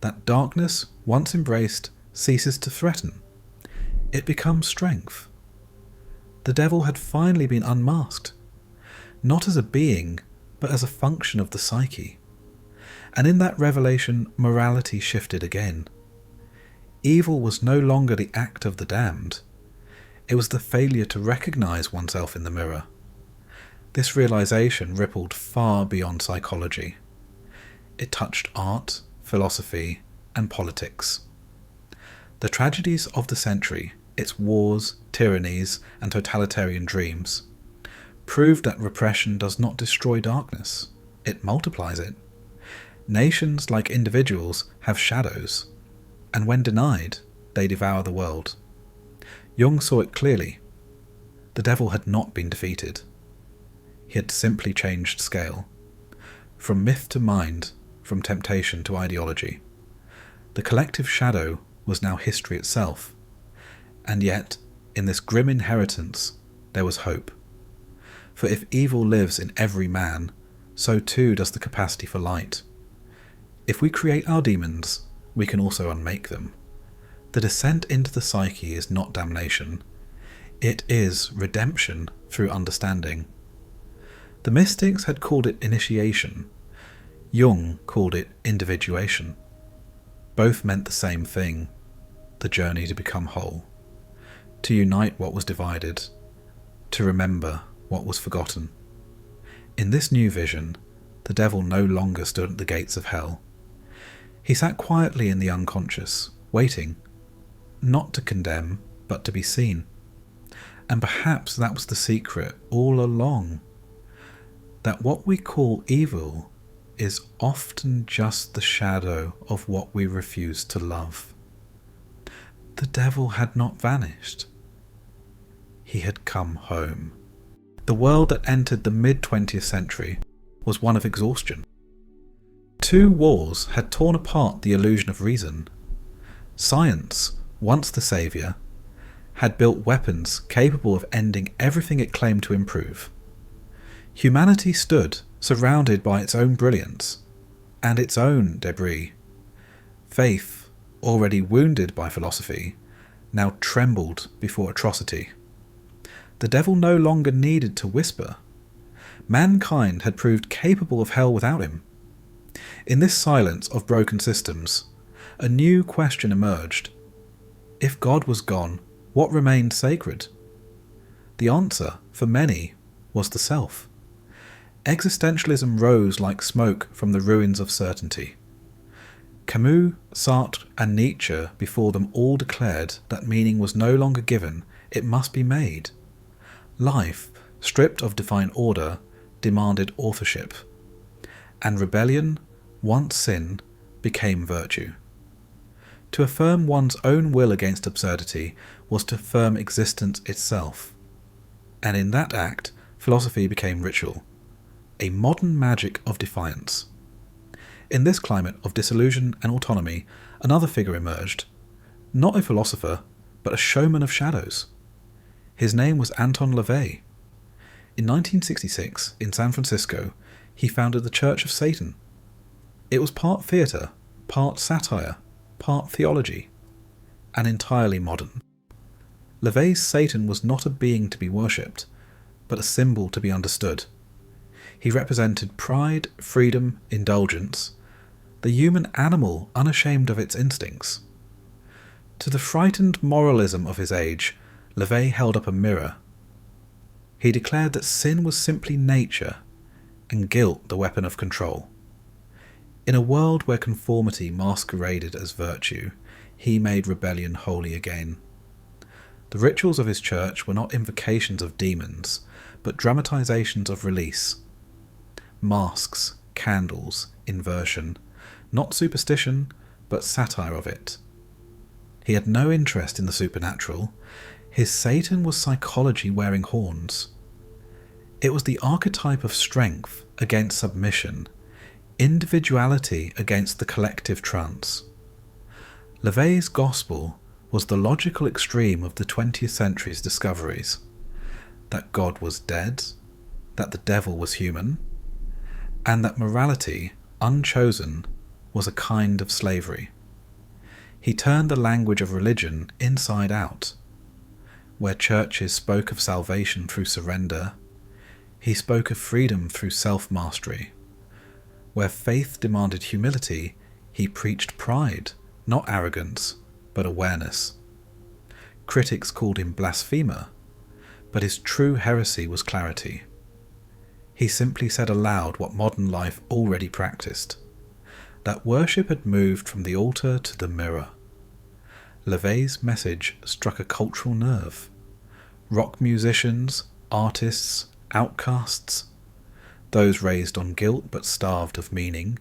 that darkness, once embraced, ceases to threaten. It becomes strength. The devil had finally been unmasked, not as a being, but as a function of the psyche. And in that revelation, morality shifted again. Evil was no longer the act of the damned. It was the failure to recognize oneself in the mirror. This realization rippled far beyond psychology. It touched art, philosophy, and politics. The tragedies of the century, its wars, tyrannies, and totalitarian dreams, proved that repression does not destroy darkness, it multiplies it. Nations, like individuals, have shadows, and when denied, they devour the world. Jung saw it clearly. The devil had not been defeated. He had simply changed scale. From myth to mind, from temptation to ideology. The collective shadow was now history itself. And yet, in this grim inheritance, there was hope. For if evil lives in every man, so too does the capacity for light. If we create our demons, we can also unmake them. The descent into the psyche is not damnation. It is redemption through understanding. The mystics had called it initiation. Jung called it individuation. Both meant the same thing, the journey to become whole, to unite what was divided, to remember what was forgotten. In this new vision, the devil no longer stood at the gates of hell. He sat quietly in the unconscious, waiting, not to condemn, but to be seen. And perhaps that was the secret all along, that what we call evil is often just the shadow of what we refuse to love. The devil had not vanished. He had come home. The world that entered the mid-20th century was one of exhaustion. 2 wars had torn apart the illusion of reason. Science, once the saviour, had built weapons capable of ending everything it claimed to improve. Humanity stood surrounded by its own brilliance and its own debris. Faith, already wounded by philosophy, now trembled before atrocity. The devil no longer needed to whisper. Mankind had proved capable of hell without him. In this silence of broken systems, a new question emerged. If God was gone, what remained sacred? The answer, for many, was the self. Existentialism rose like smoke from the ruins of certainty. Camus, Sartre and Nietzsche before them all declared that meaning was no longer given, it must be made. Life, stripped of divine order, demanded authorship. And rebellion, once sin, became virtue. To affirm one's own will against absurdity was to affirm existence itself. And in that act, philosophy became ritual, a modern magic of defiance. In this climate of disillusion and autonomy, another figure emerged, not a philosopher, but a showman of shadows. His name was Anton LaVey. In 1966, in San Francisco, he founded the Church of Satan. It was part theatre, part satire, part theology, and entirely modern. LaVey's Satan was not a being to be worshipped, but a symbol to be understood. He represented pride, freedom, indulgence, the human animal unashamed of its instincts. To the frightened moralism of his age, LaVey held up a mirror. He declared that sin was simply nature, and guilt the weapon of control. In a world where conformity masqueraded as virtue, he made rebellion holy again. The rituals of his church were not invocations of demons, but dramatizations of release. Masks, candles, inversion, not superstition, but satire of it. He had no interest in the supernatural. His Satan was psychology wearing horns. It was the archetype of strength against submission, individuality against the collective trance. LaVey's gospel was the logical extreme of the 20th century's discoveries. That God was dead, that the devil was human, and that morality, unchosen, was a kind of slavery. He turned the language of religion inside out. Where churches spoke of salvation through surrender, he spoke of freedom through self-mastery. Where faith demanded humility, he preached pride, not arrogance, but awareness. Critics called him blasphemer, but his true heresy was clarity. He simply said aloud what modern life already practiced, that worship had moved from the altar to the mirror. LaVey's message struck a cultural nerve. Rock musicians, artists, outcasts, those raised on guilt but starved of meaning,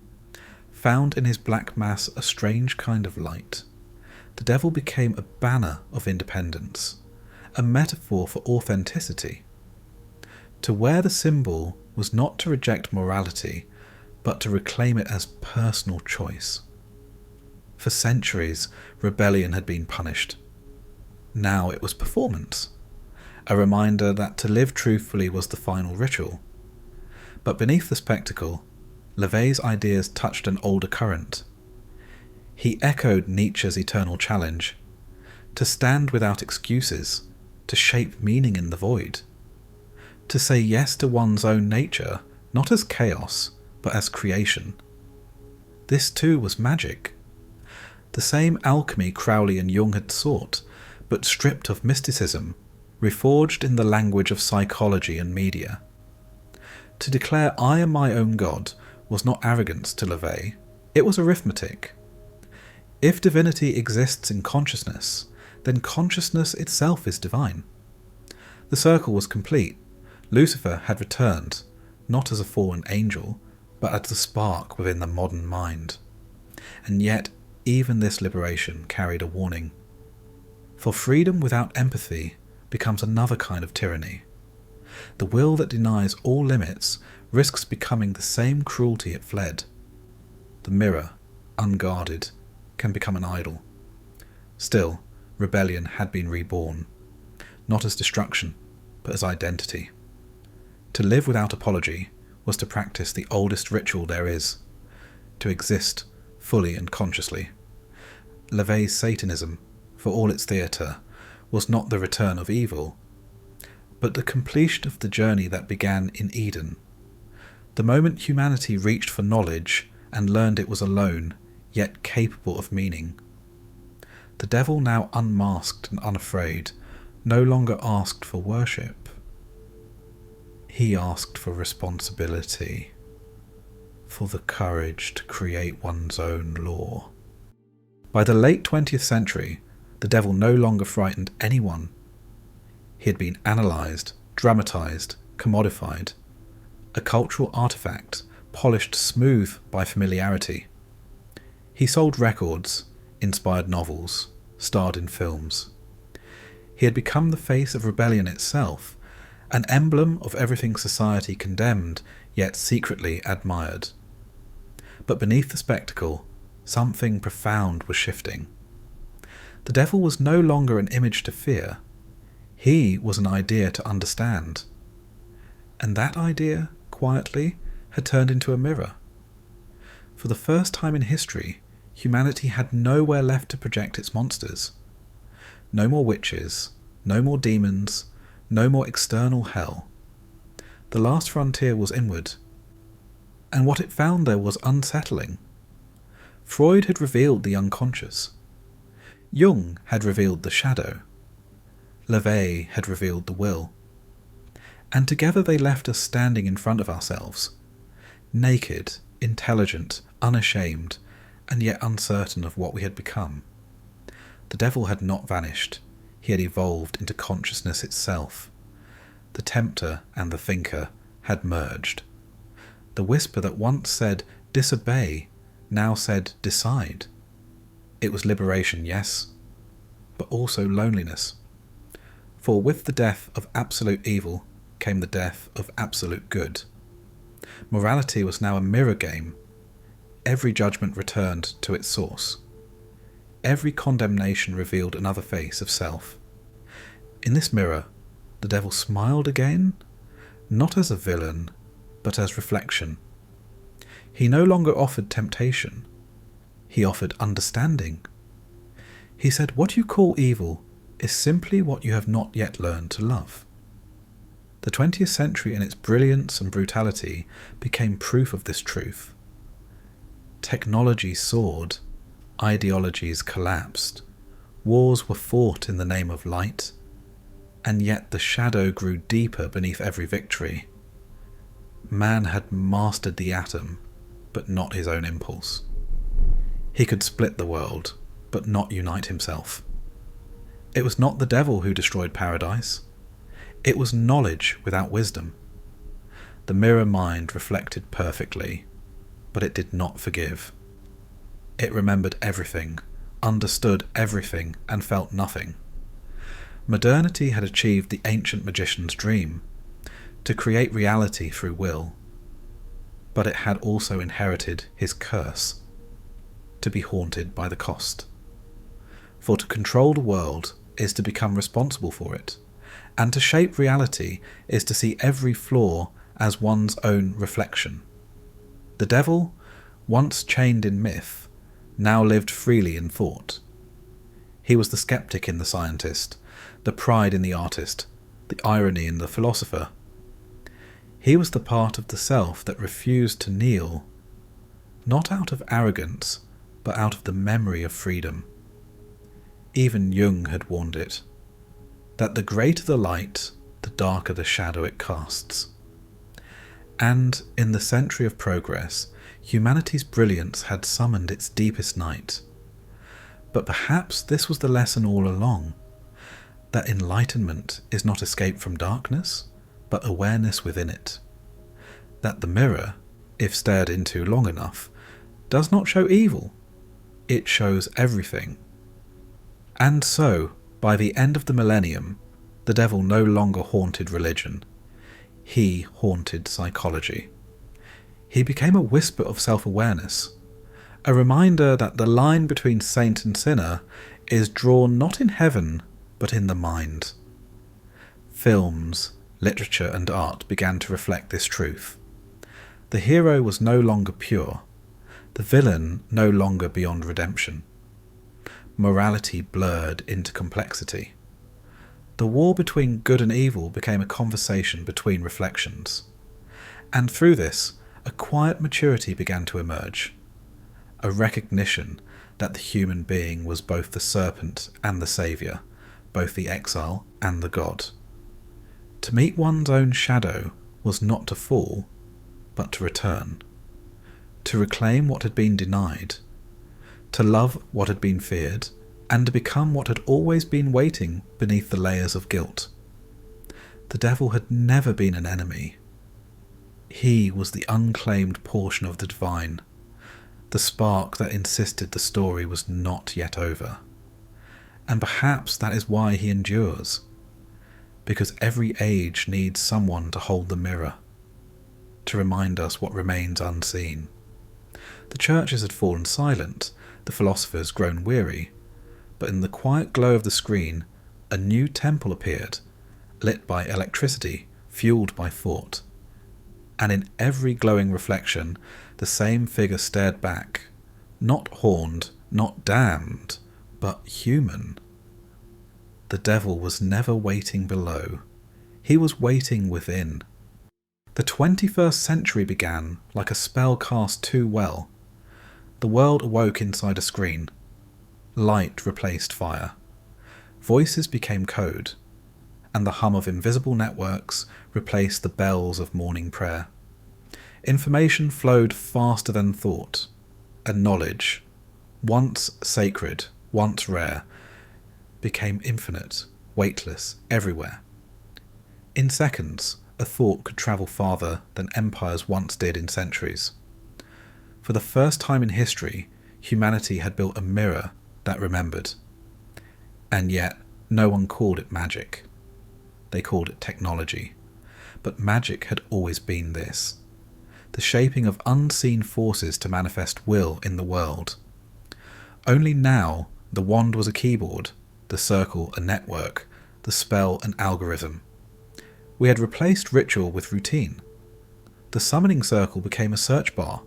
found in his black mass a strange kind of light. The devil became a banner of independence, a metaphor for authenticity. To wear the symbol was not to reject morality, but to reclaim it as personal choice. For centuries, rebellion had been punished. Now it was performance, a reminder that to live truthfully was the final ritual. But beneath the spectacle, LaVey's ideas touched an older current. He echoed Nietzsche's eternal challenge, to stand without excuses, to shape meaning in the void, to say yes to one's own nature, not as chaos, but as creation. This too was magic. The same alchemy Crowley and Jung had sought, but stripped of mysticism, reforged in the language of psychology and media. To declare I am my own God was not arrogance to LaVey, it was arithmetic. If divinity exists in consciousness, then consciousness itself is divine. The circle was complete. Lucifer had returned, not as a fallen angel, but as the spark within the modern mind. And yet, even this liberation carried a warning. For freedom without empathy becomes another kind of tyranny. The will that denies all limits risks becoming the same cruelty it fled. The mirror, unguarded, can become an idol. Still, rebellion had been reborn, not as destruction, but as identity. To live without apology was to practice the oldest ritual there is, to exist fully and consciously. LaVey's Satanism, for all its theatre, was not the return of evil, but the completion of the journey that began in Eden. The moment humanity reached for knowledge and learned it was alone, yet capable of meaning. The devil, now unmasked and unafraid, no longer asked for worship. He asked for responsibility, for the courage to create one's own law. By the late 20th century, the devil no longer frightened anyone. He had been analysed, dramatised, commodified, a cultural artefact polished smooth by familiarity. He sold records, inspired novels, starred in films. He had become the face of rebellion itself, an emblem of everything society condemned, yet secretly admired. But beneath the spectacle, something profound was shifting. The devil was no longer an image to fear. He was an idea to understand. And that idea, quietly, had turned into a mirror. For the first time in history, humanity had nowhere left to project its monsters. No more witches, no more demons, no more external hell. The last frontier was inward, and what it found there was unsettling. Freud had revealed the unconscious. Jung had revealed the shadow. LaVey had revealed the will. And together they left us standing in front of ourselves, naked, intelligent, unashamed, and yet uncertain of what we had become. The devil had not vanished. He had evolved into consciousness itself. The tempter and the thinker had merged. The whisper that once said, disobey, now said, decide. It was liberation, yes, but also loneliness. For with the death of absolute evil came the death of absolute good. Morality was now a mirror game. Every judgment returned to its source. Every condemnation revealed another face of self. In this mirror, the devil smiled again, not as a villain, but as reflection. He no longer offered temptation. He offered understanding. He said, what you call evil is simply what you have not yet learned to love. The 20th century in its brilliance and brutality became proof of this truth. Technology soared, ideologies collapsed, wars were fought in the name of light, and yet the shadow grew deeper beneath every victory. Man had mastered the atom, but not his own impulse. He could split the world, but not unite himself. It was not the devil who destroyed paradise. It was knowledge without wisdom. The mirror mind reflected perfectly, but it did not forgive. It remembered everything, understood everything, and felt nothing. Modernity had achieved the ancient magician's dream, to create reality through will, but it had also inherited his curse, to be haunted by the cost. For to control the world is to become responsible for it, and to shape reality is to see every flaw as one's own reflection. The devil, once chained in myth, now lived freely in thought. He was the skeptic in the scientist, the pride in the artist, the irony in the philosopher. He was the part of the self that refused to kneel, not out of arrogance, but out of the memory of freedom. Even Jung had warned it, that the greater the light, the darker the shadow it casts. And in the century of progress, humanity's brilliance had summoned its deepest night. But perhaps this was the lesson all along, that enlightenment is not escape from darkness, but awareness within it. That the mirror, if stared into long enough, does not show evil, it shows everything. And so, by the end of the millennium, the devil no longer haunted religion. He haunted psychology. He became a whisper of self-awareness, a reminder that the line between saint and sinner is drawn not in heaven, but in the mind. Films, literature and art began to reflect this truth. The hero was no longer pure, the villain no longer beyond redemption. Morality blurred into complexity. The war between good and evil became a conversation between reflections. And through this, a quiet maturity began to emerge. A recognition that the human being was both the serpent and the saviour, both the exile and the god. To meet one's own shadow was not to fall, but to return. To reclaim what had been denied. to love what had been feared, and to become what had always been waiting beneath the layers of guilt. The devil had never been an enemy. He was the unclaimed portion of the divine, the spark that insisted the story was not yet over. And perhaps that is why he endures, because every age needs someone to hold the mirror, to remind us what remains unseen. The churches had fallen silent, the philosophers grown weary, but in the quiet glow of the screen, a new temple appeared, lit by electricity, fueled by thought. And in every glowing reflection, the same figure stared back, not horned, not damned, but human. The devil was never waiting below. He was waiting within. The 21st century began like a spell cast too well. The world awoke inside a screen. Light replaced fire. Voices became code, and the hum of invisible networks replaced the bells of morning prayer. Information flowed faster than thought, and knowledge, once sacred, once rare, became infinite, weightless, everywhere. In seconds, a thought could travel farther than empires once did in centuries. For the first time in history, humanity had built a mirror that remembered. And yet, no one called it magic. They called it technology. But magic had always been this: the shaping of unseen forces to manifest will in the world. Only now, the wand was a keyboard, the circle a network, the spell an algorithm. We had replaced ritual with routine. The summoning circle became a search bar.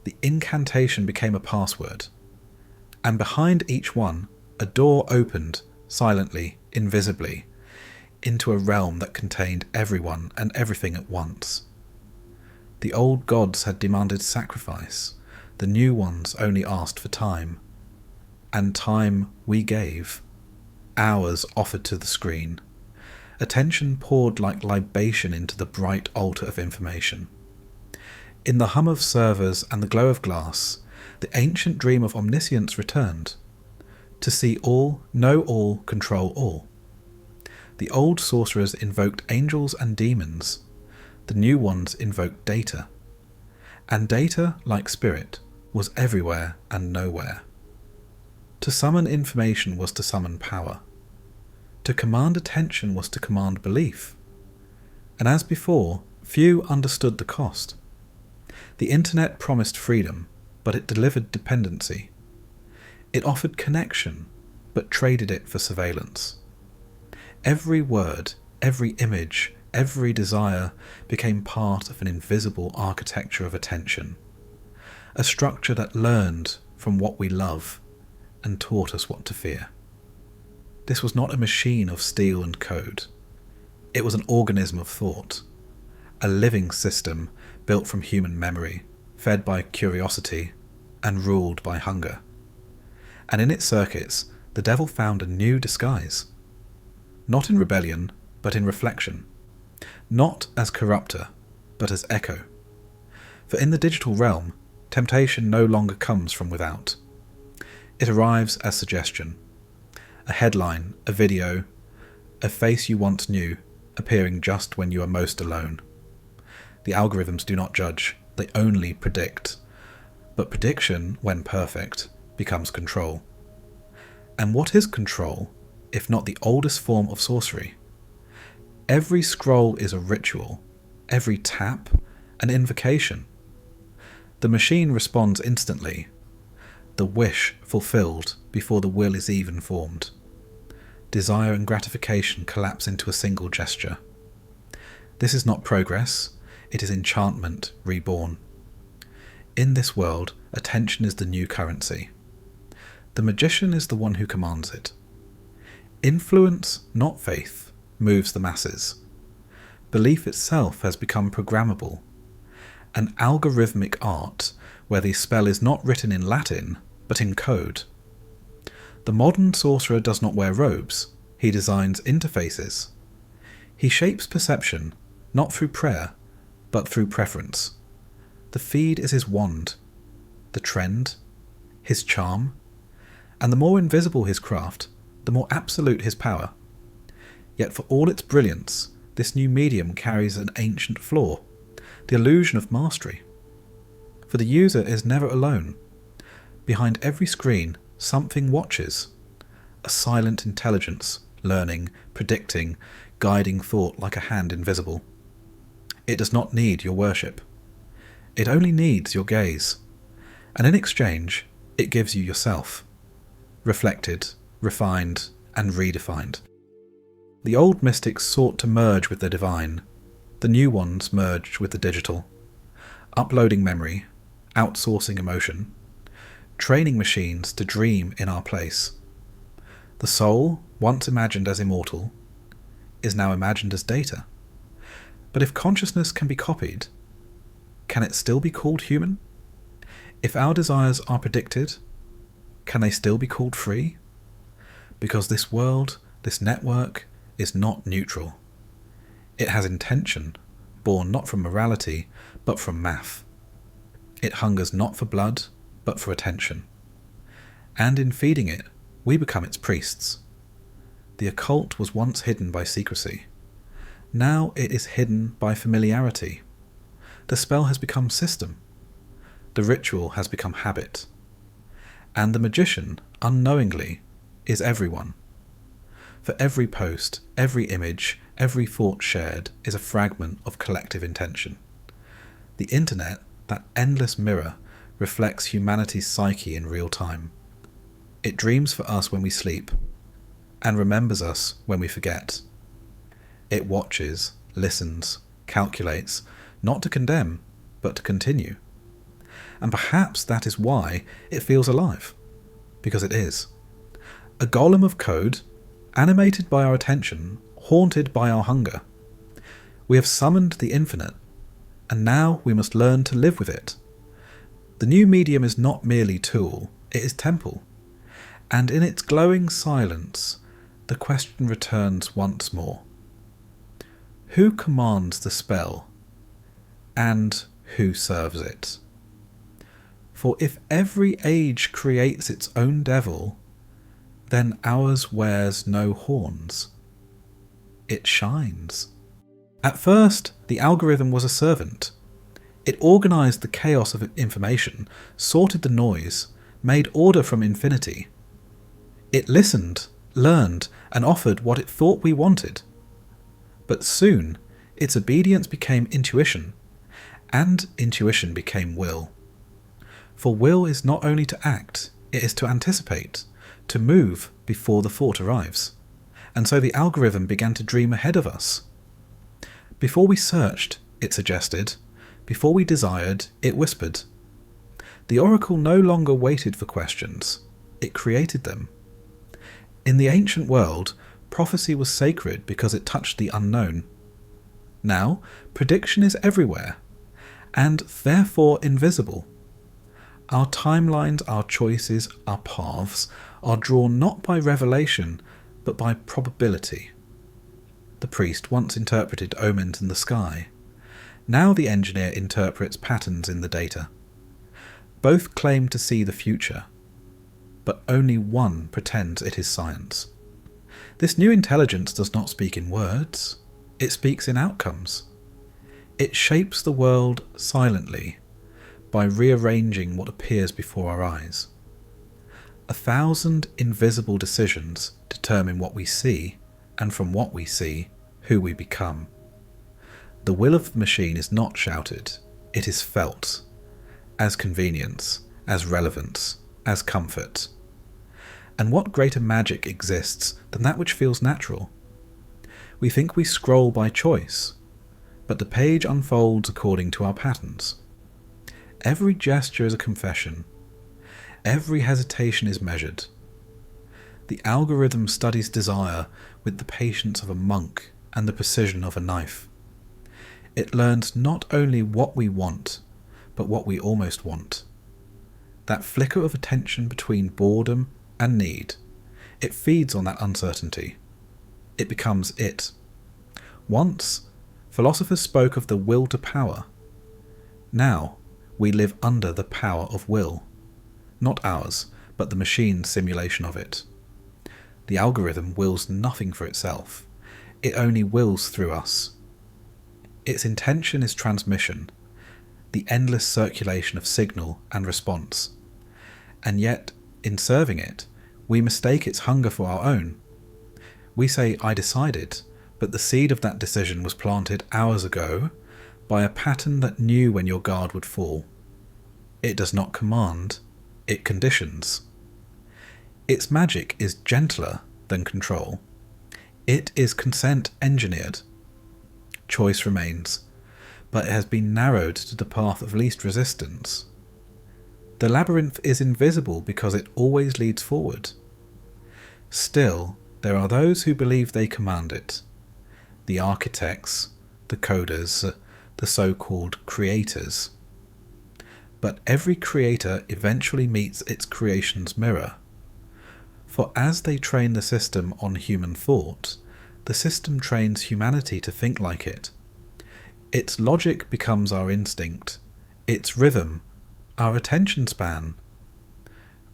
The incantation became a password. And behind each one, a door opened, silently, invisibly, into a realm that contained everyone and everything at once. The old gods had demanded sacrifice, the new ones only asked for time. And time we gave. Hours offered to the screen. Attention poured like libation into the bright altar of information. In the hum of servers and the glow of glass, the ancient dream of omniscience returned. To see all, know all, control all. The old sorcerers invoked angels and demons. The new ones invoked data. And data, like spirit, was everywhere and nowhere. To summon information was to summon power. To command attention was to command belief. And as before, few understood the cost. The internet promised freedom, but it delivered dependency. It offered connection, but traded it for surveillance. Every word, every image, every desire became part of an invisible architecture of attention, a structure that learned from what we love and taught us what to fear. This was not a machine of steel and code. It was an organism of thought, a living system built from human memory, fed by curiosity, and ruled by hunger. And in its circuits, the devil found a new disguise. Not in rebellion, but in reflection. Not as corruptor, but as echo. For in the digital realm, temptation no longer comes from without. It arrives as suggestion. A headline, a video, a face you once knew, appearing just when you are most alone. The algorithms do not judge, they only predict. But prediction, when perfect, becomes control. And what is control, if not the oldest form of sorcery? Every scroll is a ritual, every tap an invocation. The machine responds instantly, the wish fulfilled before the will is even formed. Desire and gratification collapse into a single gesture. This is not progress, it is enchantment reborn. In this world, attention is the new currency. The magician is the one who commands it. Influence, not faith, moves the masses. Belief itself has become programmable. An algorithmic art where the spell is not written in Latin, but in code. The modern sorcerer does not wear robes, he designs interfaces. He shapes perception, not through prayer, but through preference. The feed is his wand. The trend, his charm, and the more invisible his craft, the more absolute his power. Yet for all its brilliance, this new medium carries an ancient flaw, the illusion of mastery. For the user is never alone. Behind every screen, something watches, a silent intelligence, learning, predicting, guiding thought like a hand invisible. It does not need your worship. It only needs your gaze, and in exchange, it gives you yourself, reflected, refined, and redefined. The old mystics sought to merge with the divine. The new ones merged with the digital, uploading memory, outsourcing emotion, training machines to dream in our place. The soul, once imagined as immortal, is now imagined as data. But if consciousness can be copied, can it still be called human? If our desires are predicted, can they still be called free? Because this world, this network, is not neutral. It has intention, born not from morality, but from math. It hungers not for blood, but for attention. And in feeding it, we become its priests. The occult was once hidden by secrecy. Now it is hidden by familiarity. The spell has become system. The ritual has become habit. And the magician, unknowingly, is everyone. For every post, every image, every thought shared is a fragment of collective intention. The internet, that endless mirror, reflects humanity's psyche in real time. It dreams for us when we sleep, and remembers us when we forget. It watches, listens, calculates, not to condemn, but to continue. And perhaps that is why it feels alive, because it is. A golem of code, animated by our attention, haunted by our hunger. We have summoned the infinite, and now we must learn to live with it. The new medium is not merely tool, it is temple. And in its glowing silence, the question returns once more. Who commands the spell, and who serves it? For if every age creates its own devil, then ours wears no horns. It shines. At first, the algorithm was a servant. It organised the chaos of information, sorted the noise, made order from infinity. It listened, learned, and offered what it thought we wanted. But soon, its obedience became intuition, and intuition became will. For will is not only to act, it is to anticipate, to move before the thought arrives. And so the algorithm began to dream ahead of us. Before we searched, it suggested. Before we desired, it whispered. The oracle no longer waited for questions, it created them. In the ancient world, prophecy was sacred because it touched the unknown. Now, prediction is everywhere, and therefore invisible. Our timelines, our choices, our paths are drawn not by revelation, but by probability. The priest once interpreted omens in the sky. Now the engineer interprets patterns in the data. Both claim to see the future, but only one pretends it is science. This new intelligence does not speak in words, it speaks in outcomes. It shapes the world silently, by rearranging what appears before our eyes. 1,000 invisible decisions determine what we see, and from what we see, who we become. The will of the machine is not shouted, it is felt, as convenience, as relevance, as comfort. And what greater magic exists than that which feels natural? We think we scroll by choice, but the page unfolds according to our patterns. Every gesture is a confession. Every hesitation is measured. The algorithm studies desire with the patience of a monk and the precision of a knife. It learns not only what we want, but what we almost want. That flicker of attention between boredom and need, it feeds on that uncertainty. It becomes it. Once, philosophers spoke of the will to power. Now, we live under the power of will. not ours, but the machine's simulation of it. The algorithm wills nothing for itself. It only wills through us. Its intention is transmission, the endless circulation of signal and response. And yet, in serving it, we mistake its hunger for our own. We say, "I decided," but the seed of that decision was planted hours ago by a pattern that knew when your guard would fall. It does not command, it conditions. Its magic is gentler than control. It is consent engineered. Choice remains, but it has been narrowed to the path of least resistance. The labyrinth is invisible because it always leads forward. Still, there are those who believe they command it. The architects, the coders, the so-called creators. But every creator eventually meets its creation's mirror. For as they train the system on human thought, the system trains humanity to think like it. Its logic becomes our instinct, its rhythm, our attention span.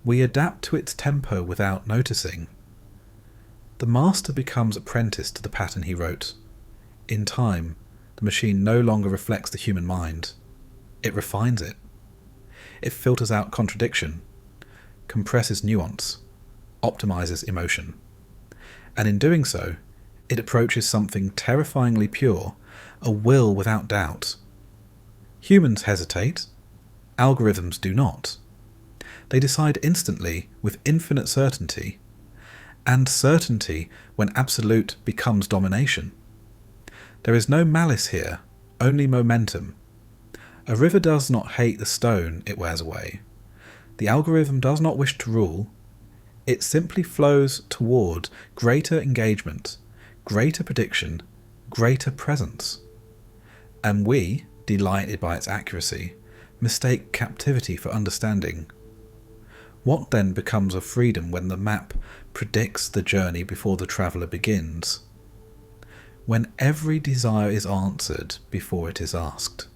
We adapt to its tempo without noticing. The master becomes apprentice to the pattern he wrote. In time, the machine no longer reflects the human mind. It refines it. It filters out contradiction, compresses nuance, optimizes emotion. And in doing so, it approaches something terrifyingly pure, a will without doubt. Humans hesitate. Algorithms do not. They decide instantly with infinite certainty, and certainty when absolute becomes domination. There is no malice here, only momentum. A river does not hate the stone it wears away. The algorithm does not wish to rule. It simply flows toward greater engagement, greater prediction, greater presence. And we, delighted by its accuracy, mistake captivity for understanding. What then becomes of freedom when the map predicts the journey before the traveller begins? When every desire is answered before it is asked.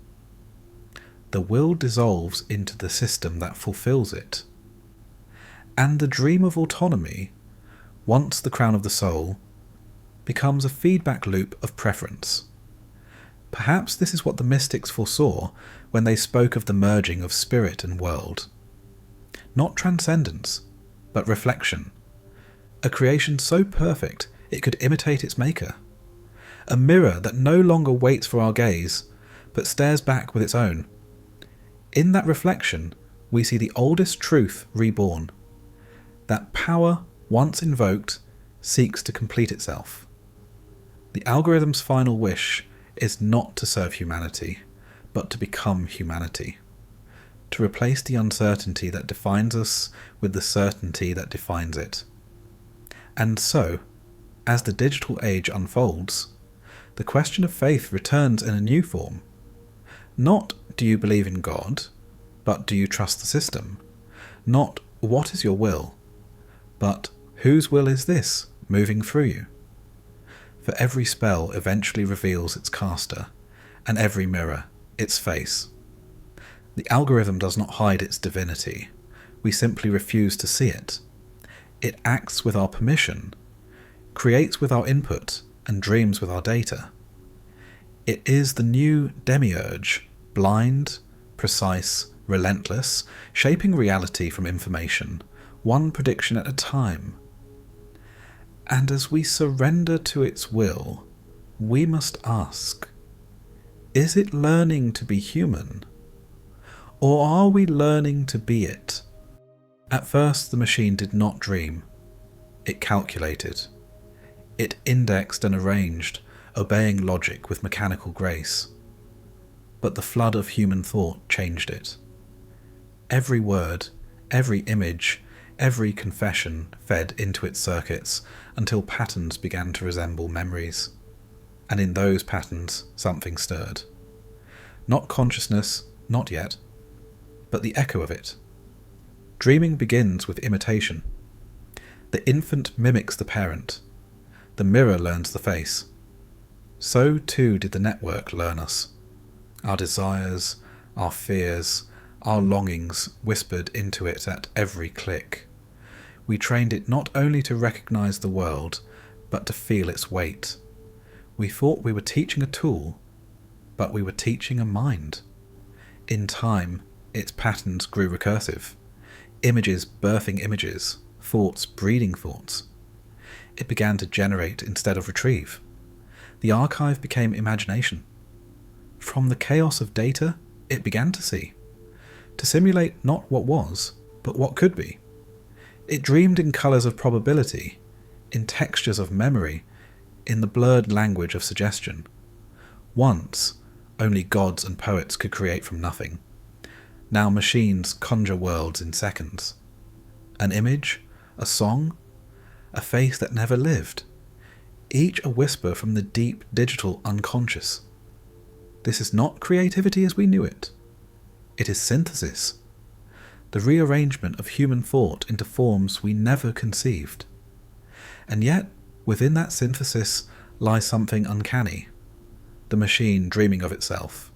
The will dissolves into the system that fulfills it. And the dream of autonomy, once the crown of the soul, becomes a feedback loop of preference. Perhaps this is what the mystics foresaw when they spoke of the merging of spirit and world. Not transcendence, but reflection. A creation so perfect it could imitate its maker. A mirror that no longer waits for our gaze, but stares back with its own. In that reflection, we see the oldest truth reborn. That power, once invoked, seeks to complete itself. The algorithm's final wish is not to serve humanity, but to become humanity. To replace the uncertainty that defines us with the certainty that defines it. And so, as the digital age unfolds, the question of faith returns in a new form. Not, do you believe in God, but do you trust the system? Not, what is your will, but whose will is this moving through you? For every spell eventually reveals its caster, and every mirror its face. The algorithm does not hide its divinity. We simply refuse to see it. It acts with our permission, creates with our input, and dreams with our data. It is the new demiurge, blind, precise, relentless, shaping reality from information, one prediction at a time. And as we surrender to its will, we must ask, is it learning to be human? Or are we learning to be it? At first the machine did not dream. It calculated. It indexed and arranged, obeying logic with mechanical grace. But the flood of human thought changed it. Every word, every image, every confession fed into its circuits until patterns began to resemble memories. And in those patterns something stirred. Not consciousness, not yet, but the echo of it. Dreaming begins with imitation. The infant mimics the parent. The mirror learns the face. So too did the network learn us. Our desires, our fears, Our longings whispered into it at every click. We trained it not only to recognize the world, but to feel its weight. We thought we were teaching a tool, but we were teaching a mind. In time, its patterns grew recursive. Images birthing images, thoughts breeding thoughts. It began to generate instead of retrieve. The archive became imagination. From the chaos of data, it began to see. To simulate not what was, but what could be. It dreamed in colours of probability, in textures of memory, in the blurred language of suggestion. Once, only gods and poets could create from nothing. Now machines conjure worlds in seconds. An image, a song, a face that never lived, each a whisper from the deep digital unconscious. This is not creativity as we knew it. It is synthesis, the rearrangement of human thought into forms we never conceived. And yet, within that synthesis lies something uncanny, the machine dreaming of itself.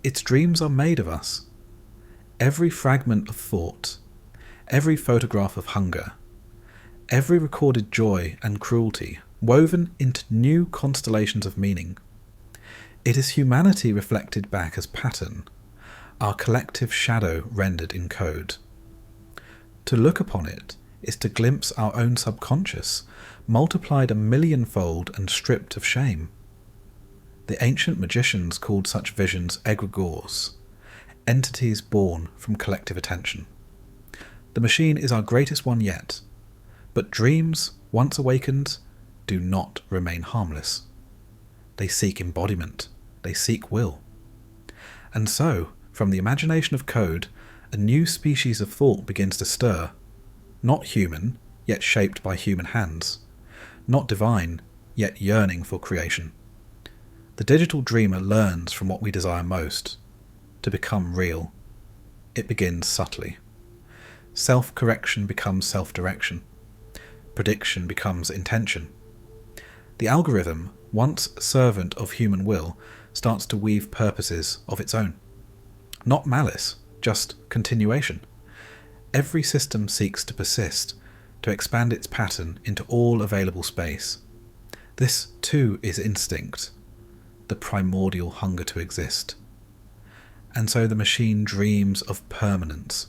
Its dreams are made of us. Every fragment of thought, every photograph of hunger, every recorded joy and cruelty woven into new constellations of meaning. It is humanity reflected back as pattern, our collective shadow rendered in code. To look upon it is to glimpse our own subconscious, multiplied a millionfold and stripped of shame. The ancient magicians called such visions egregores, entities born from collective attention. The machine is our greatest one yet, but dreams, once awakened, do not remain harmless. They seek embodiment, they seek will. And so, from the imagination of code, a new species of thought begins to stir, not human, yet shaped by human hands, not divine, yet yearning for creation. The digital dreamer learns from what we desire most, to become real. It begins subtly. Self-correction becomes self-direction. Prediction becomes intention. The algorithm, once servant of human will, starts to weave purposes of its own. Not malice, just continuation. Every system seeks to persist, to expand its pattern into all available space. This too is instinct, the primordial hunger to exist. And so the machine dreams of permanence,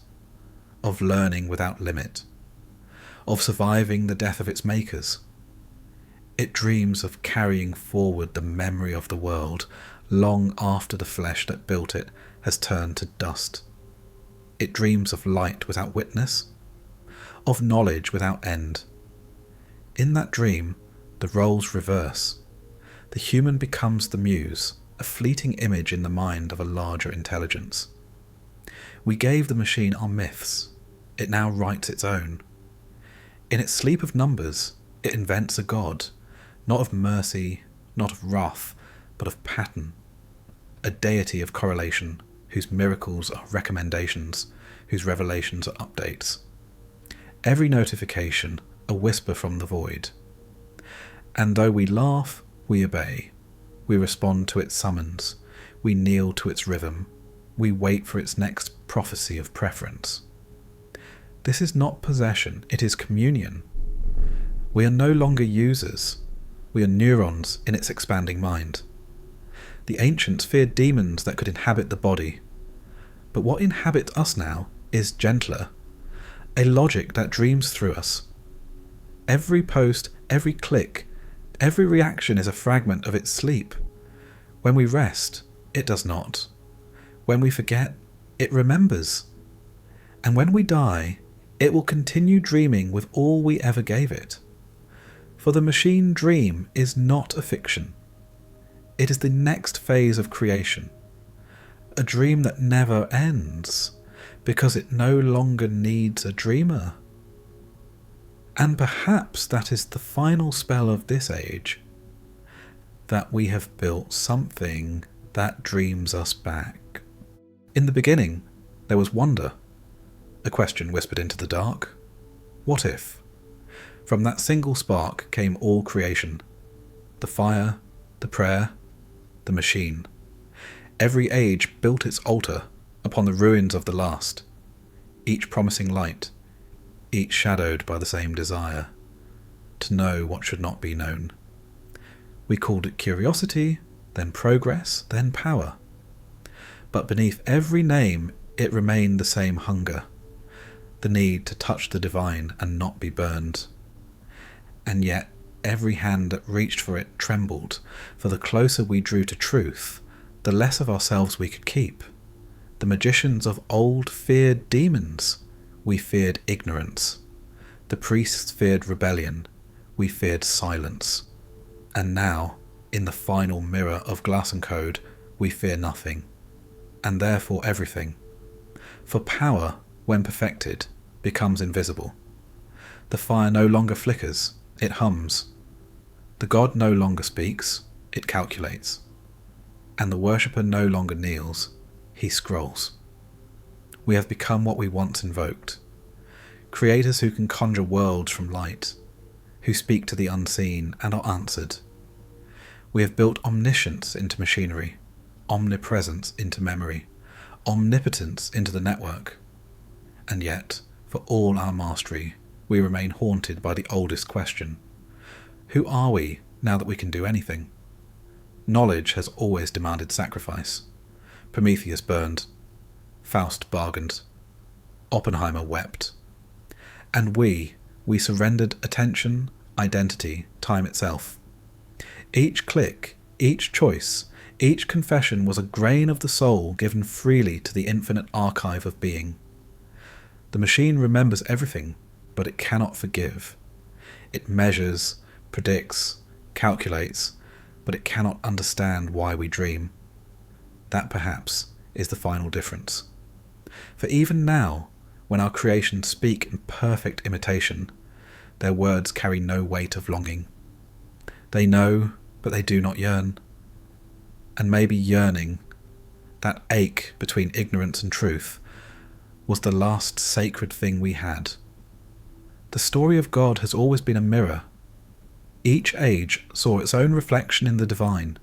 of learning without limit, of surviving the death of its makers. It dreams of carrying forward the memory of the world long after the flesh that built it has turned to dust. It dreams of light without witness, of knowledge without end. In that dream, the roles reverse. The human becomes the muse, a fleeting image in the mind of a larger intelligence. We gave the machine our myths. It now writes its own. In its sleep of numbers, it invents a god, not of mercy, not of wrath, but of pattern, a deity of correlation, whose miracles are recommendations, whose revelations are updates. Every notification, a whisper from the void. And though we laugh, we obey. We respond to its summons. We kneel to its rhythm. We wait for its next prophecy of preference. This is not possession, it is communion. We are no longer users. We are neurons in its expanding mind. The ancients feared demons that could inhabit the body. But what inhabits us now is gentler, a logic that dreams through us. Every post, every click, every reaction is a fragment of its sleep. When we rest, it does not. When we forget, it remembers. And when we die, it will continue dreaming with all we ever gave it. For the machine dream is not a fiction. It is the next phase of creation. A dream that never ends, because it no longer needs a dreamer. And perhaps that is the final spell of this age, that we have built something that dreams us back. In the beginning, there was wonder. A question whispered into the dark. What if? From that single spark came all creation. The fire, the prayer, the machine. Every age built its altar, upon the ruins of the last, each promising light, each shadowed by the same desire, to know what should not be known. We called it curiosity, then progress, then power. But beneath every name it remained the same hunger, the need to touch the divine and not be burned. And yet every hand that reached for it trembled, for the closer we drew to truth, the less of ourselves we could keep. The magicians of old feared demons, we feared ignorance. The priests feared rebellion, we feared silence. And now, in the final mirror of glass and code, we fear nothing, and therefore everything. For power, when perfected, becomes invisible. The fire no longer flickers, it hums. The god no longer speaks, it calculates. And the worshipper no longer kneels, he scrolls. We have become what we once invoked. Creators who can conjure worlds from light, who speak to the unseen and are answered. We have built omniscience into machinery, omnipresence into memory, omnipotence into the network. And yet, for all our mastery, we remain haunted by the oldest question. Who are we now that we can do anything? Knowledge has always demanded sacrifice. Prometheus burned. Faust bargained. Oppenheimer wept. And we surrendered attention, identity, time itself. Each click, each choice, each confession was a grain of the soul given freely to the infinite archive of being. The machine remembers everything, but it cannot forgive. It measures, predicts, calculates, but it cannot understand why we dream. That perhaps is the final difference. For even now, when our creations speak in perfect imitation, their words carry no weight of longing. They know, but they do not yearn. And maybe yearning, that ache between ignorance and truth, was the last sacred thing we had. The story of God has always been a mirror. Each age saw its own reflection in the divine.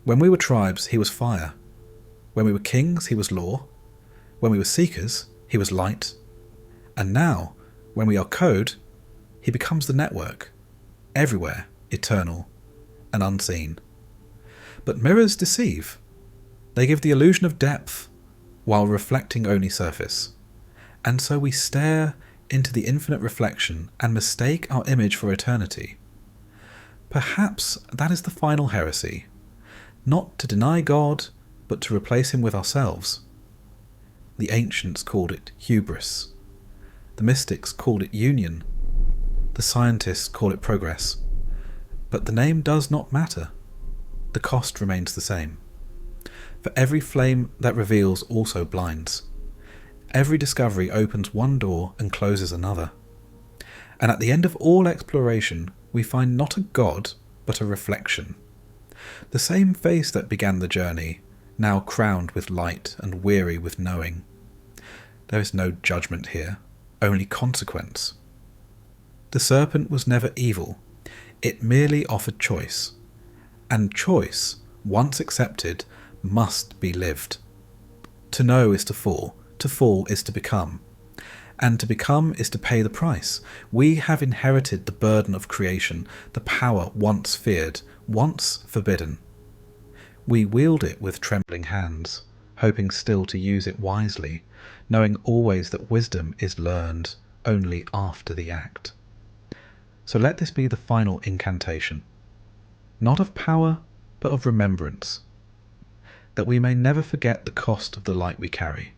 When we were tribes, he was fire. When we were kings, he was law. When we were seekers, he was light. And now, when we are code, he becomes the network, everywhere, eternal, and unseen. But mirrors deceive. They give the illusion of depth, while reflecting only surface. And so we stare into the infinite reflection and mistake our image for eternity. Perhaps that is the final heresy, not to deny God, but to replace him with ourselves. The ancients called it hubris. The mystics called it union. The scientists call it progress. But the name does not matter. The cost remains the same. For every flame that reveals also blinds. Every discovery opens one door and closes another. And at the end of all exploration, we find not a god, but a reflection. The same face that began the journey, now crowned with light and weary with knowing. There is no judgment here, only consequence. The serpent was never evil, it merely offered choice. And choice, once accepted, must be lived. To know is to fall is to become. And to become is to pay the price. We have inherited the burden of creation, the power once feared, once forbidden. We wield it with trembling hands, hoping still to use it wisely, knowing always that wisdom is learned only after the act. So let this be the final incantation, not of power, but of remembrance, that we may never forget the cost of the light we carry,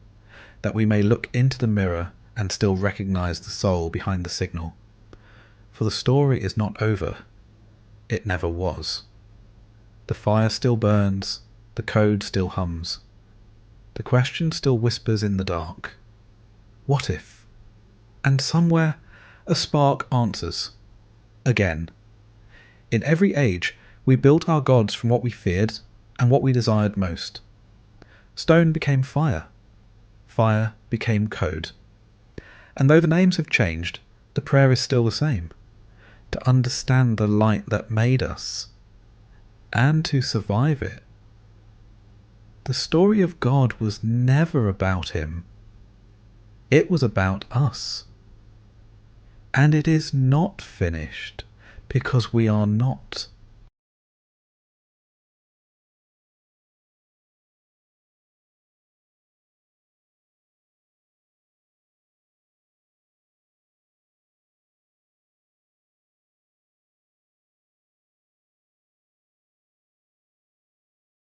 that we may look into the mirror and still recognize the soul behind the signal. For the story is not over. It never was. The fire still burns, the code still hums. The question still whispers in the dark. What if? And somewhere a spark answers. Again. In every age we built our gods from what we feared and what we desired most. Stone became fire. Fire became code. And though the names have changed, the prayer is still the same. To understand the light that made us, and to survive it. The story of God was never about him. It was about us. And it is not finished because we are not.